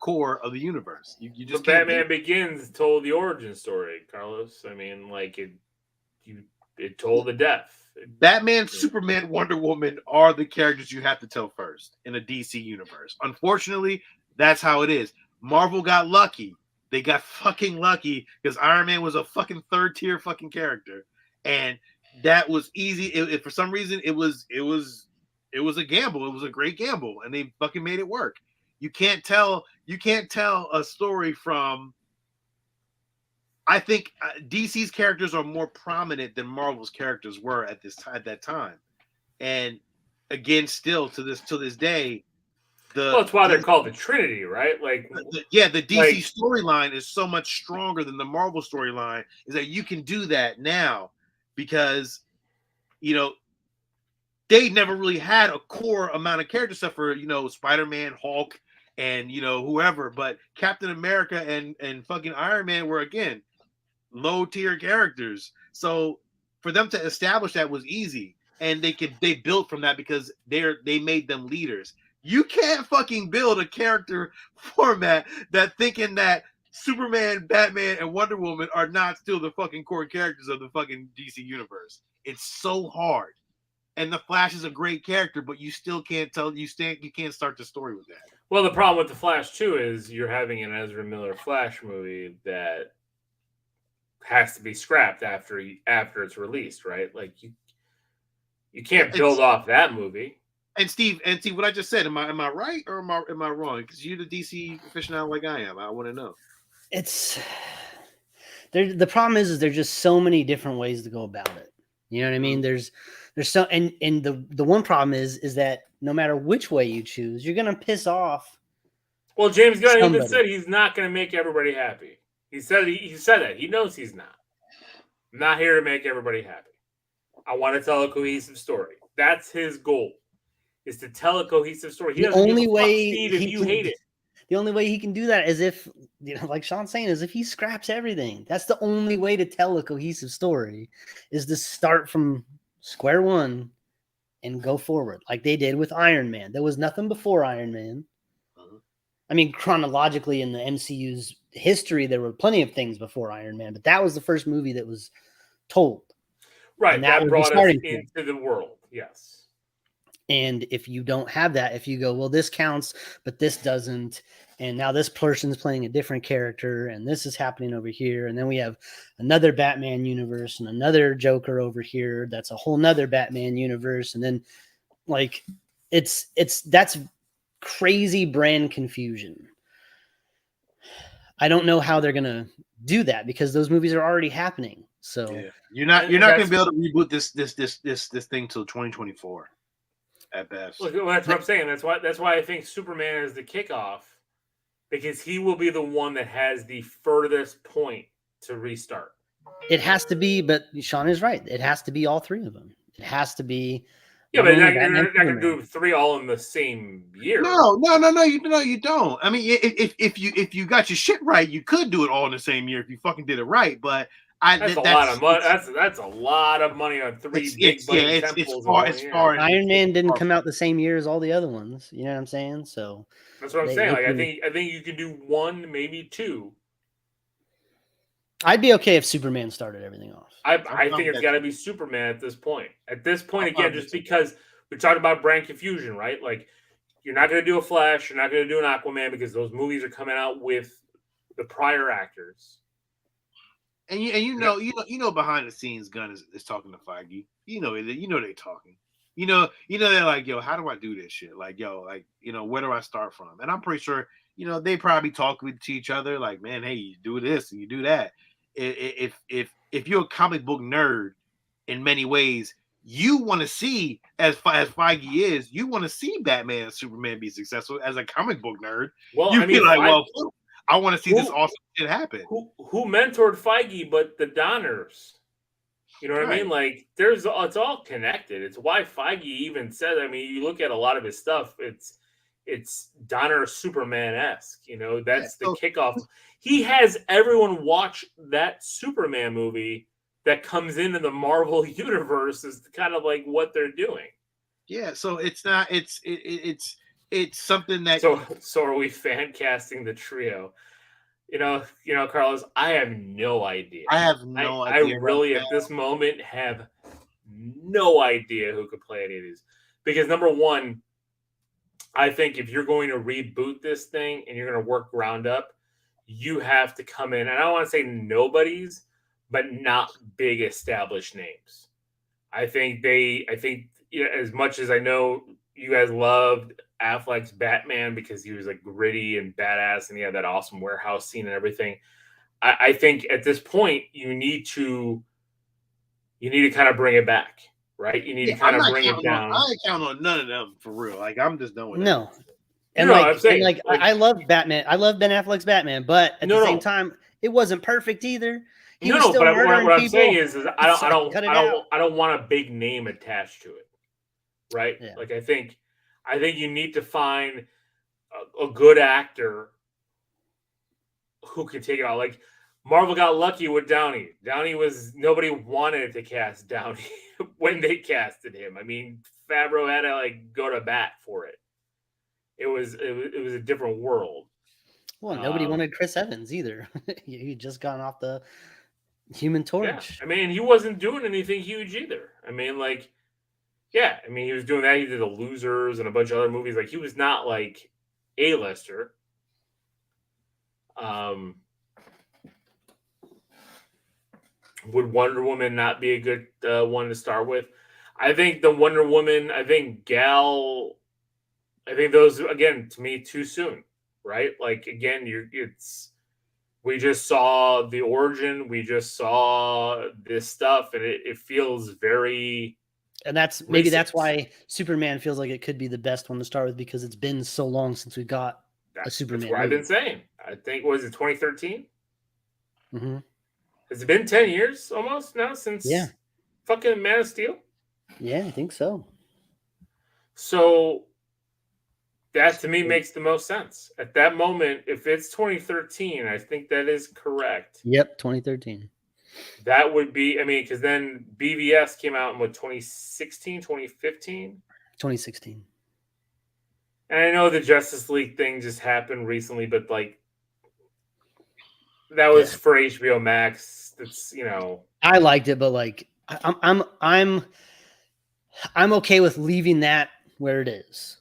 core of the universe. You just can't. Batman Begins told the origin story, Carlos. I mean, like it told the death. Batman, Superman, Wonder Woman are the characters you have to tell first in a DC universe. Unfortunately, that's how it is. Marvel got lucky. They got fucking lucky because Iron Man was a fucking third tier fucking character, and that was easy. For some reason, it was a gamble. It was a great gamble, and they fucking made it work. You can't tell a story from. I think DC's characters are more prominent than Marvel's characters were at that time, and again, still to this day, that's why they're called the Trinity, right? Like, the DC storyline is so much stronger than the Marvel storyline. Is that you can do that now because they never really had a core amount of characters except for Spider-Man, Hulk, and whoever. But Captain America and fucking Iron Man were again low tier characters, so for them to establish that was easy, and they built from that because they made them leaders. You can't fucking build a character format that thinking that Superman, Batman, and Wonder Woman are not still the fucking core characters of the fucking DC universe. It's so hard. And the Flash is a great character, but you still can't you can't start the story with that. Well, the problem with the Flash too is you're having an Ezra Miller Flash movie that has to be scrapped after it's released, right? Like you can't build off that movie. And Steve, what I just said, am I right or am I wrong? Because you're the DC aficionado like I am. I want to know. The problem is there's just so many different ways to go about it. You know what I mean? There's so and the one problem is that no matter which way you choose, you're gonna piss off. Well, James Gunn even said he's not gonna make everybody happy. He said that. He knows he's not. I'm not here to make everybody happy. I want to tell a cohesive story. That's his goal, is to tell a cohesive story. The only way you hate it. The only way he can do that is if, like Sean's saying, is if he scraps everything. That's the only way to tell a cohesive story, is to start from square one and go forward, like they did with Iron Man. There was nothing before Iron Man. I mean, chronologically in the MCU's history, there were plenty of things before Iron Man, but that was the first movie that was told. Right, that brought us into the world, yes. And if you don't have that, if you go, well, this counts, but this doesn't, and now this person's playing a different character, and this is happening over here, and then we have another Batman universe and another Joker over here, that's a whole nother Batman universe, and then like that's crazy brand confusion. I don't know how they're gonna do that because those movies are already happening. So you're not gonna be able to reboot this thing till 2024 at best. Look, that's what I'm saying. That's why I think Superman is the kickoff, because he will be the one that has the furthest point to restart. It has to be, but Sean is right. It has to be all three of them. It has to be. Yeah, but you're not going to do 3 all in the same year. No, you don't. I mean, if you got your shit right, you could do it all in the same year if you fucking did it right. But that's a lot of money. That's a lot of money on 3 big budget temples. As far as Iron Man didn't come out the same year as all the other ones. You know what I'm saying? So that's what I'm saying. Like, I think you can do 1, maybe 2. I'd be okay if Superman started everything off. I think it's got to be Superman at this point. At this point, again, just because we talked about brand confusion, right? Like, you're not going to do a Flash, you're not going to do an Aquaman because those movies are coming out with the prior actors. And you know behind the scenes, Gunn is talking to Feige. You know they're talking. You know they're like, yo, how do I do this shit? Like, yo, like, where do I start from? And I'm pretty sure they probably talk to each other like, man, hey, you do this and you do that. If you're a comic book nerd, in many ways, you want to see, as Feige is, you want to see Batman and Superman be successful. As a comic book nerd, well, you feel like, well, I want to see this awesome shit happen. Who mentored Feige but the Donners? You know what I mean? Like, it's all connected. It's why Feige even said, I mean, you look at a lot of his stuff, it's Donner Superman-esque. That's the kickoff. He has everyone watch that Superman movie that comes into the Marvel universe is kind of like what they're doing. Yeah, so it's not. It's something that. So are we fan casting the trio? Carlos, I have no idea. I have no idea. I really, at this moment, have no idea who could play any of these. Because number one, I think if you're going to reboot this thing and you're going to work ground up, you have to come in, and I don't want to say nobody's, but not big established names. I think as much as I know you guys loved Affleck's Batman because he was like gritty and badass and he had that awesome warehouse scene and everything. I think at this point you need to kind of bring it back, right? You need to kind of bring it down. I ain't count on none of them for real. Like, I'm just done with that. No. And I love Batman. I love Ben Affleck's Batman, but at the same time, it wasn't perfect either. But what I'm saying is I don't want a big name attached to it, right? Yeah. Like, I think you need to find a good actor who can take it out. Like, Marvel got lucky with Downey. Nobody wanted to cast Downey when they casted him. I mean, Favreau had to go to bat for it. It was a different world. Well, nobody wanted Chris Evans either. He just gone off the Human Torch. Yeah. I mean, he wasn't doing anything huge either. I mean, he was doing that. He did The Losers and a bunch of other movies. Like, he was not like A-lister. Would Wonder Woman not be a good one to start with? I think the Wonder Woman, Gal, I think those, again, to me, too soon, right? Like, again, we just saw the origin. We just saw this stuff, and it feels very... And that's why Superman feels like it could be the best one to start with, because it's been so long since we got a Superman. That's what I've been saying. I think, was it 2013? Mm-hmm. Has it been 10 years almost now since fucking Man of Steel? Yeah, I think so. So that to me makes the most sense. At that moment, if it's 2013, I think that is correct. Yep, 2013. That would be, because then BVS came out in 2016, 2015? 2016. And I know the Justice League thing just happened recently, but that was for HBO Max. That's, I liked it, but I'm okay with leaving that where it is.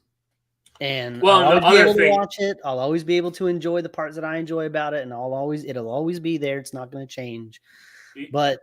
And Well, I'll the always be other able to thing- watch it. I'll always be able to enjoy the parts that I enjoy about it, and it'll always be there. It's not going to change. But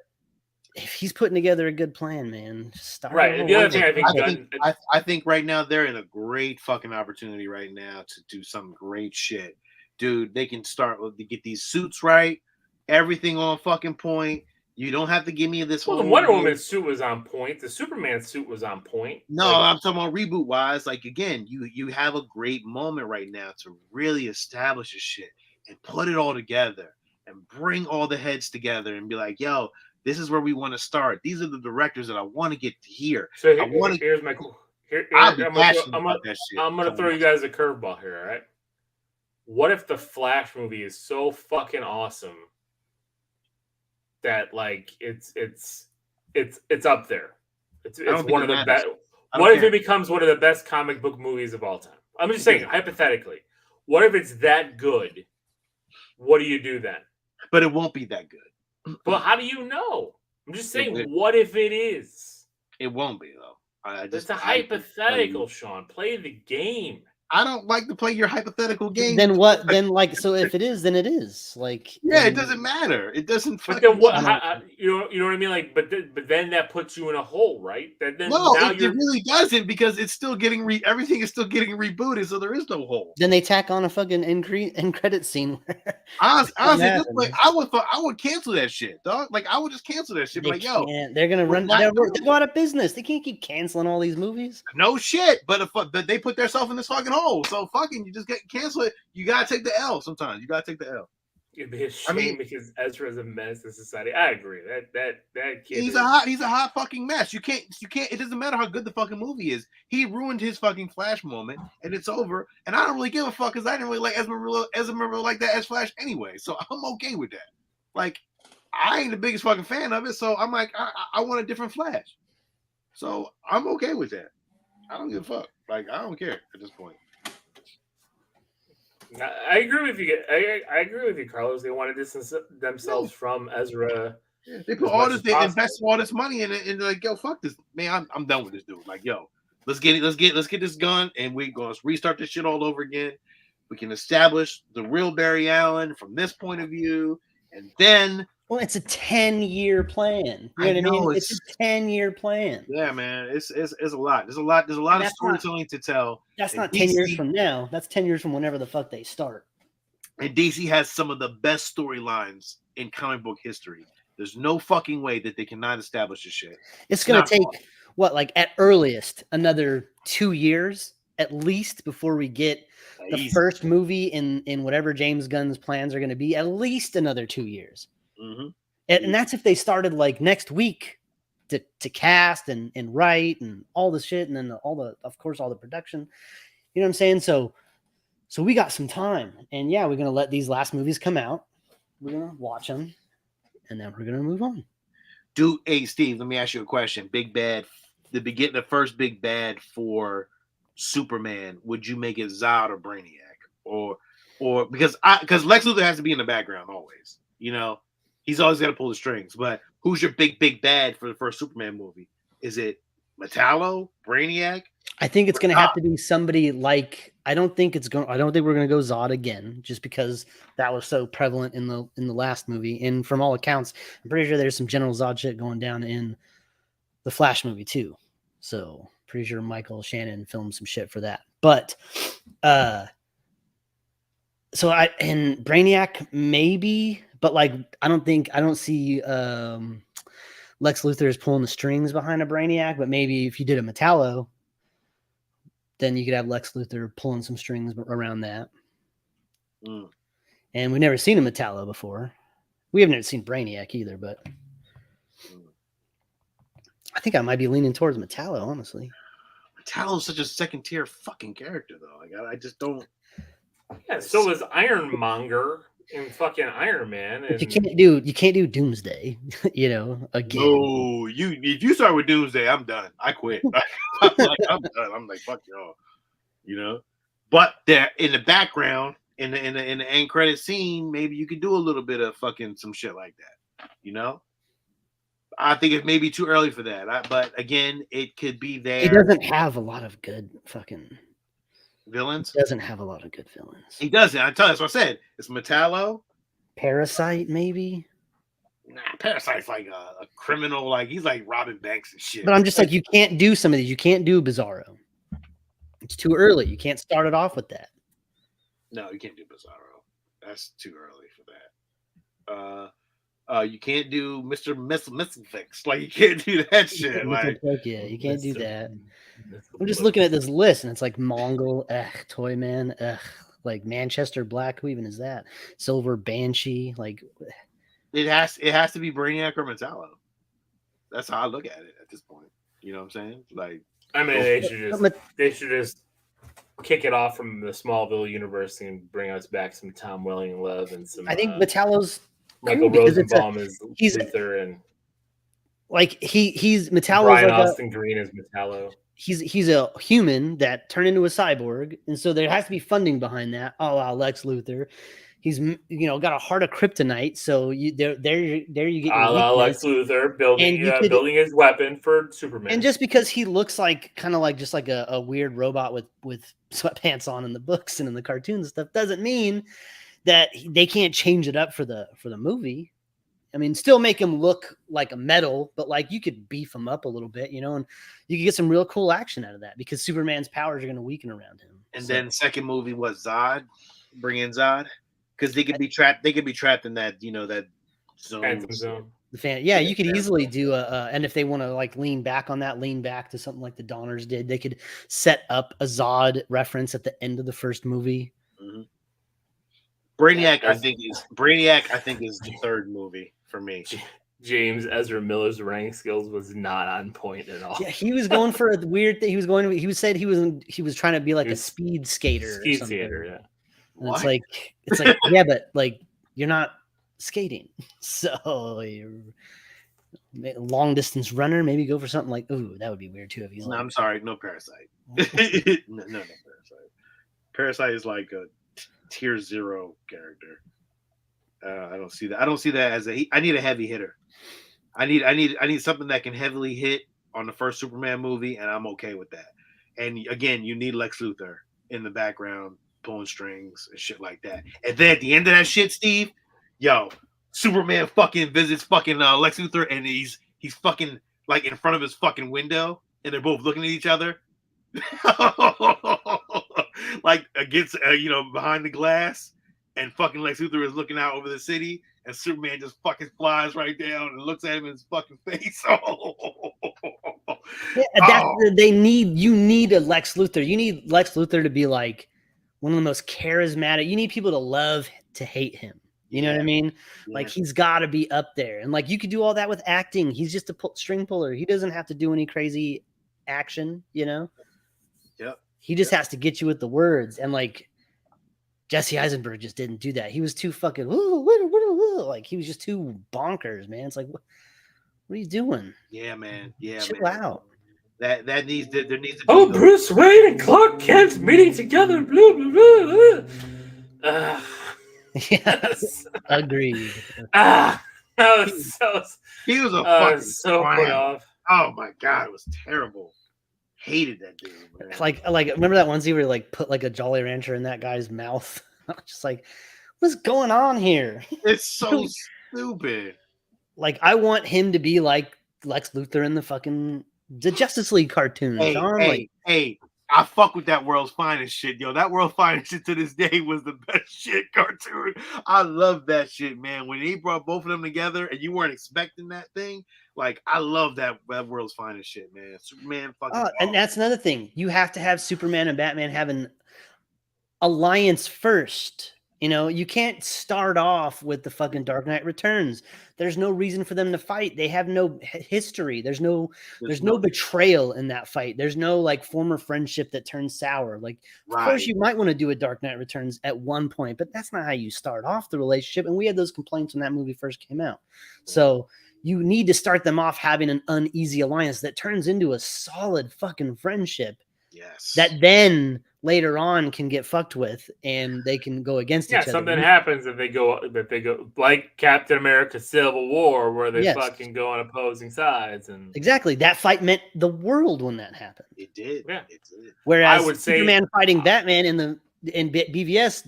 if he's putting together a good plan, man, just start Right. it The other over. thing I think I Gunn, think, I think right now they're in a great fucking opportunity right now to do some great shit, dude. They can start to get these suits right, everything on fucking point. You don't have to give me this well, the whole Wonder weird- Woman suit was on point. The Superman suit was on point. No, Like, I'm talking about reboot wise. Like again, you have a great moment right now to really establish this shit and put it all together and bring all the heads together and be like, yo, this is where we want to start. These are the directors that I want to get to here. so I want to. here's my. I'll be passionate about that shit. I'm gonna throw you guys a curveball here. All right. What if the Flash movie is so fucking awesome that like it's up there? It's don't think one it of the matters. best. I don't What if care. it becomes one of the best comic book movies of all time? I'm just saying, hypothetically. What if it's that good? What do you do then? But it won't be that good. Well, how do you know? I'm just saying, It- what if it is? It won't be though. It's a hypothetical, Sean. Play the game. I don't like to play your hypothetical game. Then what? Then like, so if it is, then it is. Like, Yeah, it then- doesn't matter. It doesn't. But fucking then what? matter. You know what I mean? Like, but then that puts you in a hole, right? Then No, now it really doesn't because it's still getting everything is still getting rebooted, so there is no hole. Then they tack on a fucking end credit scene. Honestly, at this happen. point, I would cancel that shit, dog. Like I would just cancel that shit. Be They like, yo, can't. They're gonna we're run. not They'll doing go out of business. They can't keep canceling all these movies. no shit. But they put themselves in this fucking hole. So fucking, you just get cancel it. You gotta take the L sometimes. You gotta take the L. It'd be a shame I mean- because Ezra's a menace to society. I agree. That kid. He's is- a hot fucking mess. You can't. It doesn't matter how good the fucking movie is. He ruined his fucking Flash moment, and it's over. And I don't really give a fuck because I didn't really like Ezra like that as Flash anyway. So I'm okay with that. Like, I ain't the biggest fucking fan of it, so I'm like, I want a different Flash. So I'm okay with that. I don't give a fuck. Like, I don't care at this point. I agree with you. I agree with you, Carlos. They want to distance themselves from Ezra. Yeah, they put As all much this, as they possible. invested all this money in it, and they're like, yo, fuck this, man. I'm done with this dude. Like, yo, let's get this gun, and we're gonna restart this shit all over again. We can establish the real Barry Allen from this point of view, and then Well, it's a 10-year plan. You know I what I know, mean? It's a 10-year plan. yeah, man, it's a lot. There's a lot And of that's not- storytelling to tell. That's And not 10 years DC from now. That's 10 years from whenever the fuck they start. And DC has some of the best storylines in comic book history. There's no fucking way that they cannot establish this shit. It's gonna not take far. what, like at earliest, another 2 years at least before we get the Easy. first movie in whatever James Gunn's plans are going to be. At least another 2 years, Mhm. and that's if they started like next week to cast and write and all the shit, and then of course all the production. You know what I'm saying? So we got some time, and yeah, we're gonna let these last movies come out. We're gonna watch them, and then we're gonna move on. Hey Steve, let me ask you a question. Big bad, the first big bad for Superman. Would you make it Zod or Brainiac, or because Lex Luthor has to be in the background always. You know, he's always got to pull the strings. But who's your big bad for the first Superman movie? Is it Metallo, Brainiac? I think it's going to have to be somebody like. I don't think we're going to go Zod again, just because that was so prevalent in the last movie. And from all accounts, I'm pretty sure there's some General Zod shit going down in the Flash movie too. So pretty sure Michael Shannon filmed some shit for that. But and Brainiac maybe, but like I don't see Lex Luthor is pulling the strings behind a Brainiac. But maybe if you did a Metallo, then you could have Lex Luthor pulling some strings around that. Mm. And we've never seen a Metallo before. We haven't seen Brainiac either, but I think I might be leaning towards Metallo, honestly. Metallo's such a second tier fucking character though. Like I just don't. Yeah, so is Ironmonger in fucking Iron Man. But And you can't do Doomsday, again. No, if you start with Doomsday, I'm done. I quit. I'm done. I'm like, fuck y'all. You know? But there in the background, in the end credit scene, maybe you could do a little bit of fucking some shit like that. You know? I think it may be too early for that. But again, it could be there. He doesn't have a lot of good fucking villains. Doesn't have a lot of good villains. He doesn't. I tell you, that's what I said. It's Metallo. Parasite, maybe. Nah, Parasite's like a criminal. Like he's like robbing banks and shit. But I'm just like, you can't do some of these. You can't do Bizarro. It's too early. You can't start it off with that. No, you can't do Bizarro. That's too early for that. You can't do Mr. Missile Fix. Like you can't do that shit. Like yeah, you can't do that. I'm just looking at this list, and it's like Mongol, Toyman, like Manchester Black. Who even is that? Silver Banshee. Like it has to be Brainiac or Metallo. That's how I look at it at this point. You know what I'm saying? Like, I mean, they should just kick it off from the Smallville universe and bring us back some Tom Welling love and some. I think Metallo's Michael Rosenbaum is Luther, and like he's Metallo's Brian like Austin Green is Metallo. He's a human that turned into a cyborg, and so there has to be funding behind that. Oh, Lex Luthor. He's got a heart of kryptonite, so there you get Lex Luthor building his weapon for Superman. And just because he looks like kind of like just like a weird robot with sweatpants on in the books and in the cartoons and stuff doesn't mean that they can't change it up for the movie. I mean, still make him look like a metal, but like you could beef him up a little bit, and you could get some real cool action out of that because Superman's powers are going to weaken around him. And then second movie was Zod, bring in Zod. Because they could be trapped. They could be trapped in that, that zone. You could easily do and if they want to like lean back to something like the Donners did, they could set up a Zod reference at the end of the first movie. Mm-hmm. Brainiac, I think is the third movie for me. James Ezra Miller's running skills was not on point at all. Yeah, he was going for a weird thing. He was trying to be like a speed skater. Yeah. And it's like yeah, but like you're not skating, so you're long distance runner. Maybe go for something like that would be weird too. If you I'm sorry, no Parasite. no Parasite. Parasite is like a tier 0 character. I don't see that. I don't see that as I need a heavy hitter. I need something that can heavily hit on the first Superman movie, and I'm okay with that. And again, you need Lex Luthor in the background, pulling strings and shit like that. And then at the end of that shit, Steve, Superman fucking visits fucking Lex Luthor, and he's fucking like in front of his fucking window, and they're both looking at each other, like against behind the glass, and fucking Lex Luthor is looking out over the city, and Superman just fucking flies right down and looks at him in his fucking face. You need a Lex Luthor. You need Lex Luthor to be like one of the most charismatic. You need people to love to hate him. You know what I mean? Yeah. Like he's got to be up there, and like you could do all that with acting. He's just a string puller. He doesn't have to do any crazy action. Yep. He just has to get you with the words, and like Jesse Eisenberg just didn't do that. He was too fucking like he was just too bonkers, man. It's like, what are you doing? Yeah, man. Yeah, chill out. There needs to be Bruce Wayne and Clark Kent meeting together. Blah, blah, blah. Yes, agreed. That was so. He was a fucking so put off. Oh my god, it was terrible. Hated that dude. Man. Like remember that onesie where like put like a Jolly Rancher in that guy's mouth? Just like, what's going on here? It's so stupid. Like I want him to be like Lex Luthor in the Justice League cartoon. Hey, I fuck with that World's Finest shit, yo. That World's Finest shit to this day was the best shit cartoon. I love that shit, man. When he brought both of them together and you weren't expecting that thing, like I love that World's Finest shit, man. Superman fucking. And that's another thing. You have to have Superman and Batman have an alliance first. You can't start off with the fucking Dark Knight Returns. There's no reason for them to fight. They have no history. There's no betrayal in that fight. There's no like former friendship that turns sour. Like, of course, you might want to do a Dark Knight Returns at one point, but that's not how you start off the relationship. And we had those complaints when that movie first came out. So you need to start them off having an uneasy alliance that turns into a solid fucking friendship Yes. that then later on can get fucked with, and they can go against Yeah, each other. something happens if they go like Captain America: Civil War, where they Yes. fucking go on opposing sides, and Exactly. That fight meant the world when that happened. It did. Yeah. It did. Whereas I would say- Superman fighting Batman in BVS,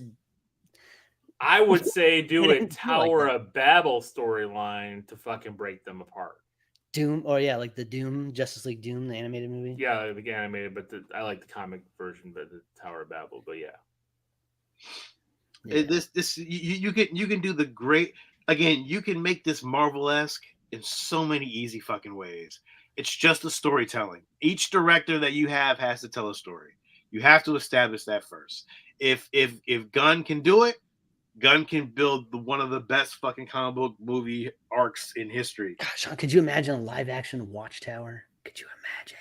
I would say do It a didn't feel like Tower that. of Babel storyline to fucking break them apart. Doom, or yeah, like the Doom, Justice League Doom, the animated movie. Yeah, the animated, but I like the comic version, but the Tower of Babel. But yeah, Yeah. You can do the great again. You can make this Marvel-esque in so many easy fucking ways. It's just the storytelling. Each director that you have has to tell a story. You have to establish that first. If Gunn can do it, Gunn can build one of the best fucking comic book movie arcs in history. Gosh, could you imagine a live action Watchtower? Could you imagine?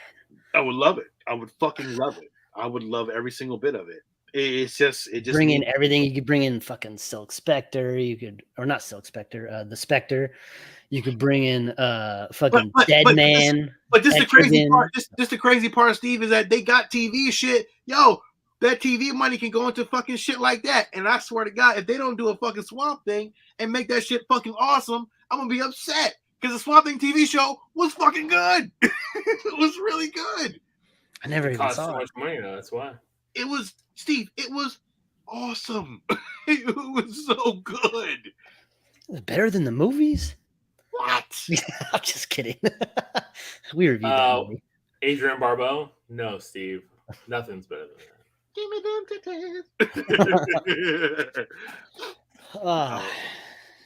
I would love it. I would fucking love it. I would love every single bit of it. It just Bring in everything. You could bring in fucking Silk Spectre. You could, or not Silk Spectre, the Spectre. You could bring in fucking Deadman. But this the crazy part. This the crazy part, Steve, is that they got TV shit. Yo, that TV money can go into fucking shit like that. And I swear to God, if they don't do a fucking Swamp Thing and make that shit fucking awesome, I'm gonna be upset. Because the Swamp Thing TV show was fucking good. It was really good. I never it even costs so saw much it. money though. That's why. It was, Steve, it was awesome. It was so good. It was better than the movies. What? I'm just kidding. We reviewed that movie. Adrian Barbeau? No, Steve. Nothing's better than that. Give me them titties. Ah,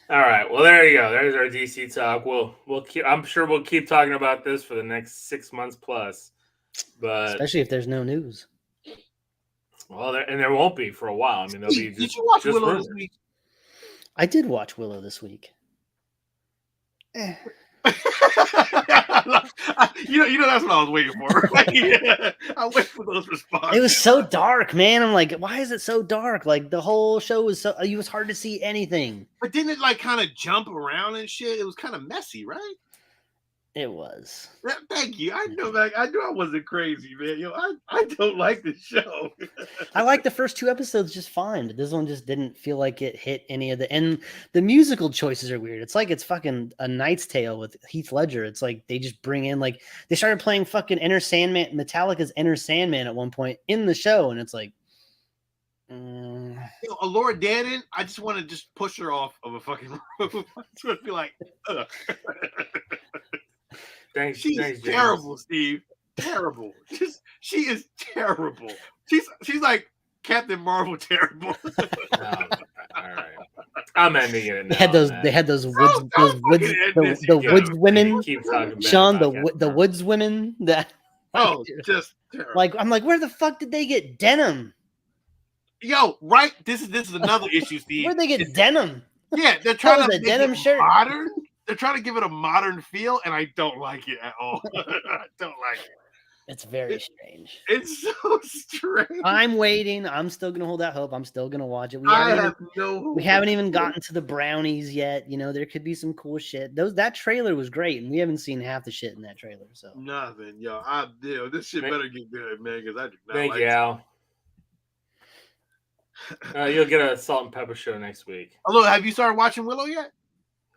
All right. Well, there you go. There's our DC talk. We'll keep. I'm sure we'll keep talking about this for the next 6 months plus. But especially if there's no news. well, there won't be for a while. I mean, there'll be. Did you watch just Willow rumors. this week? I did watch Willow this week. you know that's what I was waiting for. Yeah, I wait for those responses. It was so dark, man. I'm like, why is it so dark? Like the whole show was so. It was hard to see anything. But didn't it like kind of jump around and shit? It was kind of messy, right? It was. Thank you. I knew I wasn't crazy, man. Yo, I don't like this show. I like the first 2 episodes just fine, but this one just didn't feel like it hit any of the. And the musical choices are weird. It's like it's fucking A Knight's Tale with Heath Ledger. It's like they just bring in like they started playing fucking Enter Sandman, Metallica's Enter Sandman at one point in the show, and it's like. You know, Laura Dannon, I just want to just push her off of a fucking roof. I just want to be like, ugh. Thanks. She's James. terrible, Steve. Terrible. She is terrible. She's like Captain Marvel terrible. All right. I'm ending it. Now, They had those woods women. Keep talking. Sean, the woods women that. Oh, just terrible. Like I'm like, where the fuck did they get denim? Yo, right? This is another issue, Steve. Where'd they get denim? Yeah, they're trying was to a make denim it shirt. modern. They're trying to give it a modern feel, and I don't like it at all. I don't like it. It's very strange. It's so strange. I'm waiting. I'm still gonna hold out hope. I'm still gonna watch it. We haven't even gotten to the brownies yet. You know, there could be some cool shit. That trailer was great, and we haven't seen half the shit in that trailer. So nothing, yo. This shit better get good, man, because I do not Thank like you, it. Al. You'll get a salt and pepper show next week. Hello, have you started watching Willow yet?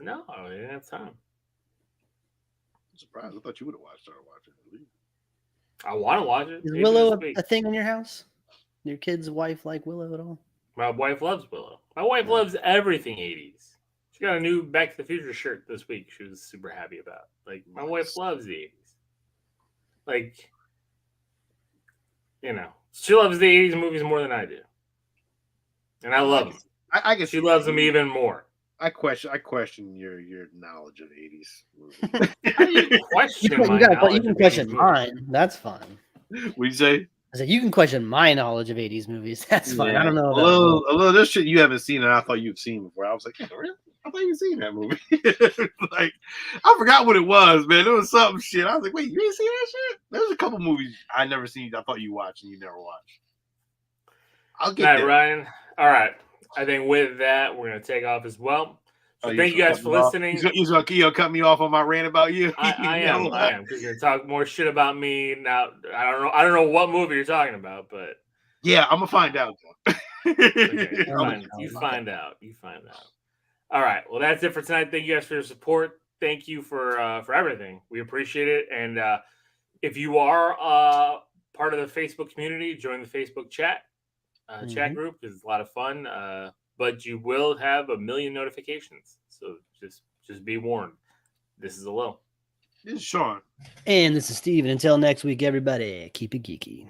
No, I didn't have time. I'm surprised. I thought you would have started watching it. I want to watch it. is Maybe Willow this week. a thing in your house? Your kid's wife like Willow at all? My wife loves Willow. My wife loves everything 80s. She got a new Back to the Future shirt this week. She was super happy about. Like, my wife loves the 80s. Like, you know, she loves the 80s movies more than I do. And I love them. I guess She loves them even more. I question your knowledge of 80s movies. How do you question my You knowledge can of question 80s mine. That's fine. What you say? I said you can question my knowledge of 80s movies. That's fine. Yeah. I don't know. Although there's shit you haven't seen and I thought you've seen before. I was like, yeah, really? I thought you've seen that movie. Like, I forgot what it was, man. It was something shit. I was like, wait, you ain't seen that shit? There's a couple movies I never seen. I thought you watched and you never watched. I'll get All right, there. Ryan. All right. I think with that, we're going to take off as well. So thank you guys for listening. He's gonna cut me off on my rant about you. I am because you're gonna talk more shit about me now. I don't know what movie you're talking about, but yeah, I'm gonna find out. okay, you find out. All right. Well, that's it for tonight. Thank you guys for your support. Thank you for everything. We appreciate it. And if you are part of the Facebook community, join the Facebook chat group because it's a lot of fun. But you will have 1 million notifications. So just be warned. This is a low. This is Sean. And this is Steve. And until next week, everybody, keep it geeky.